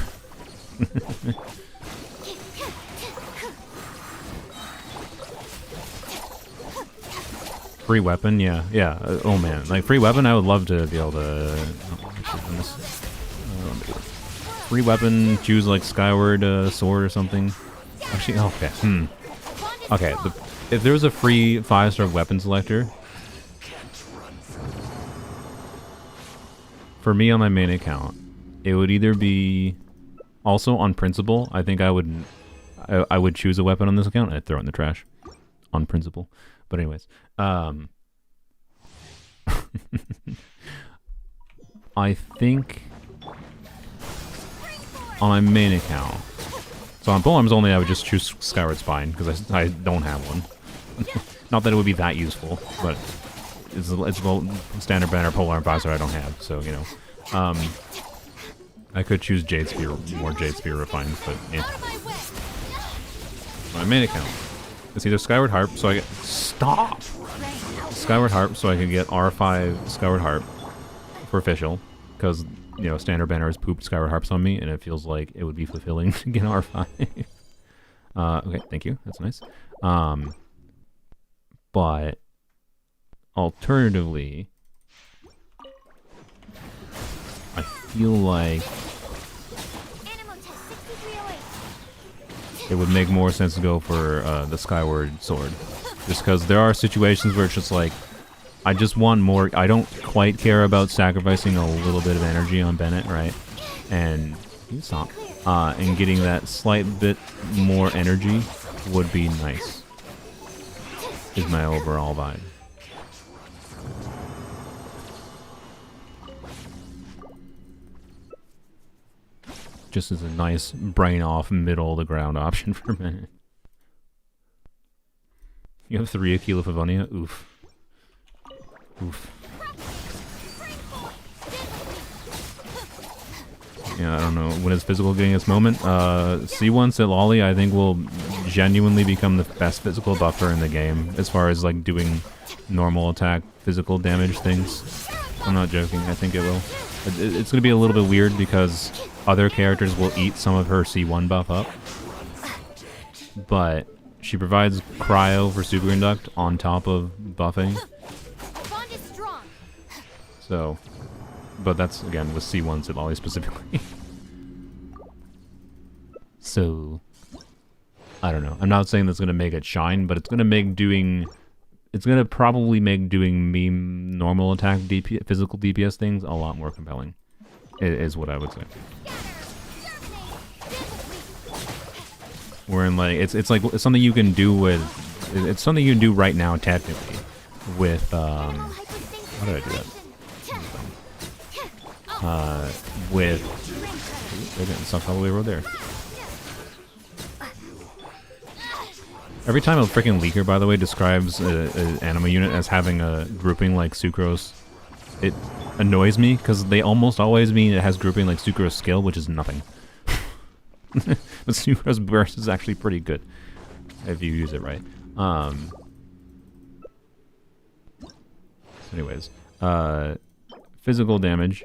Free weapon, yeah. Oh man, like free weapon, I would love to be able to. Free weapon, choose like Skyward Sword or something. Actually, okay. Okay, if there was a free 5-star weapon selector for me on my main account, it would either be also on principle. I think I would choose a weapon on this account and I'd throw it in the trash on principle. But anyways, I think on my main account, so on Polearms Only, I would just choose Skyward Spine because I don't have one. Not that it would be that useful, but it's a standard banner Polearm 5-star I don't have, so you know. I could choose Jade Spear, more Jade Spear refined, but yeah. My main account, it's either Skyward Harp, so I get Skyward Harp, so I can get R5 Skyward Harp for official, because you know standard banner has pooped Skyward Harps on me, and it feels like it would be fulfilling to get R5. Okay, thank you, that's nice. But alternatively, feel like Animal test 6308. it would make more sense to go for the Skyward Sword. Just because there are situations where it's just like, I just want more. I don't quite care about sacrificing a little bit of energy on Bennett, right? And you stop. And getting that slight bit more energy would be nice. Is my overall vibe. Just as a nice brain off middle of the ground option for a minute. You have 3 Aquila Favonia? Oof. Oof. Yeah, I don't know. When is physical getting its moment? C1 Sitlali, I think, will genuinely become the best physical buffer in the game as far as like doing normal attack, physical damage things. I'm not joking. I think it will. It's going to be a little bit weird because other characters will eat some of her C1 buff up. But she provides cryo for superconduct on top of buffing. Bond is strong. So, but that's again with C1 Sitlali specifically. So, I don't know. I'm not saying that's going to make it shine, but it's going to make doing... It's going to probably make doing meme normal attack physical DPS things a lot more compelling. Is what I would say. Wherein like it's like it's something you can do with it's something you can do right now technically with how did I do that? With they're getting stuck all the way over there. Every time a freaking leaker, by the way, describes an anima unit as having a grouping like Sucrose, it annoys me because they almost always mean it has grouping like Sucrose skill, which is nothing. But Sucrose burst is actually pretty good if you use it right. So anyways, physical damage,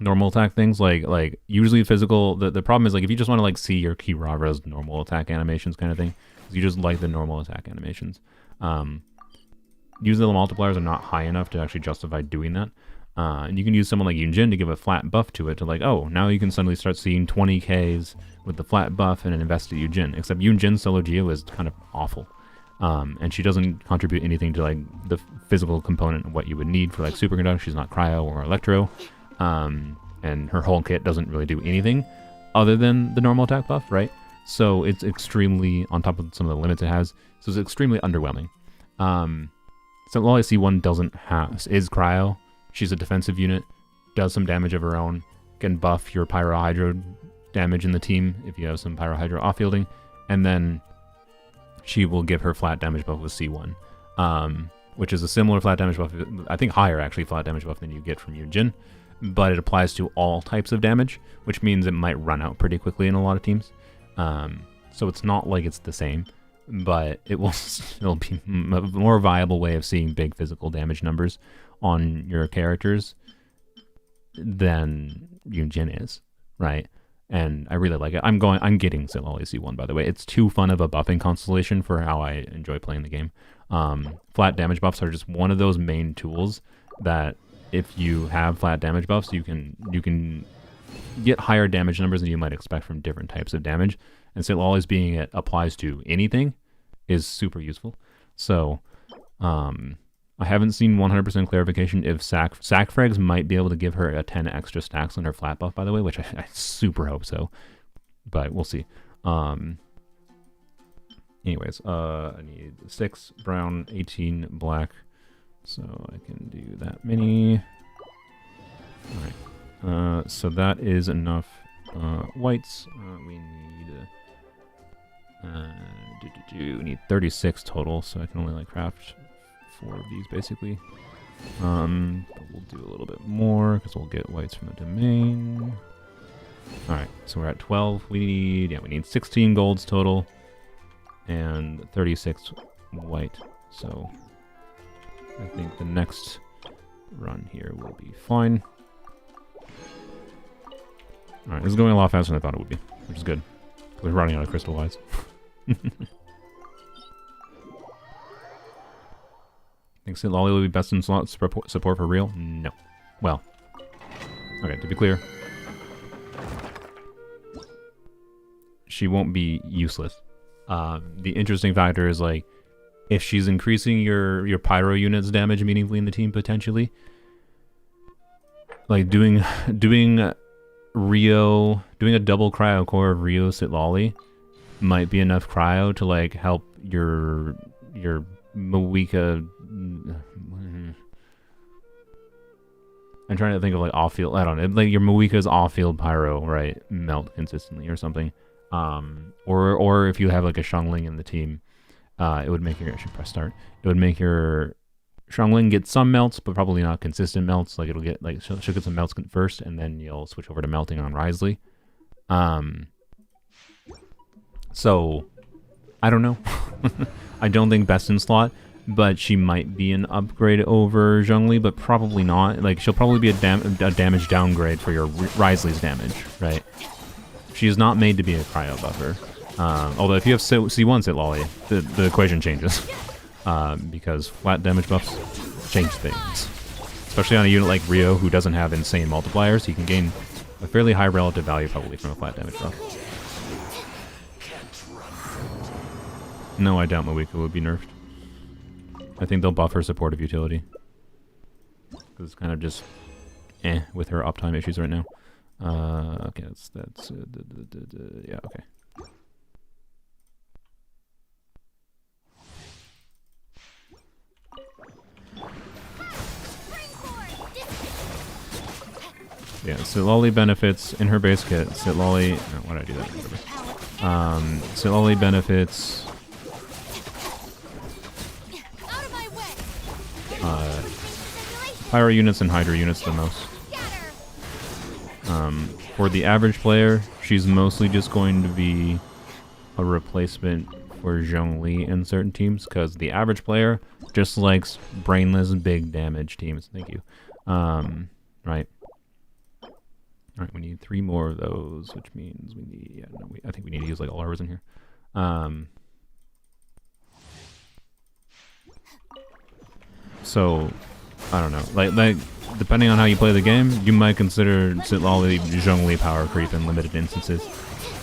normal attack things like usually physical. The problem is like if you just want to like see your Kirara's normal attack animations kind of thing, you just like the normal attack animations. Usually the multipliers are not high enough to actually justify doing that. And you can use someone like Yunjin to give a flat buff to it to like, oh, now you can suddenly start seeing 20Ks with the flat buff and invest in Yunjin. Except Yunjin's solo Geo is kind of awful. And she doesn't contribute anything to like the physical component of what you would need for like superconduct. She's not cryo or electro. And her whole kit doesn't really do anything other than the normal attack buff, right? So it's extremely, on top of some of the limits it has, so it's extremely underwhelming. So all I see one doesn't have is cryo. She's a defensive unit, does some damage of her own, can buff your Pyrohydro damage in the team if you have some Pyrohydro off-fielding, and then she will give her flat damage buff with C1, which is a similar flat damage buff, I think higher actually flat damage buff than you get from Yunjin, but it applies to all types of damage, which means it might run out pretty quickly in a lot of teams. So it's not like it's the same, but it will still be a more viable way of seeing big physical damage numbers on your characters than Yunjin is, right? And I really like it. I'm getting Sitlali C1, by the way. It's too fun of a buffing constellation for how I enjoy playing the game. Flat damage buffs are just one of those main tools that if you have flat damage buffs, you can get higher damage numbers than you might expect from different types of damage. And Sitlali's being it applies to anything is super useful. So, I haven't seen 100% clarification if Sac Frags might be able to give her a 10 extra stacks on her flat buff, by the way, which I super hope so. But we'll see. Anyways, I need 6 brown, 18 black, so I can do that many. Alright, so that is enough whites. We need 36 total, so I can only like craft 4 of these basically. But we'll do a little bit more because we'll get whites from the domain. Alright, so we're at 12. We need 16 golds total and 36 white. So I think the next run here will be fine. Alright, this is going a lot faster than I thought it would be, which is good. We're running out of crystallize. Think Sitlali will be best in slot support for real? No. Well, Okay, to be clear, she won't be useless. The interesting factor is like if she's increasing your pyro units damage meaningfully in the team potentially, like doing a double cryo core of Rio Sitlali might be enough cryo to like help your Moika. I'm trying to think of like off-field. I don't know, like your Moika's off-field pyro, right? Melt consistently or something. Or if you have like a Xiangling in the team, it would make your. I should press start. It would make your Xiangling get some melts, but probably not consistent melts. Like it'll get like she'll get some melts first, and then you'll switch over to melting on Risley. So I don't know. I don't think best in slot, but she might be an upgrade over Zhongli, but probably not. Like she'll probably be a damage downgrade for your Risley's damage, right? She is not made to be a cryo buffer. Although if you have C1 Sitlali, the equation changes. Because flat damage buffs change things. Especially on a unit like Rio, who doesn't have insane multipliers, he can gain a fairly high relative value probably from a flat damage buff. No, I doubt Moika would be nerfed. I think they'll buff her supportive utility. Because it's kind of just with her uptime issues right now. Okay, that's yeah, okay. Yeah, Sitlali benefits in her base kit. Sitlali, no, why did I do that? Sitlali benefits Pyro units and Hydra units the most. For the average player, she's mostly just going to be a replacement for Zhongli in certain teams, because the average player just likes brainless big damage teams. Thank you. Right. Alright, we need 3 more of those, which means we need, yeah, no, I think we need to use like all ours in here. So, I don't know, like depending on how you play the game, you might consider Sitlali Zhongli power creep in limited instances.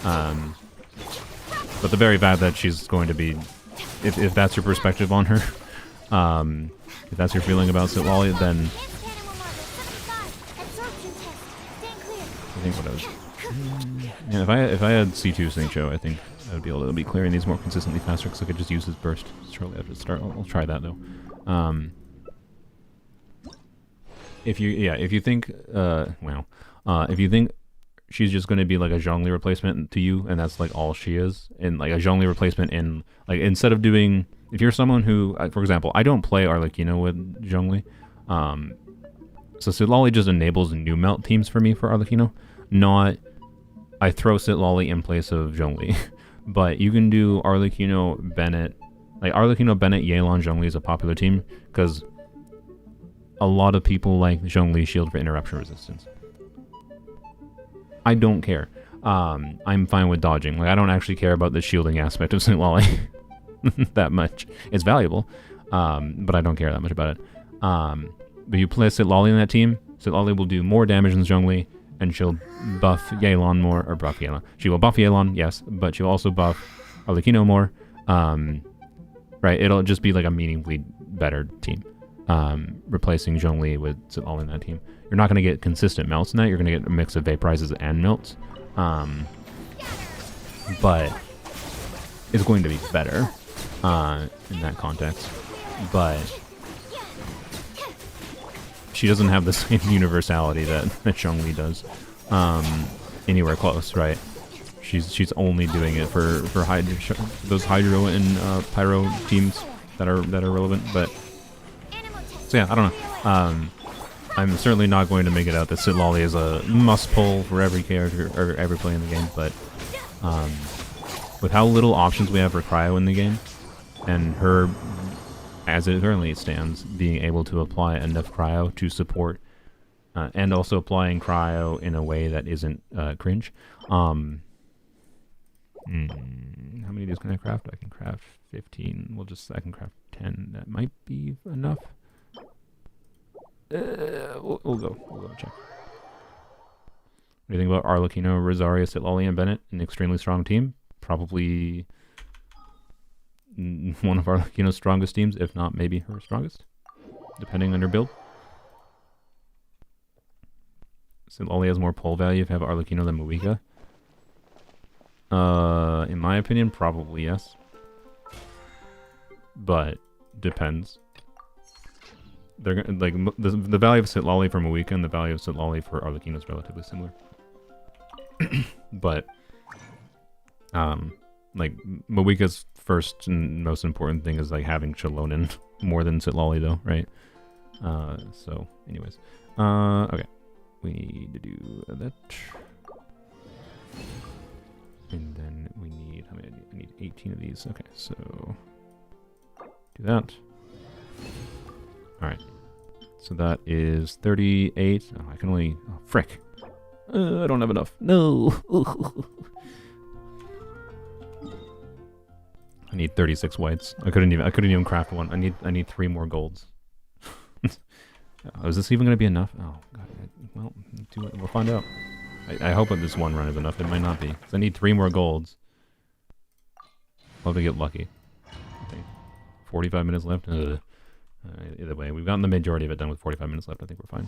But the very fact that she's going to be, if that's your perspective on her, if that's your feeling about Sitlali, then I think what I was, yeah, if I had C2 Sync Show, I think I would be able to be clearing these more consistently faster because I could just use his burst shortly after the start. I'll try that though. If you think, if you think she's just going to be like a Zhongli replacement to you, and that's like all she is, and like a Zhongli replacement in, like, instead of doing, if you're someone who, for example, I don't play Arlecchino with Zhongli, so Sitlali just enables new melt teams for me for Arlecchino, not I throw Sitlali in place of Zhongli. But you can do Arlecchino, Bennett, like Arlecchino, Bennett, Yelan, Zhongli is a popular team, because a lot of people like Zhongli shield for interruption resistance. I don't care. I'm fine with dodging. Like, I don't actually care about the shielding aspect of Sitlali that much. It's valuable, but I don't care that much about it. But you play Sitlali in that team, Sitlali will do more damage than Zhongli, and she'll buff Yelan more, or buff Yelan. She will buff Yelan, yes, but she'll also buff Arlecchino more. Right, it'll just be like a meaningfully better team. Replacing Zhongli with Sitlali in that team. You're not going to get consistent melts in that, you're going to get a mix of vaporizes and melts. But it's going to be better in that context. But she doesn't have the same universality that Zhongli does anywhere close, right? She's only doing it for those Hydro and Pyro teams that are relevant. But so yeah, I don't know. I'm certainly not going to make it out that Sitlali is a must pull for every character or every play in the game. But with how little options we have for cryo in the game, and her, as it currently stands, being able to apply enough cryo to support, and also applying cryo in a way that isn't cringe. How many of these can I craft? I can craft 15. I can craft 10. That might be enough. We'll go check. What do you think about Arlecchino, Rosario, Sitlali, and Bennett? An extremely strong team. Probably one of Arlecchino's strongest teams, if not maybe her strongest, depending on her build. Sitlali has more pull value if you have Arlecchino than Moika. In my opinion, probably yes. But depends. They're like the value of Sitlali for Moika and the value of Sitlali for Arlecchino is relatively similar. But like Moika's first and most important thing is like having Chalonin more than Sitlali though, right? So anyways, okay, we need to do that, and then we need how many? I need 18 of these. Okay, so do that. All right, so that is 38. Oh, I can only frick. I don't have enough. No. I need 36 whites. I couldn't even craft one. I need 3 more golds. Is this even gonna be enough? Oh god. Well, we'll find out. I hope that this one run is enough. It might not be. 'Cause I need 3 more golds. Hope to get lucky. Okay. 45 minutes left. Either way, we've gotten the majority of it done with 45 minutes left. I think we're fine.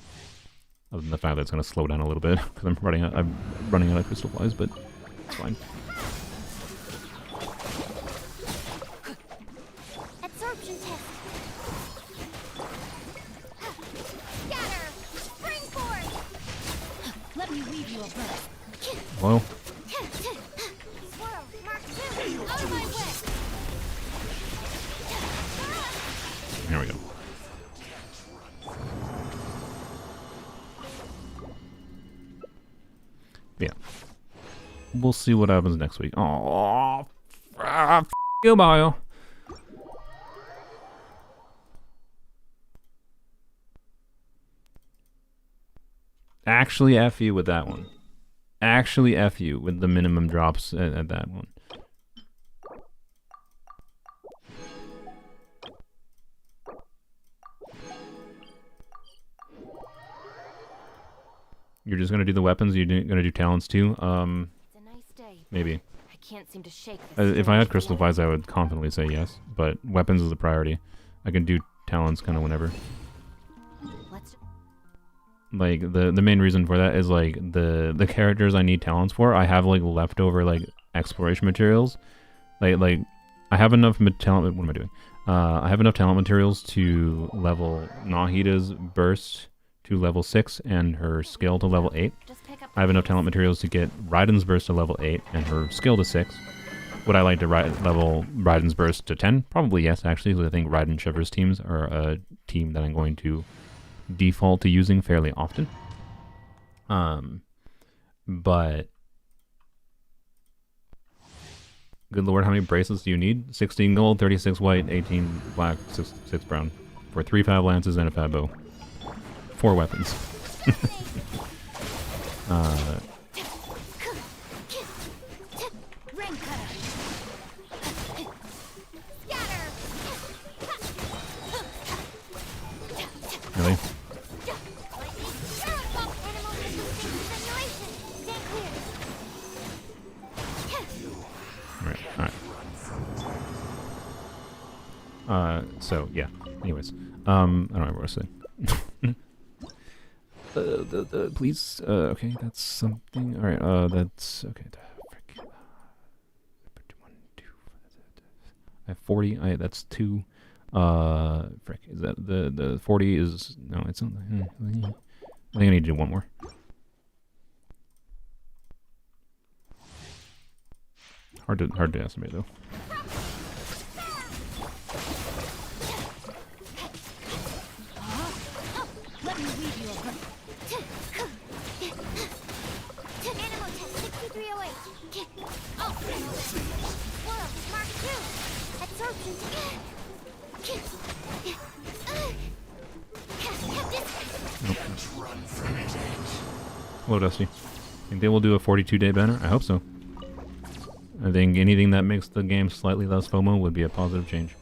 Other than the fact that it's going to slow down a little bit because I'm running out of crystal flies, but it's fine. Absorption test. Scatter. Springboard. Let me weave you a burst. Hello? Swirl. Mark 2. Out of my way. Here we go. Yeah. We'll see what happens next week. Oh, you, Mario. Actually, F you with that one. Actually, F you with the minimum drops at that one. You're just gonna do the weapons. You're gonna do talents too. It's a nice day. Maybe. I can't seem to shake this. If I had crystal flies, I would confidently say yes. But weapons is the priority. I can do talents kind of whenever. Like the main reason for that is like the characters I need talents for. I have like leftover like exploration materials. Like I have enough talent. What am I doing? I have enough talent materials to level Nahida's burst to level 6 and her skill to level 8. I have enough talent materials to get Raiden's burst to level 8 and her skill to 6. Would I like to level Raiden's burst to 10? Probably yes, actually, because I think Raiden Shiver's teams are a team that I'm going to default to using fairly often. But good lord, how many bracelets do you need? 16 gold, 36 white, 18 black, 6 brown. For 3 fab lances and a fab bow. 4 weapons. Really? Alright. So yeah. Anyways. I don't remember what I was saying. Please, okay, that's something. Alright, that's okay. I have 40. That's 2. Frick, is that the 40 is no? It's not. I think I need to do one more. Hard to estimate though. Hello, Dusty. Think they will do a 42-day banner? I hope so. I think anything that makes the game slightly less FOMO would be a positive change.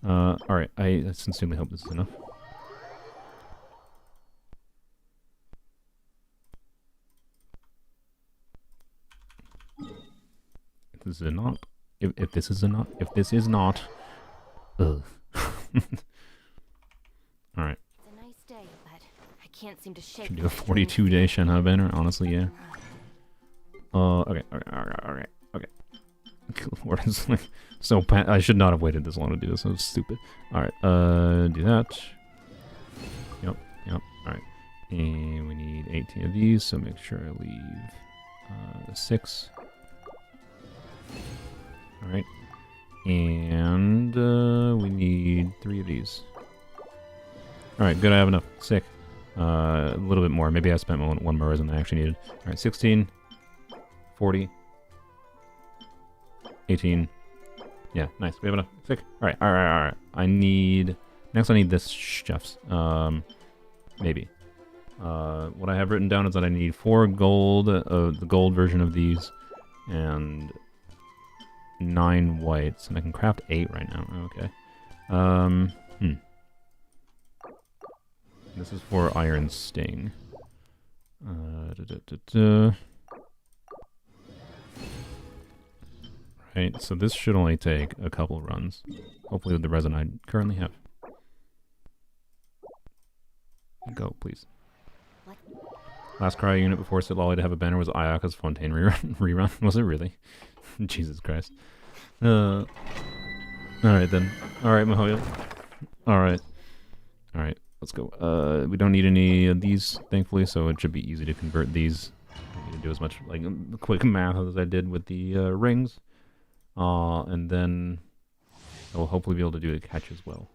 Alright, I sincerely hope this is enough. this is not, if this is not, ugh. All right. It's a nice day, but I can't seem to shake. Should do a 42-day Shenhe banner. Honestly, yeah. Okay. Lord, it's like so. I should not have waited this long to do this. That was stupid. All right. Do that. Yep. All right. And we need 18 of these, so make sure I leave 6. All right. And we need 3 of these. All right, good. I have enough. Sick. A little bit more. Maybe I spent one more than I actually needed. All right, 16, 40, 18. Yeah, nice. We have enough. Sick. All right. I need this chefs. Maybe. What I have written down is that I need 4 gold, the gold version of these, and 9 whites, and I can craft 8 right now. Okay. This is for Iron Sting. Right, so this should only take a couple runs. Hopefully with the resin I currently have. Go, please. Last cryo unit before Sitlali to have a banner was Ayaka's Fontaine rerun. Was it really? Jesus Christ. Alright then. Alright, Mahoyo. Alright. Let's go. We don't need any of these, thankfully, so it should be easy to convert these. I need to do as much like quick math as I did with the rings. And then I will hopefully be able to do a catch as well.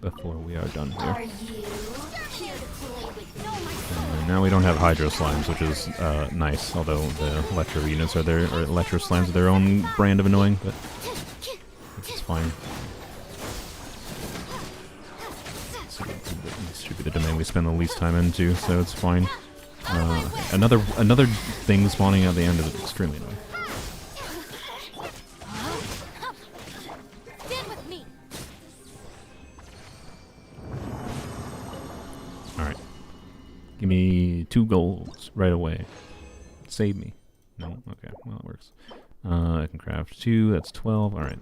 Before we are done here. And now we don't have Hydro Slimes, which is nice, although the Electro units are there, or Electro Slimes are their own brand of annoying, but it's fine. Should be the domain we spend the least time into, so it's fine. Another thing spawning at the end is extremely annoying. Alright. Give me 2 golds right away. Save me. No? Okay, well it works. I can craft 2, that's 12. Alright,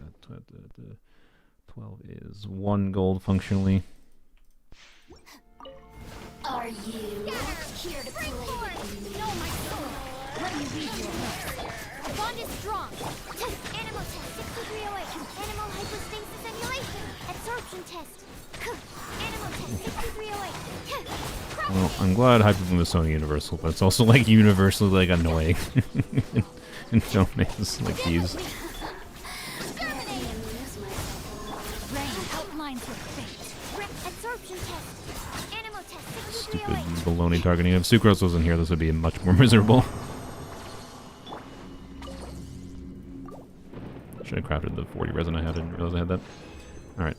12 is 1 gold functionally. Are you here to play with me? No, my soul. Let me read your lips. The bond is strong. Animal test 6308. Animal hypostasis emulation. Absorption test. Animal test 6308. Well, I'm glad Hyperbloom is Sony Universal, but it's also like universally like annoying in domains like these. Stupid baloney targeting. If Sucrose wasn't here, this would be much more miserable. Should have crafted the 40 resin I had. Didn't realize I had that. Alright,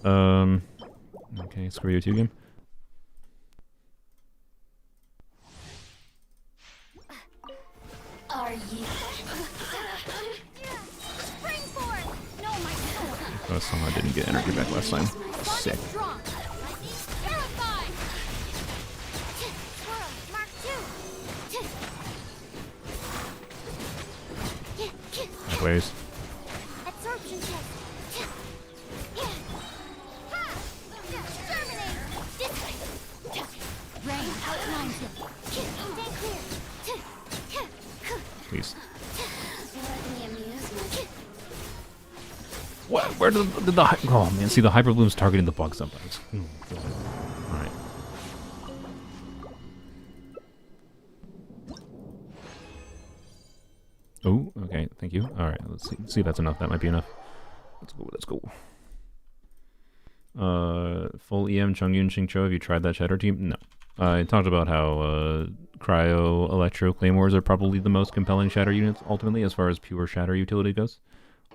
okay, screw you 2 game. Are you? Spring forth! No, my soul. Last time I didn't get energy back last time. Sick. Ways. Absorption test. Rain outlines you. Stay clear. Please. What? Where did the oh man? See, the Hyper Bloom's targeting the bug sometimes. All right. Oh, okay. Thank you. All right. Let's see if that's enough. That might be enough. Let's go. Full EM Chongyun Xingqiu. Have you tried that Shatter team? No. I talked about how Cryo Electro Claymores are probably the most compelling Shatter units ultimately as far as pure Shatter utility goes.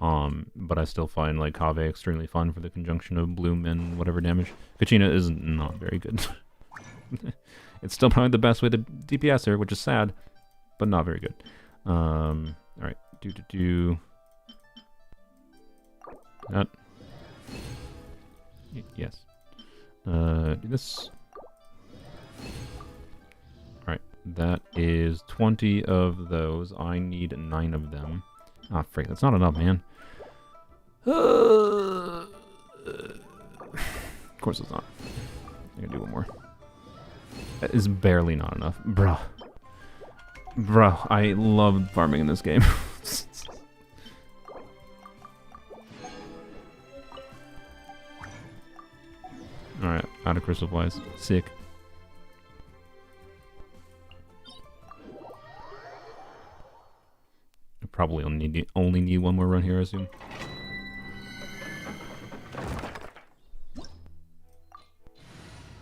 But I still find like Kave extremely fun for the conjunction of Bloom and whatever damage. Kachina is not very good. It's still probably the best way to DPS her, which is sad, but not very good. Alright, do that. Yes. Do this. Alright, That is 20 of those. I need 9 of them. Ah, freak, that's not enough, man. Of course it's not. I gotta do one more. That is barely not enough. Bruh. Bruh, I love farming in this game. Alright, out of crystal flies. Sick. I probably only need one more run here, I assume.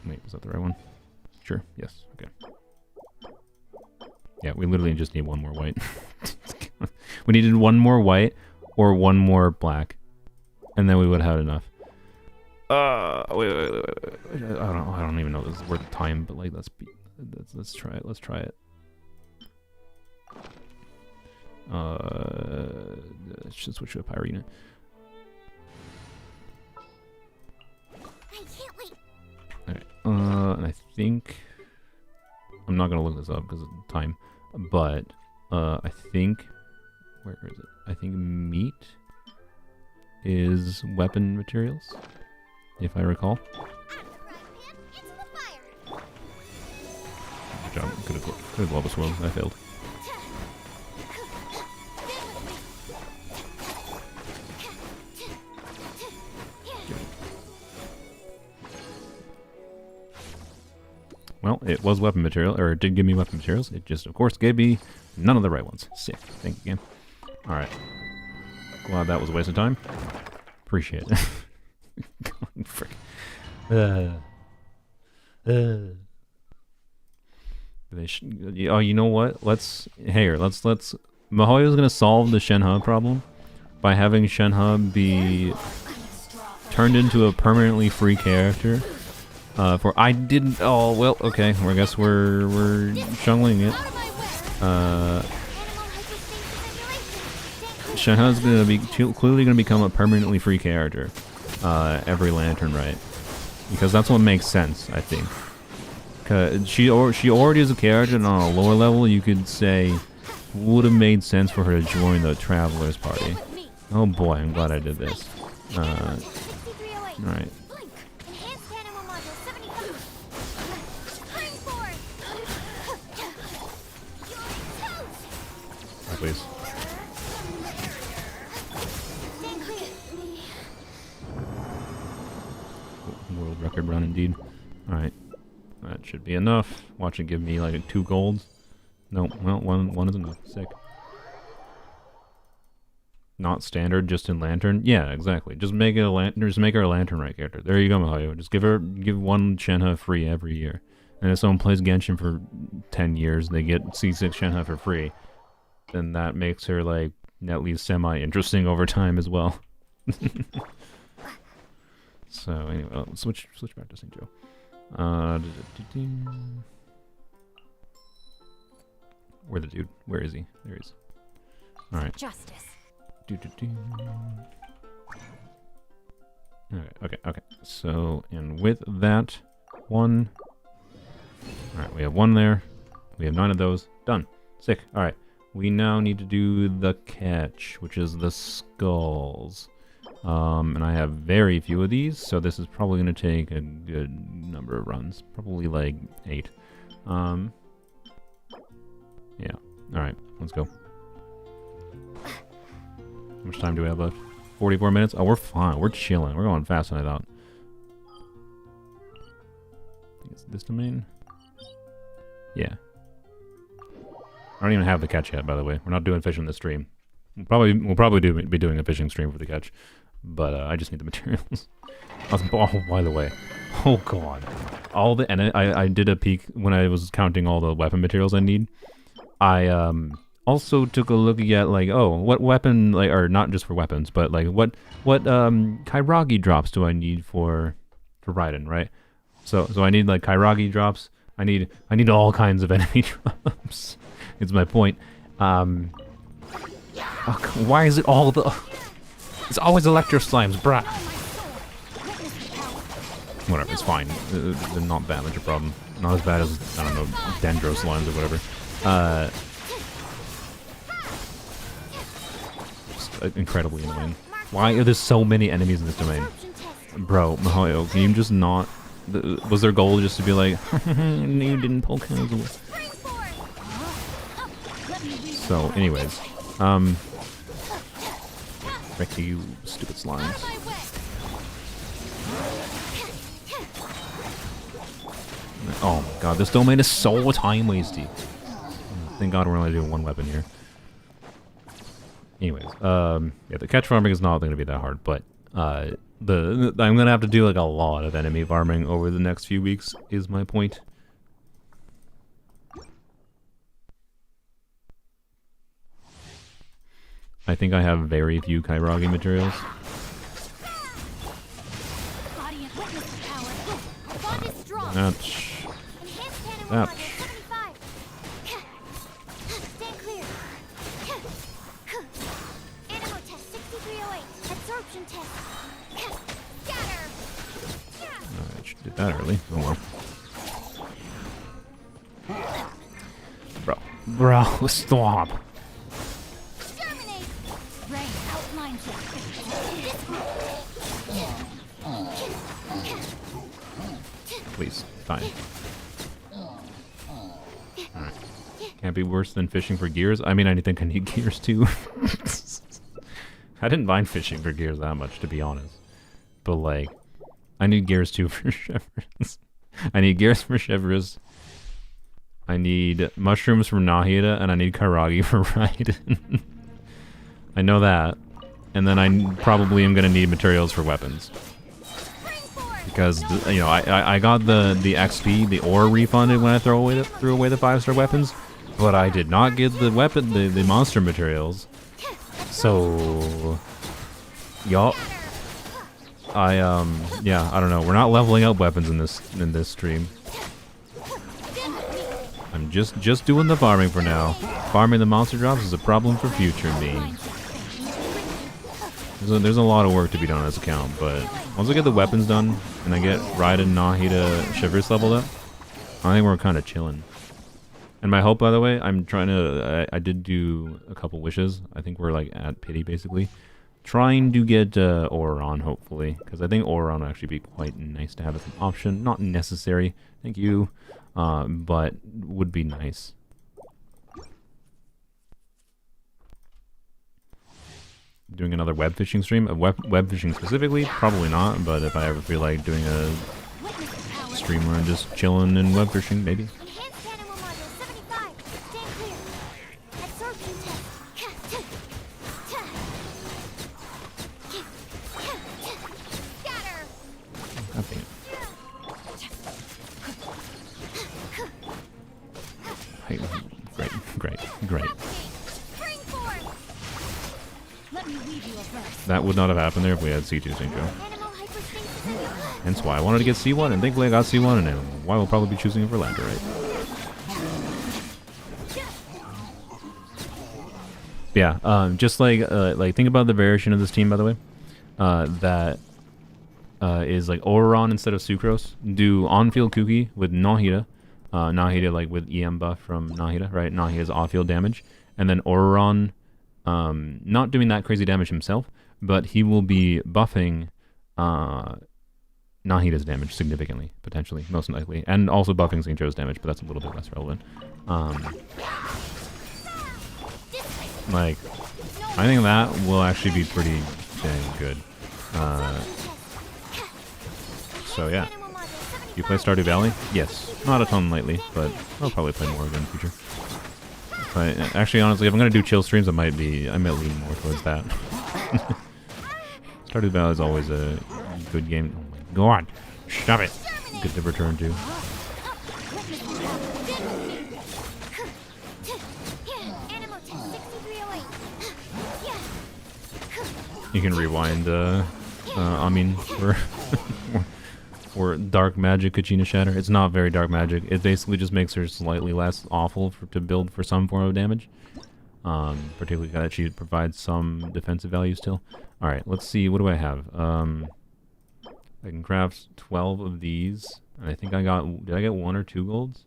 Wait, was that the right one? Sure, yes, okay. Yeah, we literally just need one more white. We needed one more white or one more black. And then we would have had enough. Wait. I don't even know if this is worth the time, but like let's try it. Let's try it. Let's just switch to a Pyrena. I can't wait. Alright, and I think I'm not gonna look this up because of time, but I think where is it? I think meat is weapon materials, if I recall. Good job. Could have lava swirl. I failed. Well, it was weapon material, or it did give me weapon materials. It just, of course, gave me none of the right ones. Sick. Thank you, game. Alright. Glad that was a waste of time. Appreciate it. God, frick. Oh, you know what? Let's Mihoyo's gonna solve the Shenhe problem by having Shenhe be turned into a permanently free character. I didn't. Oh well. Okay. I guess we're jungling it. Shenhe's gonna be clearly gonna become a permanently free character. Every lantern, right? Because that's what makes sense, I think. Cause she already is a character, and on a lower level, you could say would have made sense for her to join the Travelers Party. Oh boy, I'm glad I did this. All right. Please. World record run indeed. Alright. That should be enough. Watch it give me like 2 golds. No, well, one is enough. Sick. Not standard, just in lantern. Yeah, exactly. Just make it a lantern. Just make her a lantern right character. There you go, Mihoyo. Just give one Shenhe free every year. And if someone plays Genshin for 10 years, they get C6 Shenhe for free. Then that makes her like at least semi-interesting over time as well. So anyway, let's switch back to St. Joe. Where the dude? Where is he? There he is. All right. Justice. Okay. So, and with that, 1. All right, we have 1 there. We have 9 of those. Done. Sick. All right. We now need to do the catch, which is the skulls. And I have very few of these, so this is probably going to take a good number of runs. Probably like 8. Yeah. Alright, let's go. How much time do we have left? 44 minutes? Oh, we're fine. We're chilling. We're going faster than I thought. I think it's this domain? Yeah. I don't even have the catch yet, by the way. We're not doing fishing this stream. We'll probably be doing a fishing stream for the catch, but I just need the materials. Oh, by the way, oh god, I did a peek when I was counting all the weapon materials I need. I also took a look at like, oh, what weapon, like, or not just for weapons, but like what Kairagi drops do I need for Raiden, right? So I need like Kairagi drops. I need all kinds of enemy drops. It's my point. Why is it all the... It's always electro slimes, bruh. Whatever, it's fine. They're not that much a problem. Not as bad as, I don't know, Dendros lines or whatever. Just incredibly annoying. Why are there so many enemies in this domain? Bro, Mahoyo, can you just not... Was their goal just to be like, you didn't poke us? So, anyways. Frick you, stupid slimes. Oh my god, this domain is so time-wasty. Thank god we're only doing one weapon here. Anyways, yeah, the catch farming is not going to be that hard, but I'm going to have to do like a lot of enemy farming over the next few weeks, is my point. I think I have very few Kairagi materials. Ouch. Ouch. Stand clear. Animal test 6308. Absorption test. Scatter. I should do that early. Oh well. Bro, stop. Terminate. Rain outline Please, fine. Alright. Can't be worse than fishing for gears. I mean, I think I need gears too. I didn't mind fishing for gears that much, to be honest. But, like, I need gears too for Chevres. I need gears for Chevres. I need mushrooms from Nahida, and I need Kairagi for Raiden. I know that. And then I probably am going to need materials for weapons. Because, you know, I got the XP, the ore refunded when I threw away the 5-star weapons, but I did not get the the monster materials. So, yup. Yeah, I don't know. We're not leveling up weapons in this stream. I'm just doing the farming for now. Farming the monster drops is a problem for future me. There's a lot of work to be done on this account, but once I get the weapons done and I get Raiden, Nahida, Shivers leveled up, I think we're kind of chilling. And my hope, by the way, I'm trying to... I did do a couple wishes. I think we're like at pity, basically. Trying to get Auron, hopefully, because I think Auron would actually be quite nice to have as an option. Not necessary, thank you, but would be nice. Doing another web fishing stream? Web fishing specifically? Probably not, but if I ever feel like doing a stream where I'm just chilling and web fishing, maybe. Enhanced animal module 75. Stand clear. Absorption test. Scatter. God dang it. Hey, great. Spring form. Let me weave you a verse. That would not have happened there if we had C2 Synchro. Animal hyperstasis. Hence why I wanted to get C1, and thankfully I got C1, and why we'll probably be choosing it for Laterite. Yeah, just like think about the variation of this team, by the way. That is like Auron instead of Sucrose. Do on-field Kuki with Nahida. Nahida like with EM buff from Nahida, right? Nahida's off-field damage. And then Auron, not doing that crazy damage himself, but he will be buffing Nahida's damage significantly, potentially, most likely. And also buffing Xingqiu's damage, but that's a little bit less relevant. Like, I think that will actually be pretty dang good. So yeah. You play Stardew Valley? Yes. Not a ton lately, but I'll probably play more again in the future. But actually, honestly, if I'm gonna do chill streams, I might lean more towards that. Stardew Valley is always a good game. Oh my god! Stop it! Good to return to. You can rewind, I mean, for Dark Magic Kachina Shatter. It's not very Dark Magic. It basically just makes her slightly less awful to build for some form of damage. Particularly that she provides some defensive value still. Alright, let's see. What do I have? I can craft 12 of these. And I think I got... Did I get 1 or 2 golds?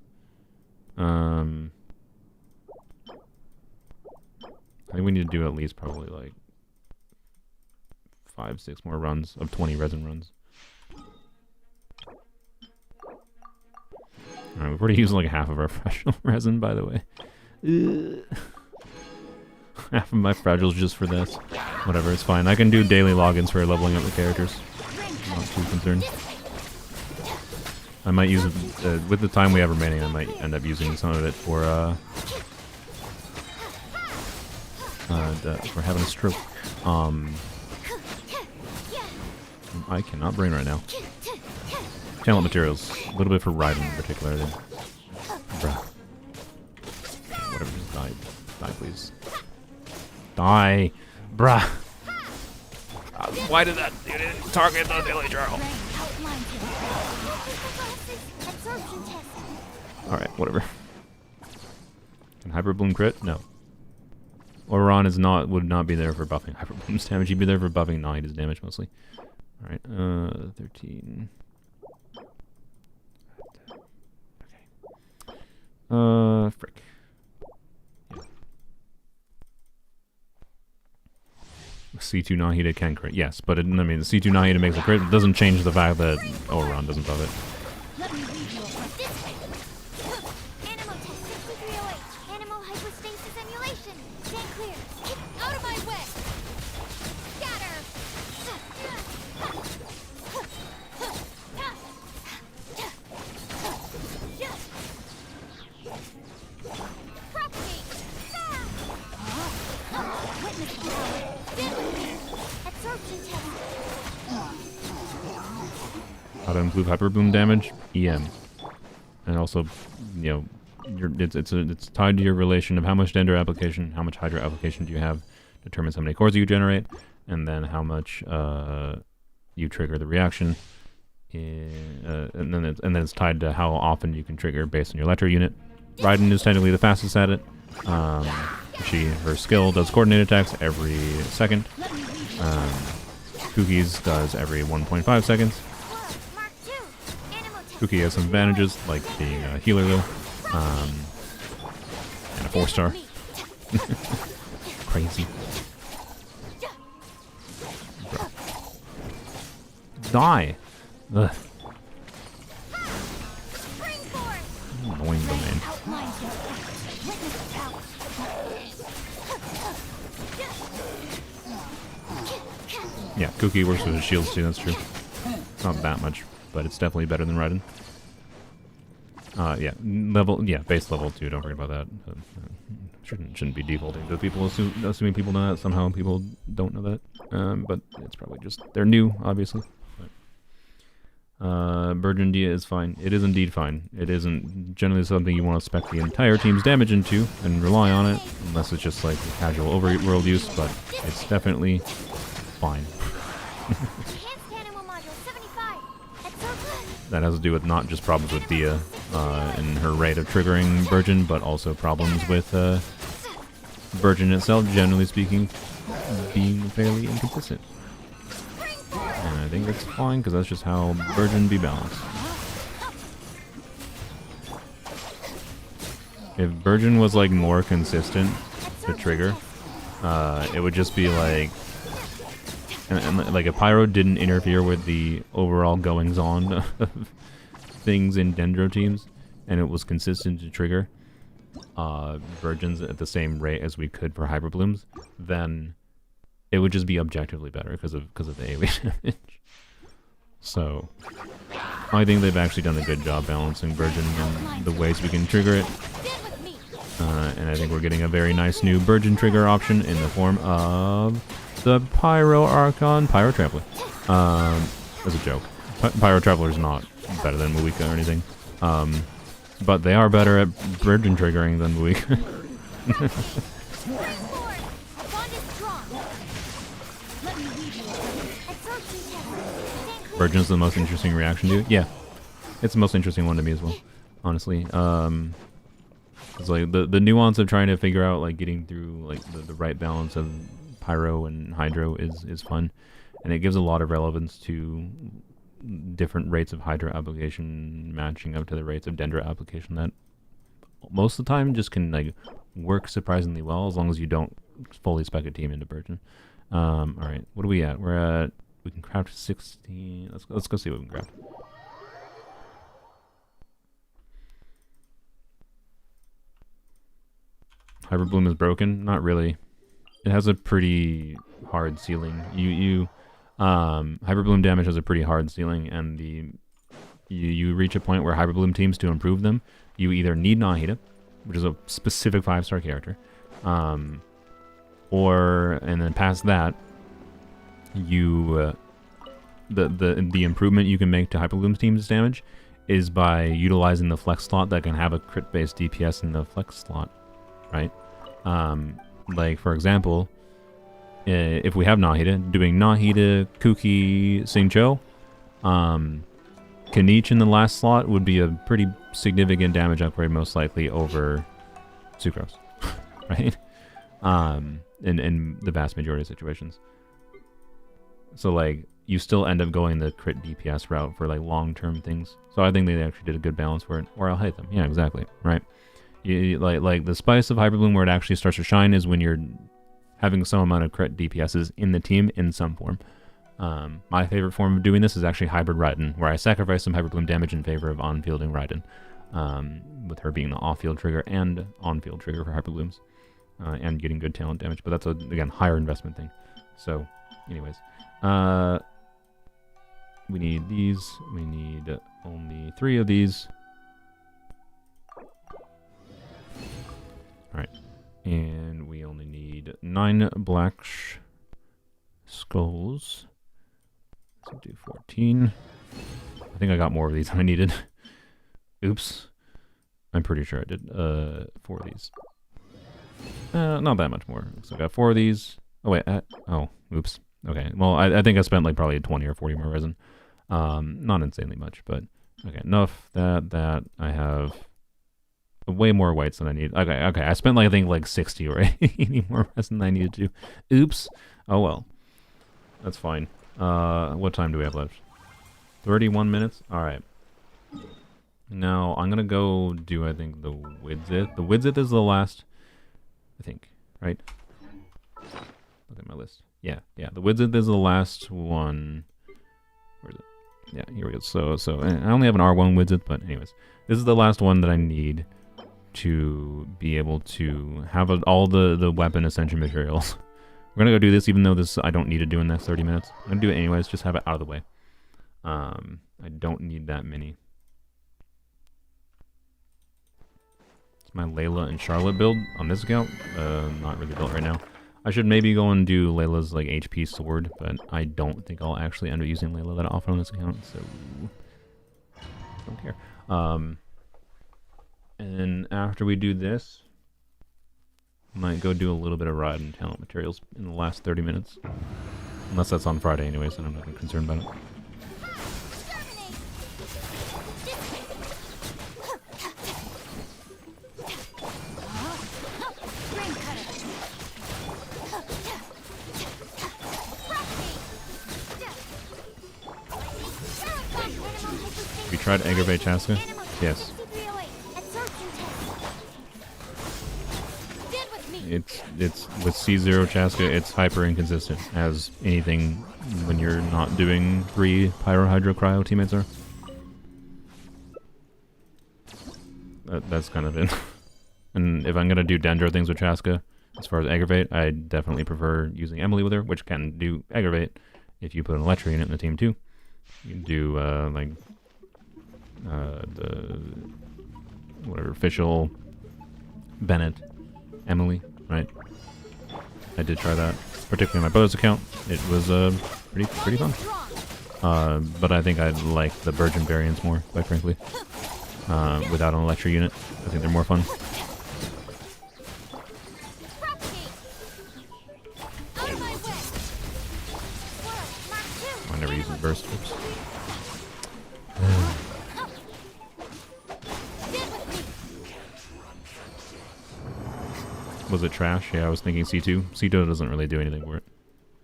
I think we need to do at least probably like 5, 6 more runs of 20 resin runs. Alright, we've already used like half of our fragile resin, by the way. Half of my fragiles just for this. Whatever, it's fine. I can do daily logins for leveling up the characters. I'm not too concerned. I might use it, with the time we have remaining, I might end up using some of it for having a stroke. I cannot brain right now. Talent materials. A little bit for riding in particular. Then. Bruh. Whatever, just die. Die, please. Die! Bruh! Why did that... You didn't target the daily journal! Alright, whatever. Can Hyperbloom crit? No. Oron is not, would not be there for buffing Hyperbloom's damage. He'd be there for buffing Nida's damage mostly. Alright, 13. Okay. Frick. Yeah. C2 Nahida can crit. Yes, but it, I mean, the C2 Nahida makes a crit. It doesn't change the fact that Oron doesn't buff it. Let me read your Animal test 6308. Animal hypostasis emulation. Stand clear. Get out of my way. Scatter. Propagate. Witness the power. Stand with me. Absorption test. How to improve Hyperboom damage? EM. And also, you know, it's tied to your relation of how much Dendro application, how much Hydro application do you have, determines how many cores you generate, and then how much you trigger the reaction. And then it's tied to how often you can trigger based on your Electro unit. Raiden is technically the fastest at it. Her skill does coordinate attacks every second. Kuki's does every 1.5 seconds. Kuki has some advantages, like being a healer though, and a 4-star. Crazy. Bro. Die! Ugh. Annoying domain. Yeah, Kuki works with his shields too, that's true. Not that much, but it's definitely better than Raiden. Yeah, base level 2, don't forget about that. Shouldn't be defaulting to people, assuming people know that. Somehow people don't know that. But it's probably just, they're new, obviously. Burgeon Dia is fine. It is indeed fine. It isn't generally something you want to spec the entire team's damage into and rely on it, unless it's just like casual overworld use, but it's definitely fine. That has to do with not just problems with Dia and her rate of triggering Burgeon, but also problems with Burgeon itself, generally speaking, being fairly inconsistent. And I think that's fine, because that's just how Burgeon be balanced. If Burgeon was like more consistent to trigger, it would just be like... And like if Pyro didn't interfere with the overall goings-on of things in Dendro teams, and it was consistent to trigger Burgeons at the same rate as we could for Hyperblooms, then it would just be objectively better because of the AoE damage. So I think they've actually done a good job balancing Burgeon and the ways we can trigger it. And I think we're getting a very nice new Burgeon trigger option in the form of the Pyro Archon Pyro Trampler. As a joke. Pyro Traveler is not better than Muika or anything. But they are better at Burgeon triggering than Muika. Burgeon's the most interesting reaction to it? Yeah. It's the most interesting one to me as well, honestly. It's like the nuance of trying to figure out like getting through like the right balance of Pyro and Hydro is fun, and it gives a lot of relevance to different rates of Hydra application matching up to the rates of Dendra application that most of the time just can like work surprisingly well as long as you don't fully spec a team into Burgeon. All right, what are we at? We can craft 16. Let's go see what we can craft. Hybrid Bloom is broken? Not really. It has a pretty hard ceiling. Hybrid Bloom damage has a pretty hard ceiling, and you reach a point where Hybrid Bloom teams, to improve them, you either need Nahida, which is a specific 5-star character, and then past that, the improvement you can make to Hybrid Bloom team's damage is by utilizing the flex slot that can have a crit-based DPS in the flex slot, right? Like, for example, if we have Nahida, doing Nahida, Kuki, Xingqiu, Kanich in the last slot would be a pretty significant damage upgrade, most likely, over Sucrose, right? In the vast majority of situations. So, like, you still end up going the crit DPS route for, like, long-term things. So I think they actually did a good balance for it, or I'll hate them. Yeah, exactly, right? Like the spice of Hybrid Bloom where it actually starts to shine is when you're having some amount of crit DPSs in the team in some form. My favorite form of doing this is actually Hybrid Raiden, where I sacrifice some Hybrid Bloom damage in favor of on-fielding Raiden, with her being the off-field trigger and on-field trigger for Hybrid Blooms, and getting good talent damage. But that's, again, higher investment thing. So, anyways. We need these. We need only 3 of these. Alright, and we only need 9 black skulls. Let's do 14. I think I got more of these than I needed. Oops. I'm pretty sure I did 4 of these. Not that much more. So I got 4 of these. Oh, wait. Oh, oops. Okay, well, I think I spent like probably 20 or 40 more resin. Not insanely much, but okay, enough. That I have way more whites than I need. Okay, I spent like I think like 60 or 80 more resin than I needed to. Oops. Oh well, that's fine. What time do we have left? 31 minutes. All right. Now I'm gonna go do, I think, the Widzith. The Widzith is the last, I think, right? Look at my list. Yeah. The Widzith is the last one. Where is it? Yeah, here we go. So I only have an R1 Widzith, but anyways, this is the last one that I need to be able to have all the weapon ascension materials. We're gonna go do this, even though this I don't need to do in the next 30 minutes. I'm gonna do it anyways, just have it out of the way. I don't need that many. It's my Layla and Charlotte build on this account. Not really built right now. I should maybe go and do Layla's like HP sword, but I don't think I'll actually end up using Layla that often on this account, so don't care. And after we do this, I might go do a little bit of ride and talent materials in the last 30 minutes. Unless that's on Friday anyways, and I'm not concerned about it. We tried VV Chasca? Yes. It's with C0 Chasca, it's hyper inconsistent as anything when you're not doing 3 Pyro Hydro Cryo teammates are. That's kind of it. And if I'm gonna do Dendro things with Chasca, as far as aggravate, I definitely prefer using Emily with her, which can do aggravate if you put an Electro unit in the team too. You can do the whatever official Bennett Emily, right? I did try that, particularly on my brother's account. It was pretty fun. But I think I like the Virgin variants more, quite frankly. Without an Electro unit, I think they're more fun. I never use the burst. Oops. Was it trash? Yeah, I was thinking C2. C2 doesn't really do anything for it.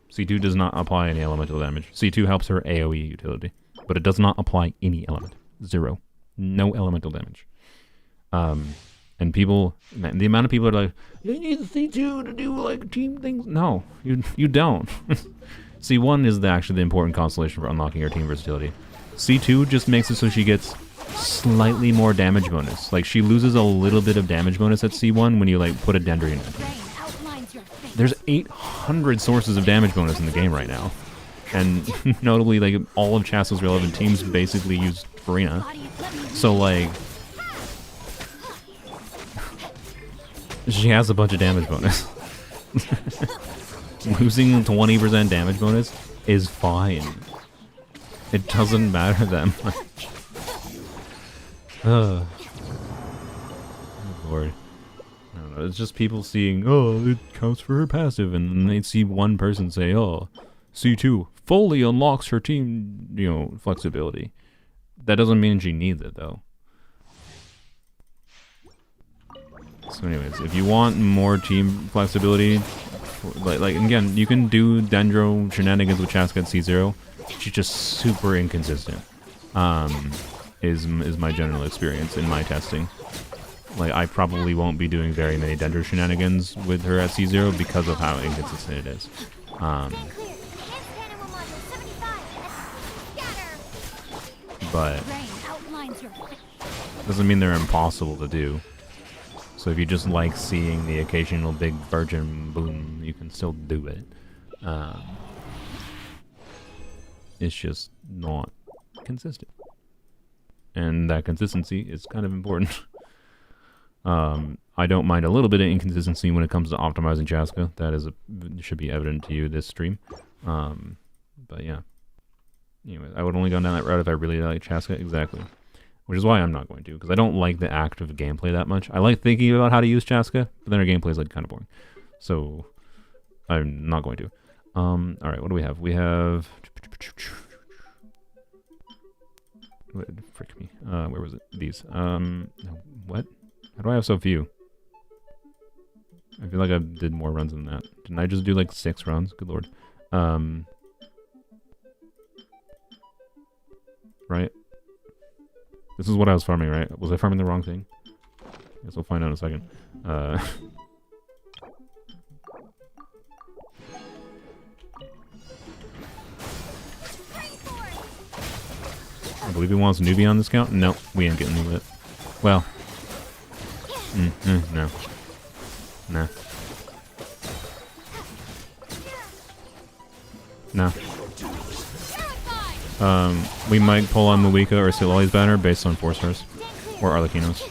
C2 does not apply any elemental damage. C2 helps her AoE utility, but it does not apply any element. 0. No elemental damage. And people, man, the amount of people are like, you need the C2 to do like team things. No, you don't. C1 is actually the important constellation for unlocking her team versatility. C2 just makes it so she gets slightly more damage bonus. Like, she loses a little bit of damage bonus at C1 when you like put a Dendro in her team. There's 800 sources of damage bonus in the game right now. And notably, like, all of Chasca's relevant teams basically use Farina. So, like, she has a bunch of damage bonus. Losing 20% damage bonus is fine. It doesn't matter that much. Oh, Lord. I don't know, it's just people seeing, oh, it counts for her passive, and then they see one person say, oh, C2 fully unlocks her team, you know, flexibility. That doesn't mean she needs it, though. So anyways, if you want more team flexibility, like again, you can do Dendro shenanigans with Chasca at C0. She's just super inconsistent. Is my general experience in my testing. Like, I probably won't be doing very many Dendro shenanigans with her at C0 because of how inconsistent it is. But doesn't mean they're impossible to do. So if you just like seeing the occasional big virgin boom, you can still do it. It's just not consistent. And that consistency is kind of important. I don't mind a little bit of inconsistency when it comes to optimizing Chasca. That is should be evident to you this stream. But yeah. Anyway, I would only go down that route if I really like Chasca. Exactly. Which is why I'm not going to, because I don't like the active gameplay that much. I like thinking about how to use Chasca, but then her gameplay is like kind of boring. So I'm not going to. Alright, what do we have? We have... Frick me. Where was it? These. What? How do I have so few? I feel like I did more runs than that. Didn't I just do like 6 runs? Good lord. Right? This is what I was farming, right? Was I farming the wrong thing? Guess we'll find out in a second. I believe he wants newbie on this count? No, we ain't getting newbie. Well. No. Nah. Nah. We might pull on Muika or Silali's banner based on 4-stars. Or Arlecchino's.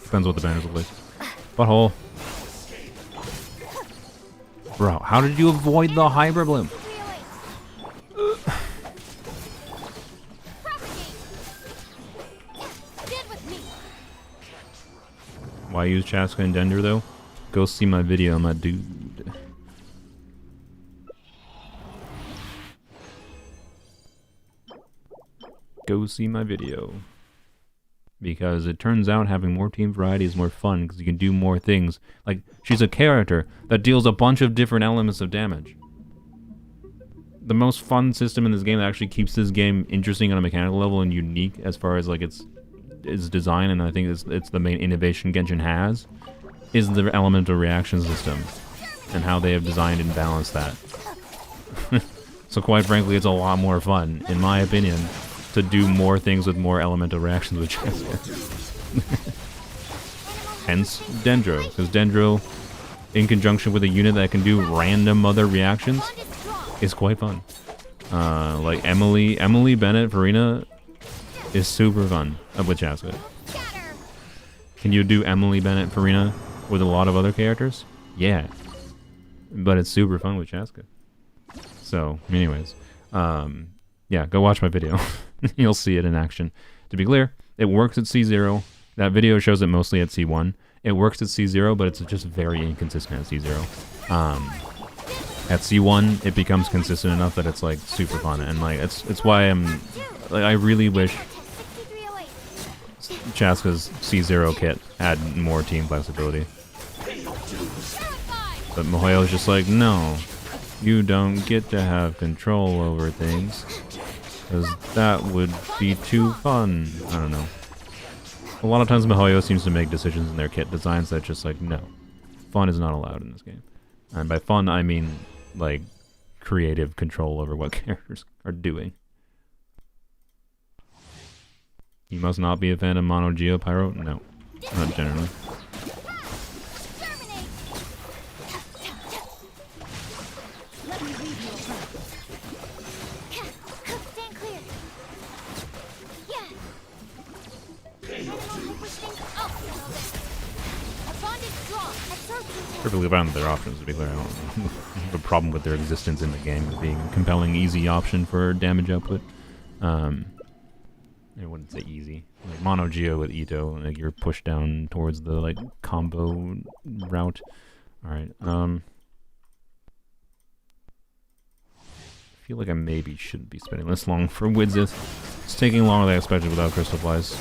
Depends what the banners look like. Butthole. Bro, how did you avoid the Hyper Bloom? Why use Chasca and Dendro though? Go see my video, my dude. Go see my video. Because it turns out having more team variety is more fun because you can do more things. Like, she's a character that deals a bunch of different elements of damage. The most fun system in this game that actually keeps this game interesting on a mechanical level and unique as far as like its design, and I think it's the main innovation Genshin has, is the elemental reaction system and how they have designed and balanced that. So quite frankly, it's a lot more fun, in my opinion, to do more things with more elemental reactions with Chasca. Hence Dendro, because Dendro, in conjunction with a unit that can do random other reactions, is quite fun. Like Emily Bennett, Farina, is super fun with Chasca. Can you do Emily Bennett, Farina with a lot of other characters? Yeah. But it's super fun with Chasca. So, anyways. Yeah, go watch my video. You'll see it in action. To be clear, it works at C0. That video shows it mostly at C1. It works at C0, but it's just very inconsistent at C0. At C1, it becomes consistent enough that it's like super fun, and like it's why I really wish Chasca's C0 kit had more team flexibility. But Mihoyo's just like, no, you don't get to have control over things. Because that would be too fun. I don't know. A lot of times Mihoyo seems to make decisions in their kit designs that just like, no. Fun is not allowed in this game. And by fun, I mean, like, creative control over what characters are doing. You must not be a fan of Mono Geo Pyro? No. Not generally. Perfectly fine with their options, to be clear. I don't have a problem with their existence in the game being a compelling, easy option for damage output. I wouldn't say easy. Like Mono Geo with Ito, like you're pushed down towards the like combo route. Alright, I feel like I maybe shouldn't be spending this long for Widzith. It's taking longer than I expected without Crystal Flies.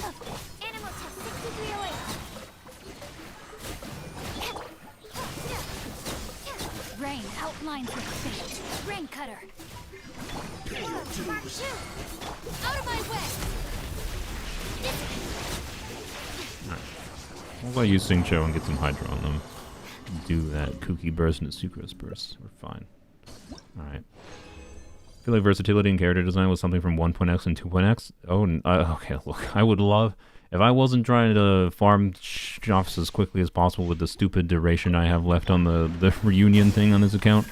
What about you Singcho and get some Hydra on them? Do that Kooky Burst and a Sucrose Burst. We're fine. Alright. I feel like versatility in character design was something from 1.x and 2.x. Oh, okay, look, I would love... If I wasn't trying to farm shops as quickly as possible with the stupid duration I have left on the reunion thing on this account,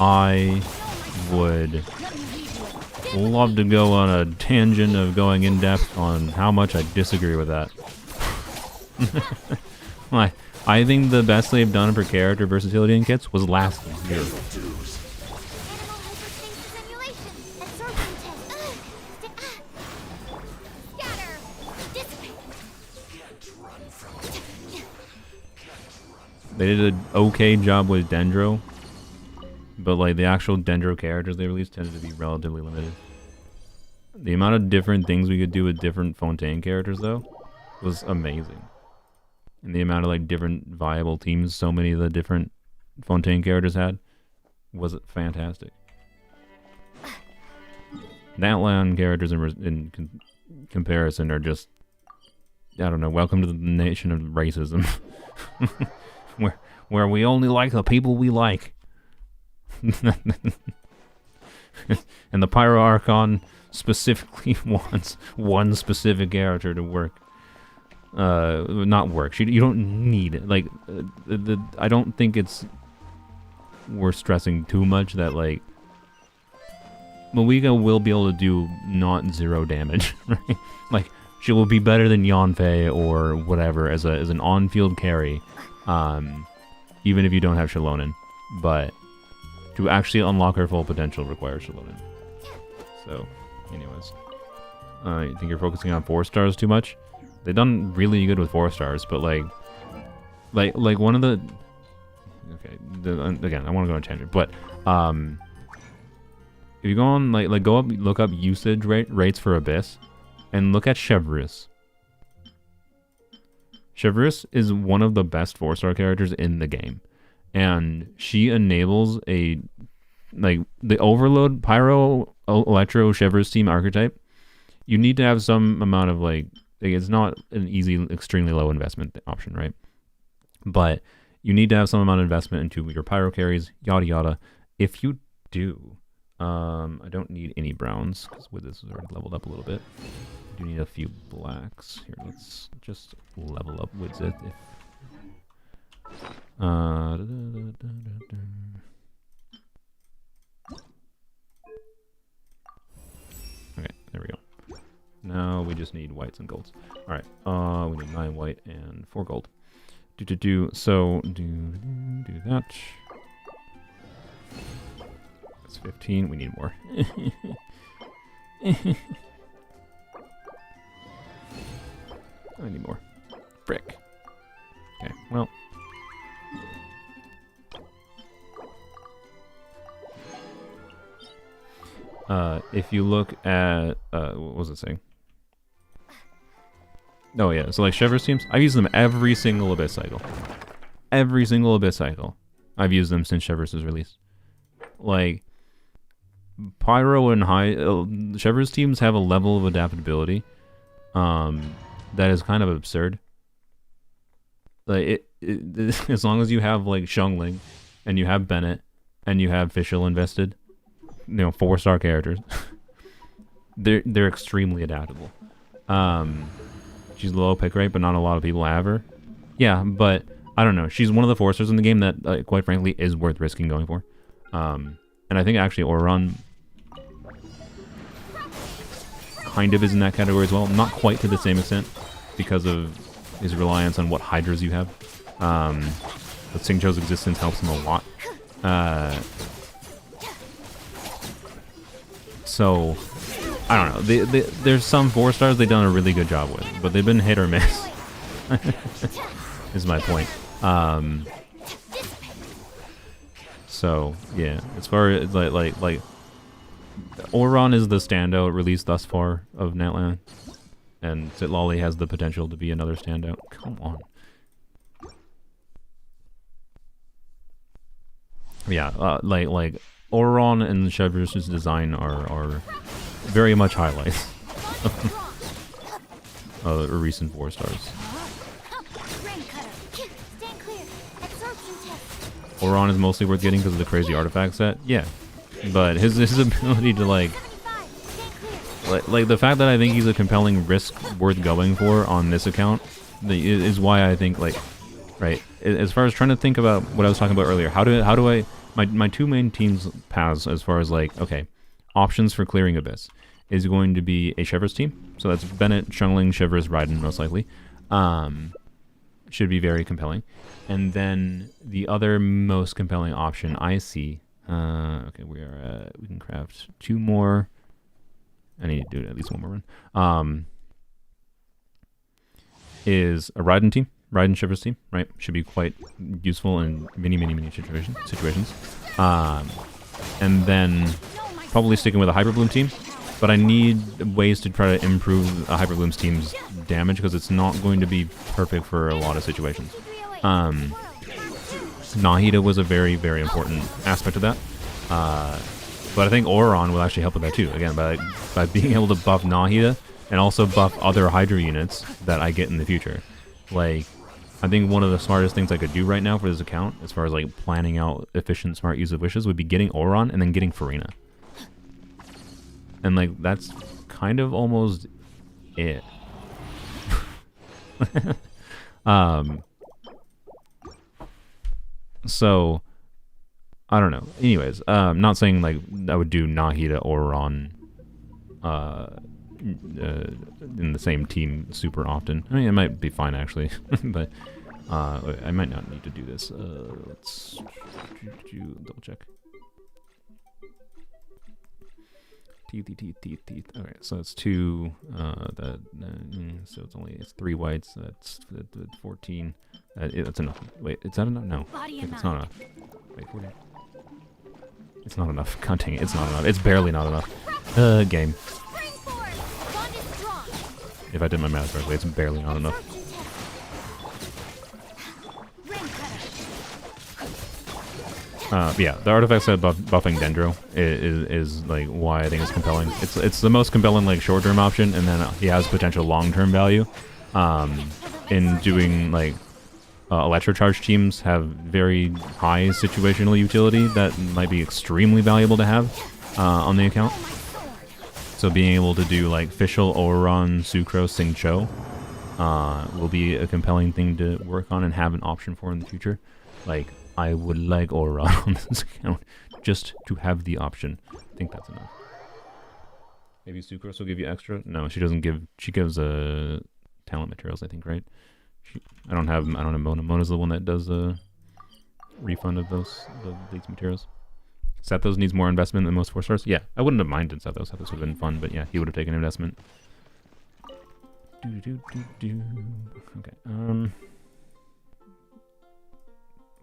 I would love to go on a tangent of going in depth on how much I disagree with that. I think the best they've done for character versatility in kits was last year. They did an okay job with Dendro, but like the actual Dendro characters they released tended to be relatively limited. The amount of different things we could do with different Fontaine characters though was amazing. And the amount of like different viable teams so many of the different Fontaine characters had was fantastic. Natlan characters in comparison are just, I don't know, welcome to the nation of racism. where we only like the people we like. And the Pyro Archon specifically wants one specific character to work. Not work. You don't need it. Like, I don't think it's worth stressing too much that, like, Moiga will be able to do not 0 damage, right? Like, she will be better than Yanfei or whatever as an on-field carry, even if you don't have Shalonen. But to actually unlock her full potential requires Shalonen. So, anyways. You think you're focusing on 4 stars too much? They've done really good with 4 stars, but like one of the... Okay, again, I want to go on a tangent, but if you go on, look up usage rates for Abyss, and look at Chevreuse. Chevreuse is one of the best 4-star characters in the game, and she enables the Overload Pyro Electro Chevreuse team archetype. You need to have some amount of it's not an easy, extremely low investment option, right? But you need to have some amount of investment into your pyro carries, yada yada. If you do, I don't need any browns because with this is already leveled up a little bit. I do need a few blacks. Here, let's just level up with it. Okay, there we go. Now we just need whites and golds. Alright, we need 9 white and 4 gold. So, do that. That's 15, we need more. I need more. Frick. Okay, well. If you look at, what was it saying? Oh yeah, so like Chevreuse teams, I've used them every single Abyss cycle. Every single Abyss cycle. I've used them since Chevreuse was released. Like, Pyro and high Chevr's teams have a level of adaptability that is kind of absurd. Like as long as you have like Xiangling and you have Bennett and you have Fischl invested, 4-star characters, they're extremely adaptable. She's low pick rate, but not a lot of people have her. Yeah, but I don't know. She's one of the 4-stars in the game that, quite frankly, is worth risking going for. And I think actually Oran kind of is in that category as well. Not quite to the same extent because of his reliance on what Hydras you have. But Xingqiu's existence helps him a lot. So, I don't know. There's some 4-stars they've done a really good job with, but they've been hit or miss. Is my point. So yeah, as far as like Oran is the standout release thus far of Natlan, and Zitlali has the potential to be another standout. Come on. Yeah, like Oran and Chevr's design are very much highlights of recent 4-stars. Oran is mostly worth getting because of the crazy artifact set. Yeah, but his ability to like the fact that I think he's a compelling risk worth going for on this account is why I think right. As far as trying to think about what I was talking about earlier, how do I my two main teams paths as far as okay, options for clearing Abyss is going to be a Chevr's team. So that's Bennett, Xiangling, Chevr's, Raiden most likely. Should be very compelling. And then the other most compelling option I see, okay, we can craft 2 more. I need to do at least 1 more run. Is a Raiden team, Raiden Chevr's team, right? Should be quite useful in many situations. And then probably sticking with a Hyperbloom team. But I need ways to try to improve a Hyperbloom's team's damage because it's not going to be perfect for a lot of situations. Nahida was a very, very important aspect of that. But I think Oran will actually help with that too. Again, by being able to buff Nahida and also buff other Hydra units that I get in the future. I think one of the smartest things I could do right now for this account, as far as planning out efficient, smart use of wishes, would be getting Oran and then getting Farina. And that's kind of almost it. So I don't know. Anyways, not saying I would do Nahida or Ron in the same team super often. I mean, it might be fine actually, but I might not need to do this. Let's double check. Teeth. Okay, so it's 2. So it's 3 whites. That's 14. That's enough. Wait, is that enough? No, it's not enough. Wait, 14. It's not enough. God dang it, it's not enough. It's barely not enough. Game. If I did my math correctly, it's barely not enough. Yeah, the artifact set buffing Dendro is why I think it's compelling. It's the most compelling short-term option, and then he has potential long-term value. In doing electrocharge teams have very high situational utility that might be extremely valuable to have on the account. So being able to do Fischl, Oran, Sucrose, Xingqiu will be a compelling thing to work on and have an option for in the future. I would like Oran on this account just to have the option. I think that's enough. Maybe Sucrose will give you extra. No, she doesn't give. She gives talent materials, I think, right? I don't have Mona. Mona's the one that does a refund of these materials. Sethos needs more investment than most 4-stars. Yeah, I wouldn't have minded Sethos. Sethos would have been fun, but yeah, he would have taken investment. Okay. What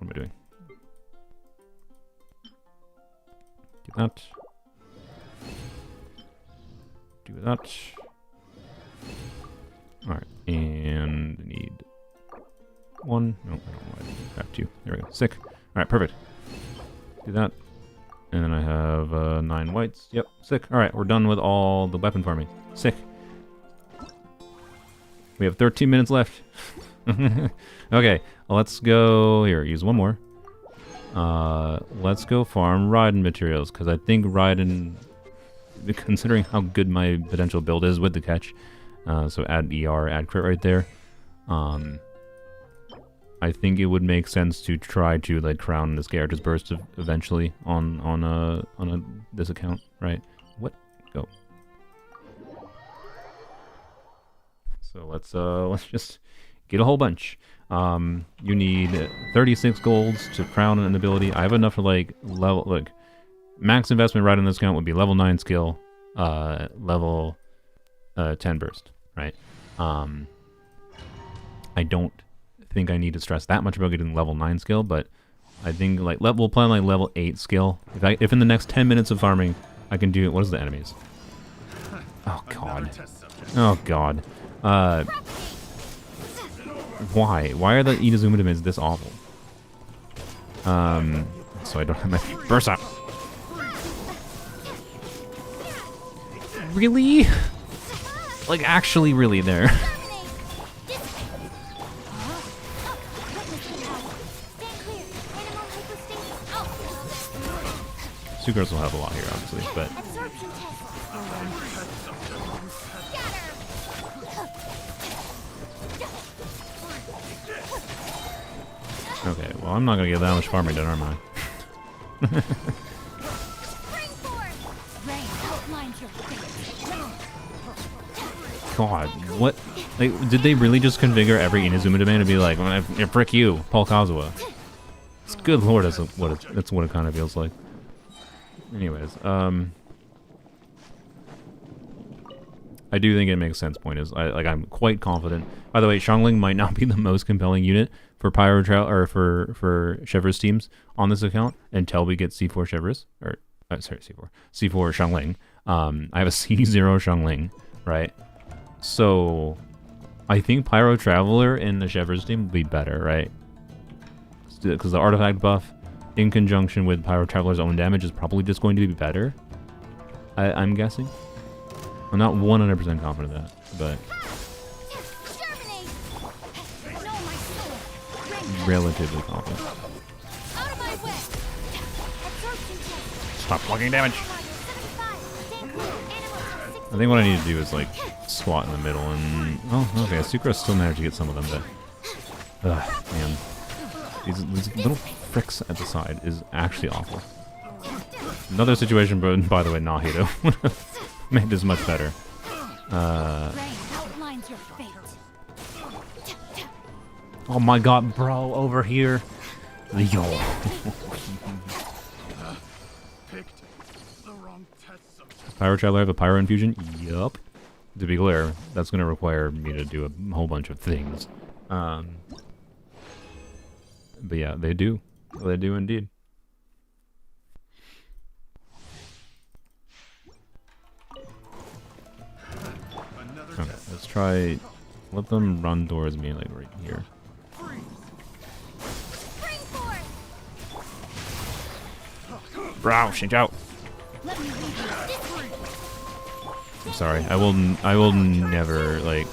am I doing? Do that. Do that. Alright, and need 1. No, I don't know why I didn't craft 2. There we go. Sick. Alright, perfect. Do that. And then I have 9 whites. Yep, sick. Alright, we're done with all the weapon farming. Sick. We have 13 minutes left. Okay, let's go here. Use one more. Let's go farm Raiden materials, because I think Raiden, considering how good my potential build is with the catch, so add ER, add crit right there. I think it would make sense to try to like crown this character's burst eventually on this account, right? What? Go. So let's just get a whole bunch. You need 36 golds to crown an ability. I have enough to like level. Look, max investment right on this account would be level 9 skill, level 10 burst, right? I don't think I need to stress that much about getting level 9 skill, but I think like we'll play on like level 8 skill. If in the next 10 minutes of farming I can do it. What is the enemies? Oh god. Oh god. Why? Why are the Inazuma demands this awful? So I don't have my burst up. Really? Like actually really there. Sucrose will have a lot here, obviously, but... Okay, well, I'm not gonna get that much farming done, am I? God, what? Like, did they really just configure every Inazuma demand to be like, frick you, Paul Kazuha? It's good lord, that's what it kind of feels like. Anyways, I do think it makes sense. Point is, I'm quite confident. By the way, Xiangling might not be the most compelling unit for Pyro or for Chevreuse teams on this account until we get C4 Chevreuse, or sorry, C4 Xiangling. I have a C0 Xiangling, right? So I think Pyro Traveler in the Chevreuse team would be better, right? Because the artifact buff, in conjunction with Pyro Traveler's own damage, is probably just going to be better. I'm guessing. I'm not 100% confident of that, but relatively confident. Stop blocking damage! I think what I need to do is like squat in the middle and... Oh, okay, Sucrose still managed to get some of them, but... Ugh, man. These little fricks at the side is actually awful. Another situation, but by the way, Nahito made this much better. Oh my god, bro, over here. Yo. Pyro Traveler have a Pyro Infusion? Yup. To be clear, that's going to require me to do a whole bunch of things. But yeah, they do. They do indeed. Okay, let's try... Let them run towards me, like, right here. Bro, change out! I'm sorry, I will never, like,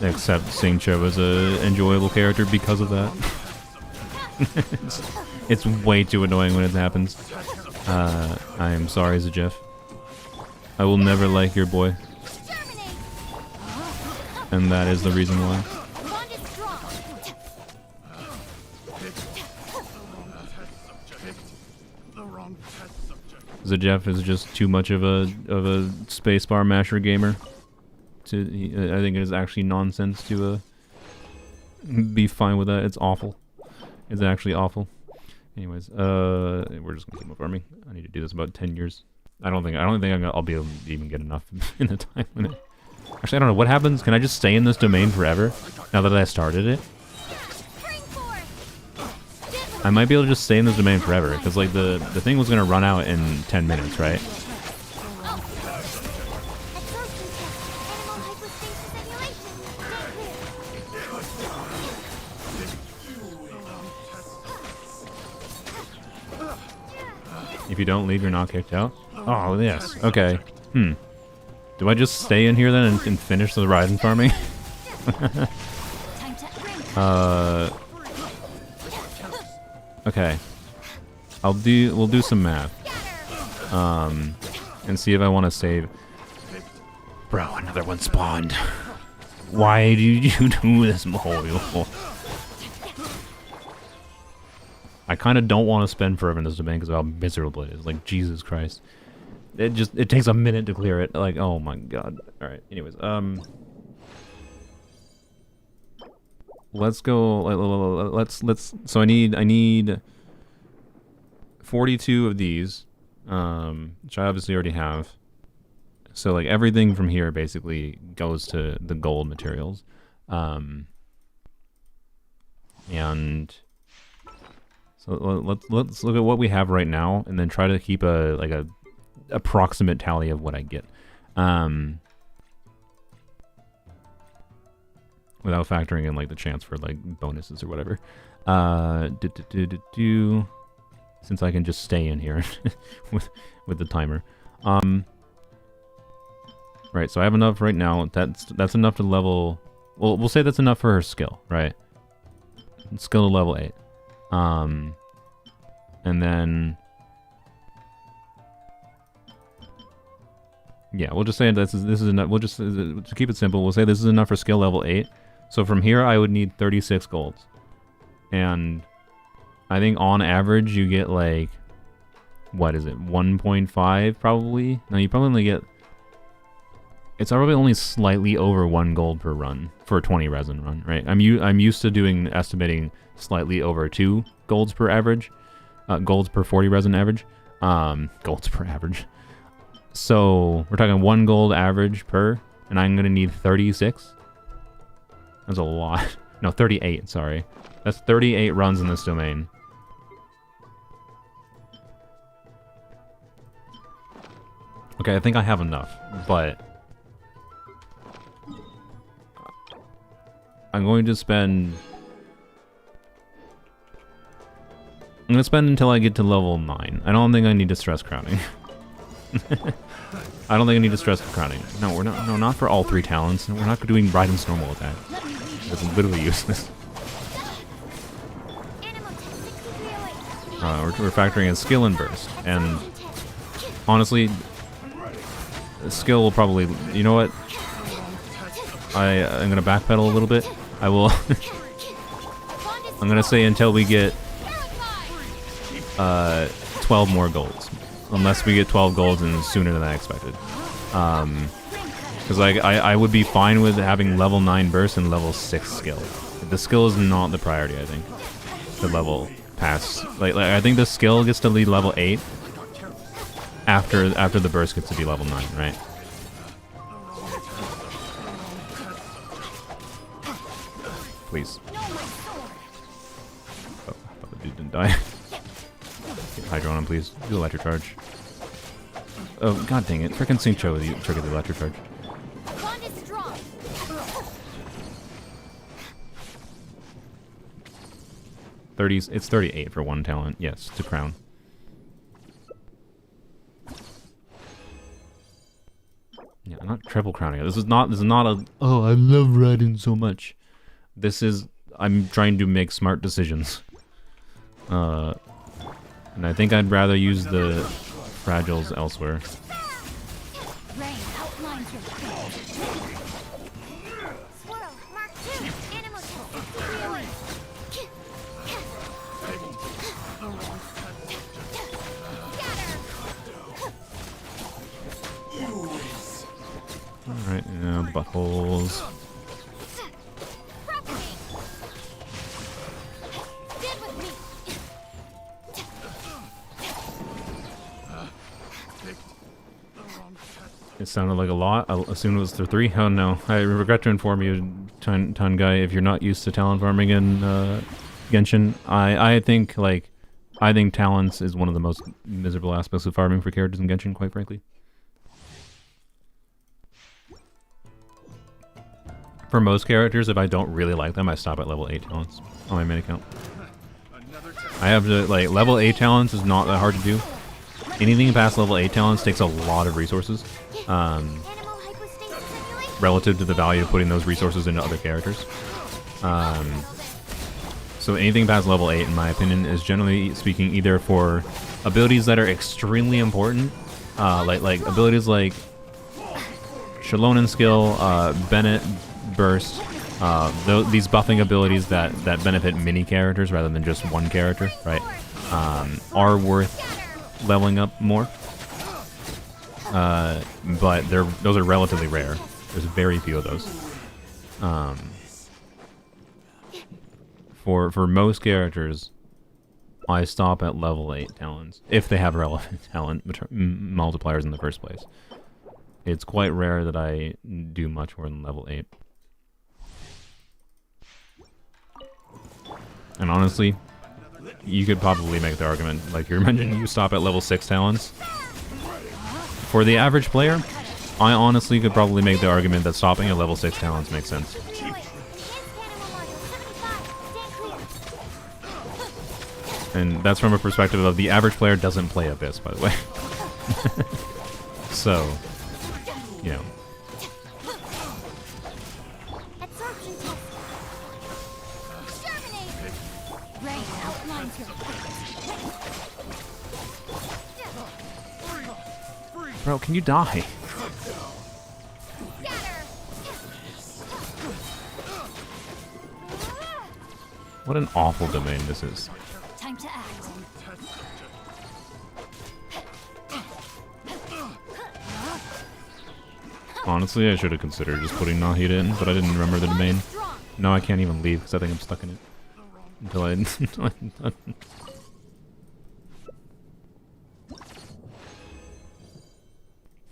accept Singcho as a enjoyable character because of that. it's way too annoying when it happens. I am sorry, Zajef. I will never like your boy. And that is the reason why. Zajef is just too much of a spacebar masher gamer. I think it is actually nonsense to be fine with that. It's awful. It's actually awful. Anyways, we're just gonna keep on farming. I need to do this about 10 years. I don't think I'll be able to even get enough in the time limit. Actually, I don't know what happens. Can I just stay in this domain forever now that I started it? I might be able to just stay in this domain forever because like the thing was gonna run out in 10 minutes, right? If you don't leave, you're not kicked out. Oh, yes. Okay. Do I just stay in here then and finish the Ryzen farming? Okay. We'll do some math. And see if I want to save. Bro, another one spawned. Why did you do this, Moyo? I kind of don't want to spend forever in this domain because of how miserable it is. Like, Jesus Christ. It takes a minute to clear it. Like, oh my god. Alright, anyways, let's go, let's, so I need 42 of these, which I obviously already have. So, like, everything from here basically goes to the gold materials. And so let's look at what we have right now, and then try to keep a approximate tally of what I get, without factoring in like the chance for like bonuses or whatever. Since I can just stay in here with the timer. Right, so I have enough right now. That's enough to level. Well, we'll say that's enough for her skill, right? Skill to level 8. And then, yeah, we'll just say this is enough. We'll just, to keep it simple, we'll say this is enough for skill level 8. So from here, I would need 36 golds, and I think on average you get like, what is it, 1.5 probably? No, you probably only get. It's probably only slightly over 1 gold per run for a 20 resin run, right? I'm used to estimating slightly over 2 golds per average, golds per 40 resin average, golds per average. So we're talking 1 gold average per, and I'm gonna need 36. That's a lot. No, 38. Sorry, that's 38 runs in this domain. Okay, I think I have enough, but I'm going to spend. I'm going to spend until I get to level 9. I don't think I need to stress crowning. I don't think I need to stress crowning. No, we're not. No, not for all 3 talents. We're not doing Raiden's normal attack. That's literally useless. We're factoring in skill and burst, and honestly, skill will probably. You know what? I'm gonna backpedal a little bit. I will. I'm gonna say until we get 12 more golds, unless we get 12 golds and sooner than I expected. Because I would be fine with having level 9 burst and level 6 skill. The skill is not the priority, I think. The level pass, like I think the skill gets to lead level 8 after the burst gets to be level 9, right? Please. Oh, I thought the dude didn't die. Get Hydro on him, please. Do electric charge. Oh, god dang it. Frickin' Sync Cho triggered the electric charge. 30, it's 38 for 1 talent. Yes, to crown. Yeah, I'm not triple crowning it. This is not a, oh, I love Raiden so much. This is, I'm trying to make smart decisions. And I think I'd rather use the fragiles elsewhere. Alright, yeah, buttholes. It sounded like a lot. I'll assume it was the 3. Oh no. I regret to inform you, Ton Guy, if you're not used to talent farming in Genshin, I think talents is one of the most miserable aspects of farming for characters in Genshin, quite frankly. For most characters, if I don't really like them, I stop at level 8 talents on my main account. I have to, like, level 8 talents is not that hard to do. anything past level 8 talents takes a lot of resources. Animal hypostasis simulation. Relative to the value of putting those resources into other characters. So anything past level 8, in my opinion, is generally speaking either for abilities that are extremely important, like abilities like Shalonen skill, Bennett burst, these buffing abilities that benefit many characters rather than just one character, right? Are worth leveling up more. But those are relatively rare. There's very few of those. For most characters, I stop at level 8 talents, if they have relevant talent multipliers in the first place. It's quite rare that I do much more than level 8. And honestly, you could probably make the argument, like you mentioned, you stop at level 6 talents. For the average player, I honestly could probably make the argument that stopping at level 6 talents makes sense. And that's from a perspective of the average player doesn't play Abyss, by the way. So, you know. Absorption test. Exterminate. Rain outlines your fate. Bro, can you die? What an awful domain this is. Time to act. Honestly, I should have considered just putting Nahida in, but I didn't remember the domain. No, I can't even leave because I think I'm stuck in it. Until I...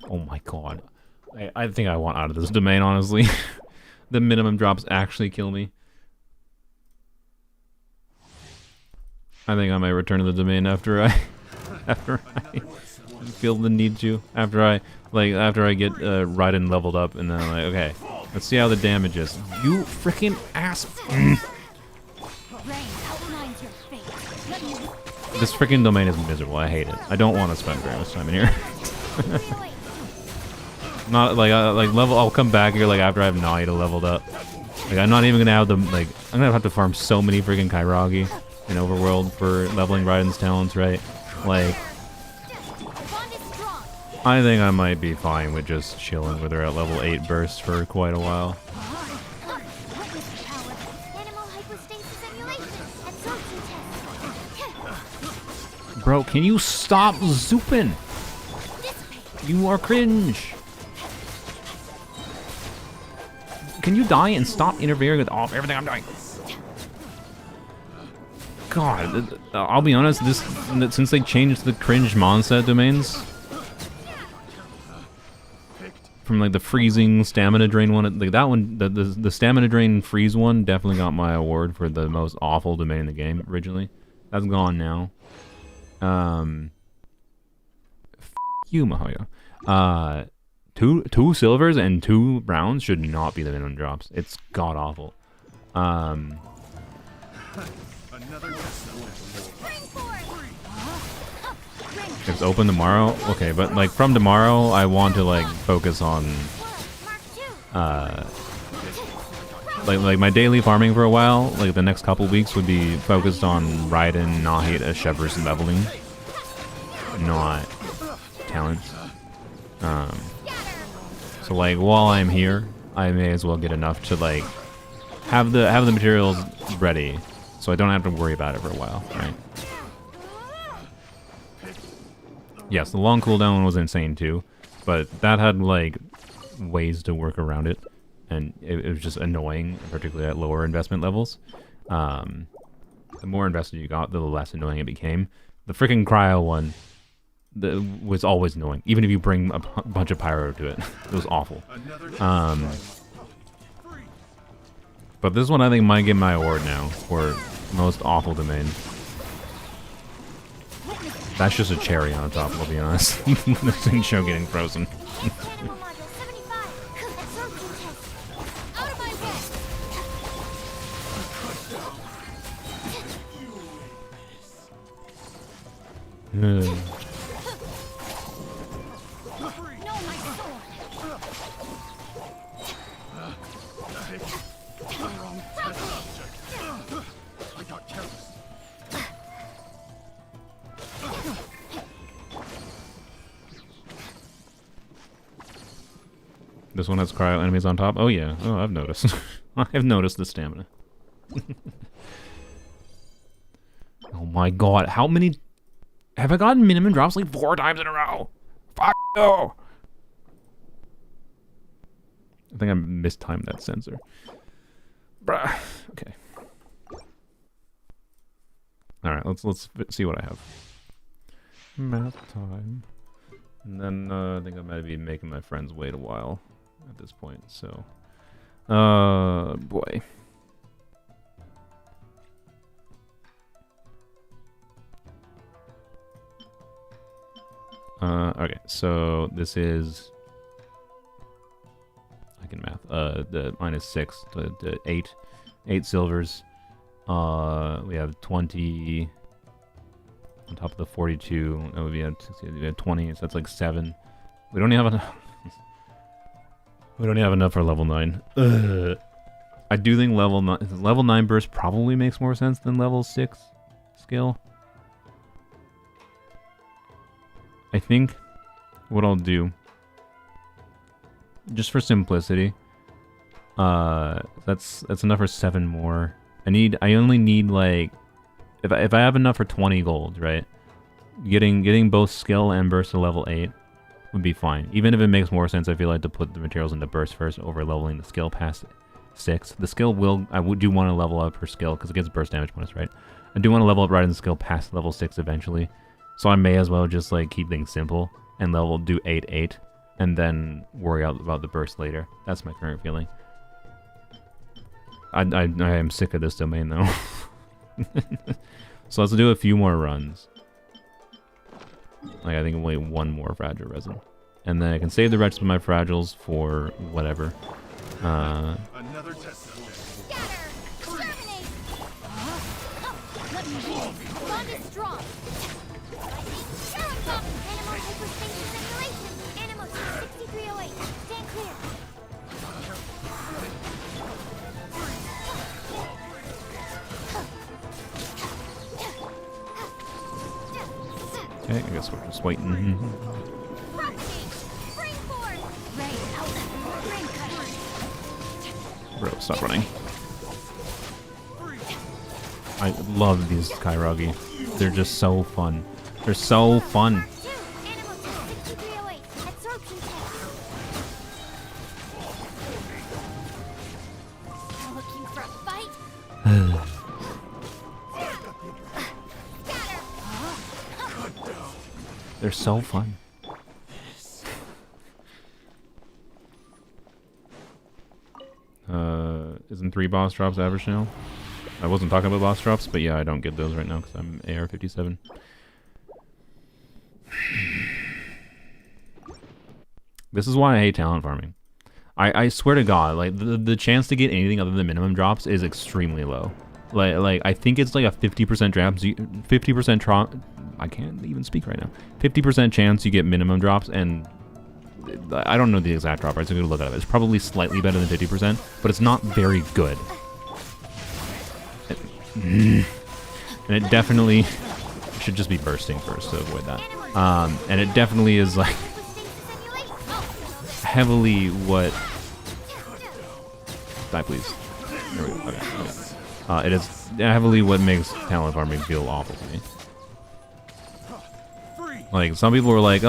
Oh my god. I think I want out of this domain, honestly. The minimum drops actually kill me. I think I might return to the domain after I feel the need to. After I get Raiden leveled up, and then I'm like, okay, let's see how the damage is. You freaking ass! This freaking domain is miserable. I hate it. I don't want to spend very much time in here. Not like level. I'll come back here like after I have Nahida leveled up. Like I'm not even gonna have the I'm gonna have to farm so many freaking Kairagi in Overworld for leveling Raiden's talents, right? Like, I think I might be fine with just chilling with her at level 8 burst for quite a while. Bro, can you stop zooping? You are cringe. Can you die and stop interfering with everything I'm doing? God, I'll be honest, since they changed the cringe Monset domains from like the freezing stamina drain one, like that one, the stamina drain freeze one definitely got my award for the most awful domain in the game originally. That's gone now. You, Mahoyo. Two silvers and 2 browns should not be the minimum drops. It's god awful. It's open tomorrow? Okay, but like from tomorrow I want to like focus on like my daily farming for a while. Like the next couple weeks would be focused on Raiden, Nahida, Shepard's leveling, not talents. So like while I'm here, I may as well get enough to like have the materials ready, so I don't have to worry about it for a while, right? Yes, the long cooldown one was insane too, but that had like ways to work around it, and it was just annoying, particularly at lower investment levels. The more invested you got, the less annoying it became. The freaking cryo one was always annoying, even if you bring a bunch of pyro to it. It was awful. But this one I think might get my award now for most awful domain. That's just a cherry on top, I'll be honest. This thing show getting frozen. I got careless. This one has cryo enemies on top. Oh yeah. Oh, I've noticed. I've noticed the stamina. Oh my god, how many have I gotten minimum drops like 4 times in a row? Fuck no. I think I mistimed that sensor. Bruh. Okay. Alright, let's see what I have. Math time. And then I think I might be making my friends wait a while at this point, so boy. Okay, so this is I can math. The minus 6 to 8 silvers. We have 20 on top of the 42. That would be at 20, so that's like 7. We don't even have enough. We don't have enough for level 9. Ugh. I do think level 9 burst probably makes more sense than level 6 skill. I think what I'll do, just for simplicity, that's enough for 7 more. I only need like, if I have enough for 20 gold, right? Getting both skill and burst to level 8 would be fine. Even if it makes more sense, I feel like, to put the materials into burst first over leveling the skill past 6. The skill do want to level up her skill because it gets burst damage bonus, right? I do want to level up right in the skill past level 6 eventually. So I may as well just like keep things simple and do 8 and then worry about the burst later. That's my current feeling. I am sick of this domain though. So let's do a few more runs. Like I think only 1 more fragile resin. And then I can save the rest of my fragiles for whatever. Another test subject. Scatter! Exterminate! Let me be. Bond is strong. Animal hyperspace simulation. Animal 6308. Stand clear. Okay, I guess we're just waiting. Propagate! Springboard! Ray out! Ring cutter! Bro, stop running. I love these Kairagi. They're just so fun. They're so fun. Animal 6308. Absorption test. Looking for a fight? They're so fun. Isn't 3 boss drops average now? I wasn't talking about boss drops, but yeah, I don't get those right now because I'm AR 57. This is why I hate talent farming. I swear to God, like the chance to get anything other than minimum drops is extremely low. Like I think it's like a 50% drops, 50% I can't even speak right now. 50% chance you get minimum drops, and I don't know the exact drop rate, so I'm gonna look at it. It's probably slightly better than 50%, but it's not very good. And it definitely should just be bursting first to avoid that. And it definitely is like heavily what. Die, please. There we go. Okay. It is heavily what makes talent farming feel awful to me. Like, some people were like,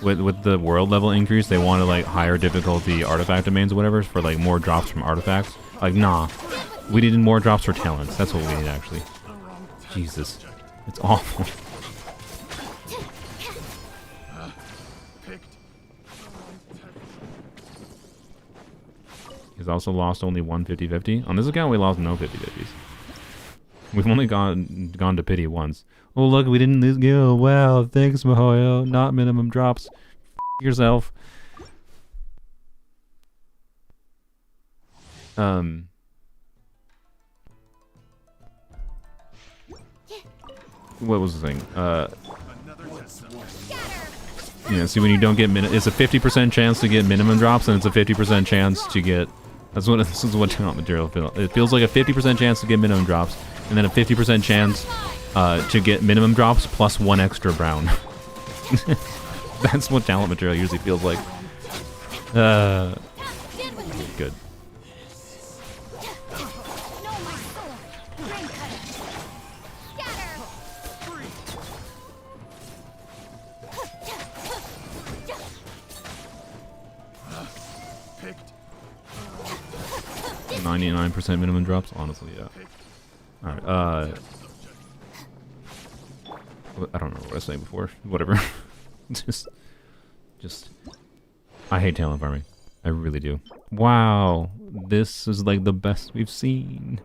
with the world level increase, they wanted, like, higher difficulty artifact domains or whatever for, like, more drops from artifacts. Like, nah. We needed more drops for talents. That's what we need, actually. Jesus. It's awful. He's also lost only one 50-50. On this account, we lost no 50-50s. We've only gone to pity once. Oh, look, we didn't lose. Oh, wow, thanks, Mahoyo. Not minimum drops. F yourself. What was the thing? Yeah, see, when you don't get it's a 50% chance to get minimum drops, and it's a 50% chance to get This is what talent material feels. It feels like a 50% chance to get minimum drops, and then a 50% chance to get minimum drops plus 1 extra brown. That's what talent material usually feels like. Good. No, my sword. Ring cutter. Scatter. Picked. 99% minimum drops, honestly, yeah. Alright, I don't know what I was saying before. Whatever. just, I hate talent farming. I really do. Wow, this is like the best we've seen.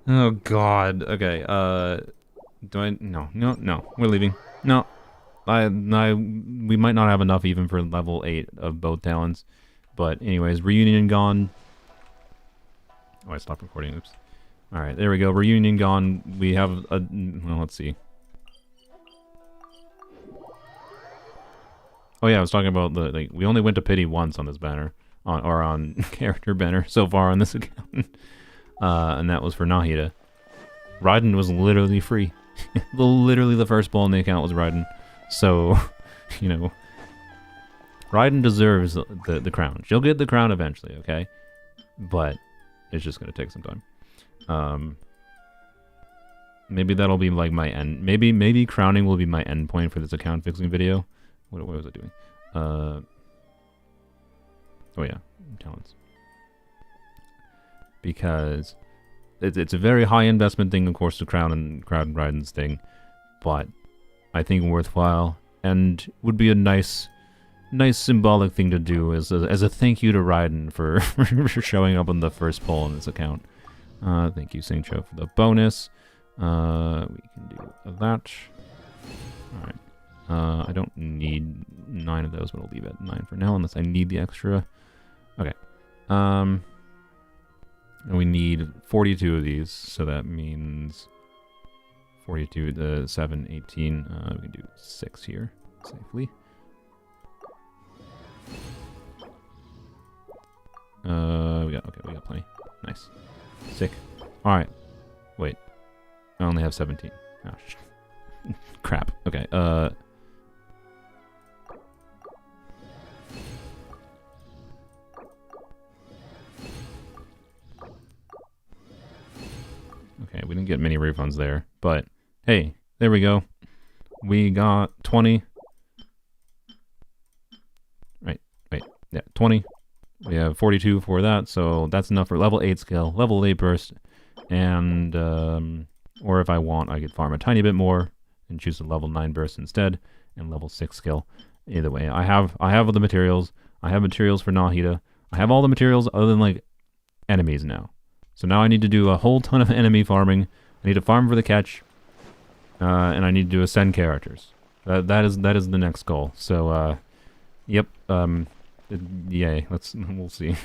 Oh god. Okay, do I? No, we're leaving. No. We might not have enough even for level 8 of both talents. But anyways, reunion gone. Oh, I stopped recording, oops. Alright, there we go, reunion gone. We have a, well, let's see. Oh yeah, I was talking about the, like, we only went to pity once on this banner. On character banner so far on this account. And that was for Nahida. Raiden was literally free. Literally the first ball in the account was Raiden. So, you know, Raiden deserves the crown. She'll get the crown eventually, okay? But it's just going to take some time. Maybe that'll be like my end. Maybe crowning will be my end point for this account fixing video. What was I doing? Oh yeah, talents. Because it's a very high investment thing, of course, to crown Raiden's thing, but I think worthwhile and would be a nice symbolic thing to do as a thank you to Raiden for showing up on the first poll on this account. Thank you, Singcho, for the bonus. We can do that. All right. I don't need 9 of those, but I'll leave it at 9 for now, unless I need the extra. Okay. And we need 42 of these, so that means 42 to 7, 18. We can do 6 here safely. We got plenty. Nice. Sick. All right. Wait. I only have 17. Oh, crap. Okay. Okay, we didn't get many refunds there, but hey, there we go. We got 20. Right, wait, yeah, 20. We have 42 for that, so that's enough for level 8 skill, level 8 burst, and, or if I want, I could farm a tiny bit more and choose a level 9 burst instead, and level 6 skill. Either way, I have all the materials. I have materials for Nahida. I have all the materials other than, like, enemies now. So now I need to do a whole ton of enemy farming. I need to farm for the catch, and I need to ascend characters. That is the next goal. So, yep. Yay. We'll see.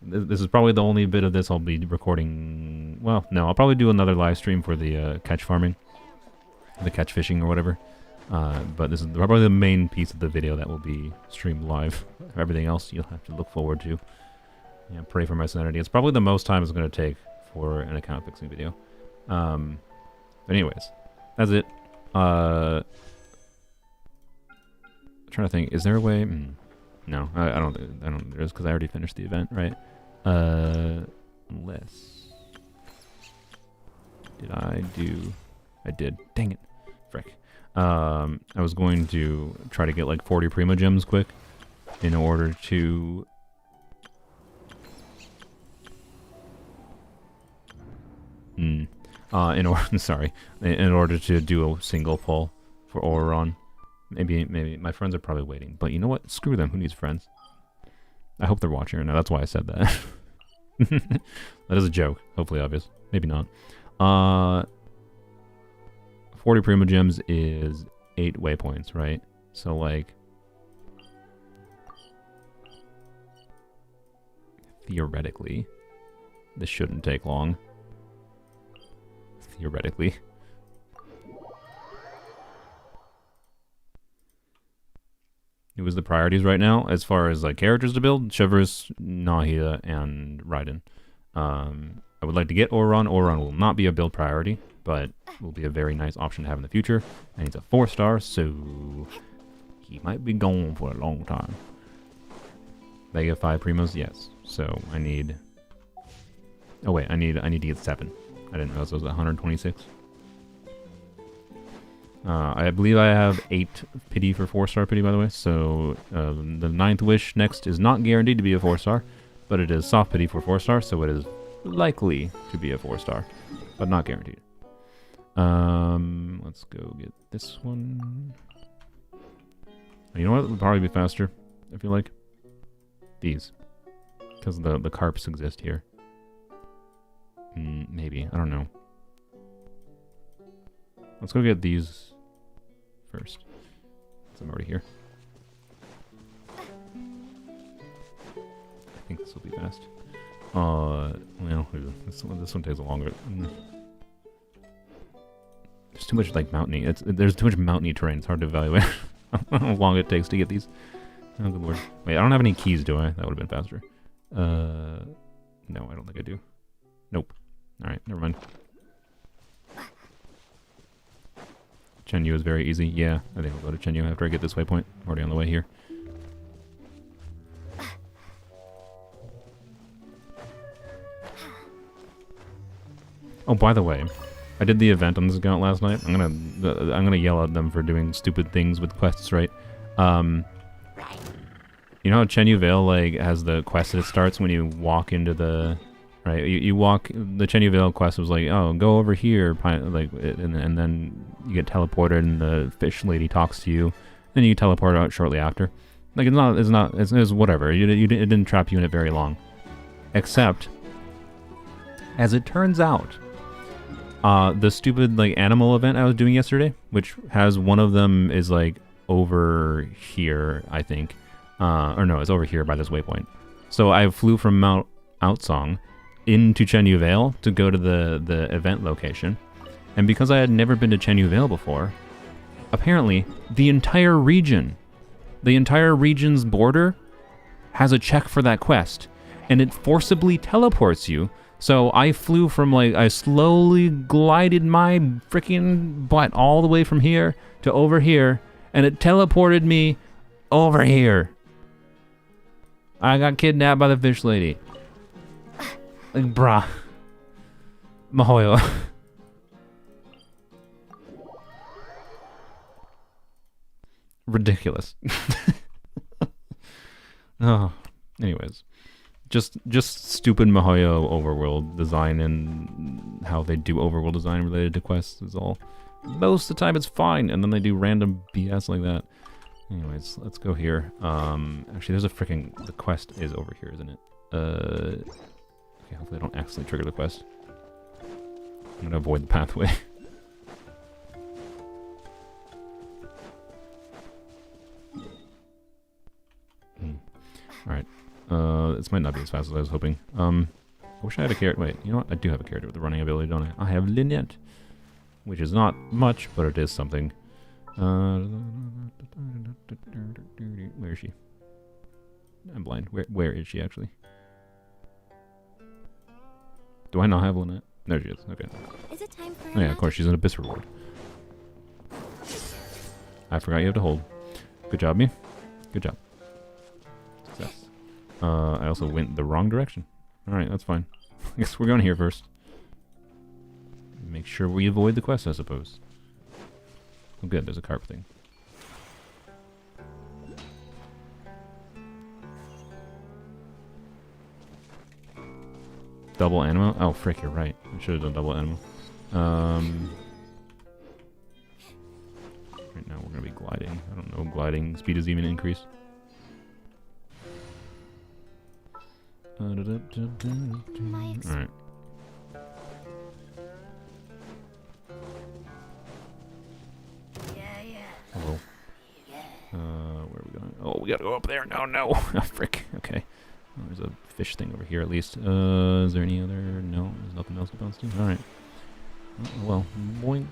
This is probably the only bit of this I'll be recording. Well, no, I'll probably do another live stream for the catch farming, the catch fishing or whatever. But this is probably the main piece of the video that will be streamed live. Everything else you'll have to look forward to. Yeah, pray for my sanity. It's probably the most time it's going to take for an account fixing video. But anyways, that's it. I'm trying to think. Is there a way? No, I don't think there is, because I already finished the event, right? Unless I did. Dang it, frick. I was going to try to get like 40 Prima Gems quick in order to. In order to do a single pull for Auron. Maybe my friends are probably waiting, but you know what? Screw them. Who needs friends? I hope they're watching right now. That's why I said that. That is a joke. Hopefully obvious. Maybe not. 40 Prima Gems is 8 waypoints, right? So like, theoretically, this shouldn't take long. Theoretically. who is the priorities right now as far as like characters to build. Chevrolet, Nahida, and Raiden. I would like to get Oron. Oron will not be a build priority, but will be a very nice option to have in the future. And he's a 4-star, so he might be gone for a long time. Vega 5 primos, yes. So I need. Oh wait, I need to get 7. I didn't realize it was 126. I believe I have 8 pity for 4-star pity, by the way. So the 9th wish next is not guaranteed to be a 4-star, but it is soft pity for 4-star, so it is likely to be a 4-star, but not guaranteed. Let's go get this one. You know what? It would probably be faster, I feel like. These. Because the carps exist here. Maybe. I don't know. Let's go get these first. Since I'm already here. I think this will be fast. Well, this one takes a longer. There's too much like mountainy. There's too much mountainy terrain. It's hard to evaluate how long it takes to get these. Oh good lord! Wait, I don't have any keys, do I? That would have been faster. No, I don't think I do. Nope. All right, never mind. Chenyu is very easy. Yeah, I think I'll go to Chenyu after I get this waypoint. I'm already on the way here. Oh, by the way, I did the event on this account last night. I'm gonna yell at them for doing stupid things with quests, right? You know how Chenyu Vale like has the quest that it starts when you walk into the right. You walk the Chenyu Vale quest was like, oh, go over here, like, and then you get teleported, and the fish lady talks to you, then you teleport out shortly after. Like it's whatever. It didn't trap you in it very long, except as it turns out. The stupid like animal event I was doing yesterday, which has one of them is like over here, I think. Or no, it's over here by this waypoint. So I flew from Mount Outsong into Chenyu Vale to go to the event location. And because I had never been to Chenyu Vale before, apparently the entire region's border has a check for that quest. And it forcibly teleports you. So I flew from like, I slowly glided my freaking butt all the way from here to over here, and it teleported me over here. I got kidnapped by the fish lady. Like, brah. Mahoyo. Ridiculous. Oh, anyways. Just stupid Mahoyo overworld design and how they do overworld design related to quests is all. Most of the time it's fine, and then they do random BS like that. Anyways, let's go here. Actually, there's a freaking... The quest is over here, isn't it? Okay, hopefully I don't accidentally trigger the quest. I'm gonna avoid the pathway. Alright. This might not be as fast as I was hoping. I wish I had a character. Wait, you know what? I do have a character with a running ability, don't I? I have Lynette, which is not much, but it is something. Where is she? I'm blind. Where is she actually? Do I not have Lynette? There she is. Okay. Is it time for Oh yeah, of course. She's an Abyss reward. I forgot you have to hold. Good job, me. Good job. Success. I also went the wrong direction. Alright, that's fine. I guess we're going here first. Make sure we avoid the quest, I suppose. Oh good, there's a carp thing. Double animal? Oh frick, you're right. I should have done double animal. Right now we're gonna be gliding. I don't know, gliding speed is even increased. Alright. Hello. Where are we going? Oh, we gotta go up there. No, no. Oh, frick. Okay. Oh, there's a fish thing over here at least. Is there any other? No, there's nothing else to bounce to. Alright. Well, boink.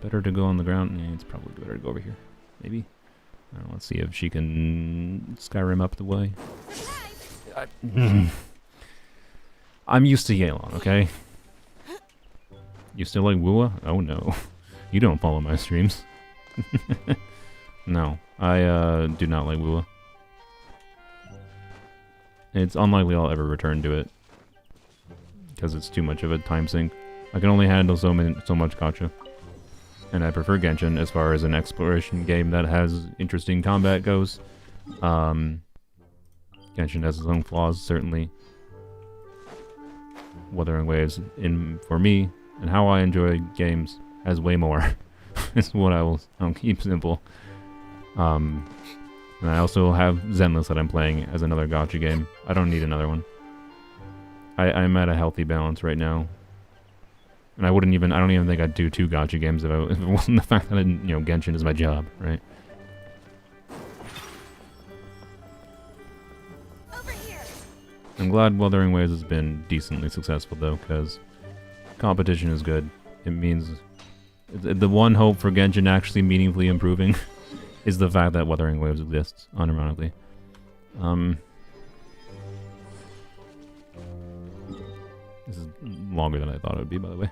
Better to go on the ground. Yeah, it's probably better to go over here. Maybe. Let's see if she can Skyrim up the way. I'm used to Yelan, okay? You still like Wua? Oh no. You don't follow my streams. No, I do not like Wua. It's unlikely I'll ever return to it. Because it's too much of a time sink. I can only handle so much gacha. And I prefer Genshin as far as an exploration game that has interesting combat goes. Genshin has its own flaws, certainly. Wuthering Waves, for me, and how I enjoy games, has way more. Is what I'll keep simple. And I also have Zenless that I'm playing as another gacha game. I don't need another one. I'm at a healthy balance right now. And I don't even think I'd do 2 gacha games if it wasn't the fact that Genshin is my job, right? Over here. I'm glad Wuthering Waves has been decently successful though, because competition is good. It means the one hope for Genshin actually meaningfully improving is the fact that Wuthering Waves exists, unironically. This is longer than I thought it would be, by the way.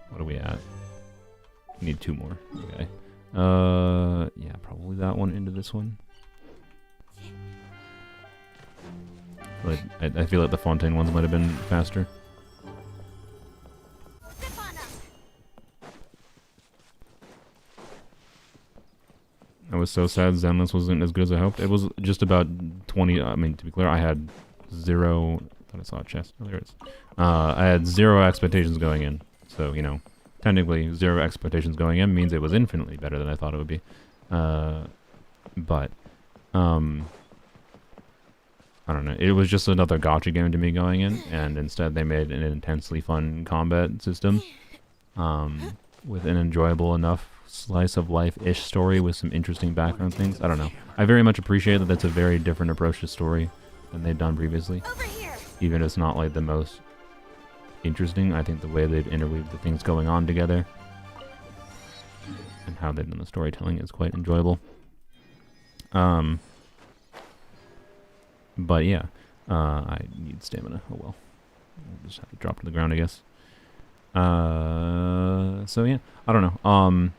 What are we at? We need 2 more. Okay. Yeah, probably that one into this one. But I feel like the Fontaine ones might have been faster. I was so sad Zenless wasn't as good as I hoped. It was just about 20. I mean, to be clear, I had 0. I thought I saw a chest. Oh, there it is. I had 0 expectations going in. So, technically 0 expectations going in means it was infinitely better than I thought it would be. But, I don't know. It was just another gacha game to me going in, and instead they made an intensely fun combat system, with an enjoyable enough slice of life-ish story with some interesting background things. I don't know. I very much appreciate that that's a very different approach to story than they've done previously. Even if it's not like the most interesting, I think the way they've interweaved the things going on together and how they've done the storytelling is quite enjoyable. But yeah, I need stamina. Oh well. I'll just have to drop to the ground, I guess. So yeah, I don't know.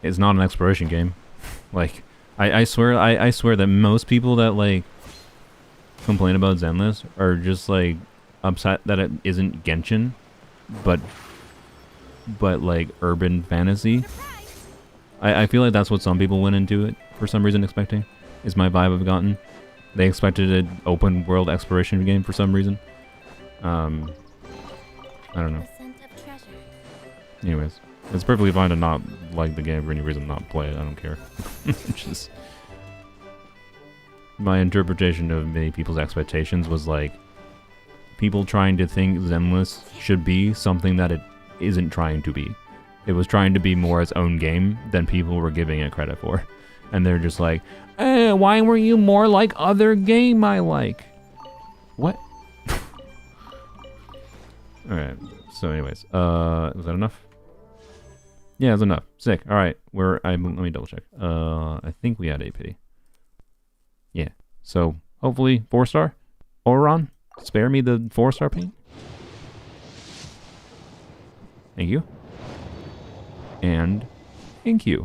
It's not an exploration game. Like, I swear that most people that like complain about Zenless are just like upset that it isn't Genshin, but like urban fantasy. I feel like that's what some people went into it for some reason expecting, is my vibe I've gotten. They expected an open world exploration game for some reason. I don't know. Anyways, it's perfectly fine to not like the game for any reason, not play it. I don't care. Just my interpretation of many people's expectations was like people trying to think Zenless should be something that it isn't trying to be. It was trying to be more its own game than people were giving it credit for. And they're just like, why were you more like other game I like? What? Alright, so anyways, was that enough? Yeah, that's enough. Sick. Alright, let me double check. I think we had 8 pity. Yeah, so hopefully 4-star. Oron, spare me the 4-star paint. Thank you. And thank you.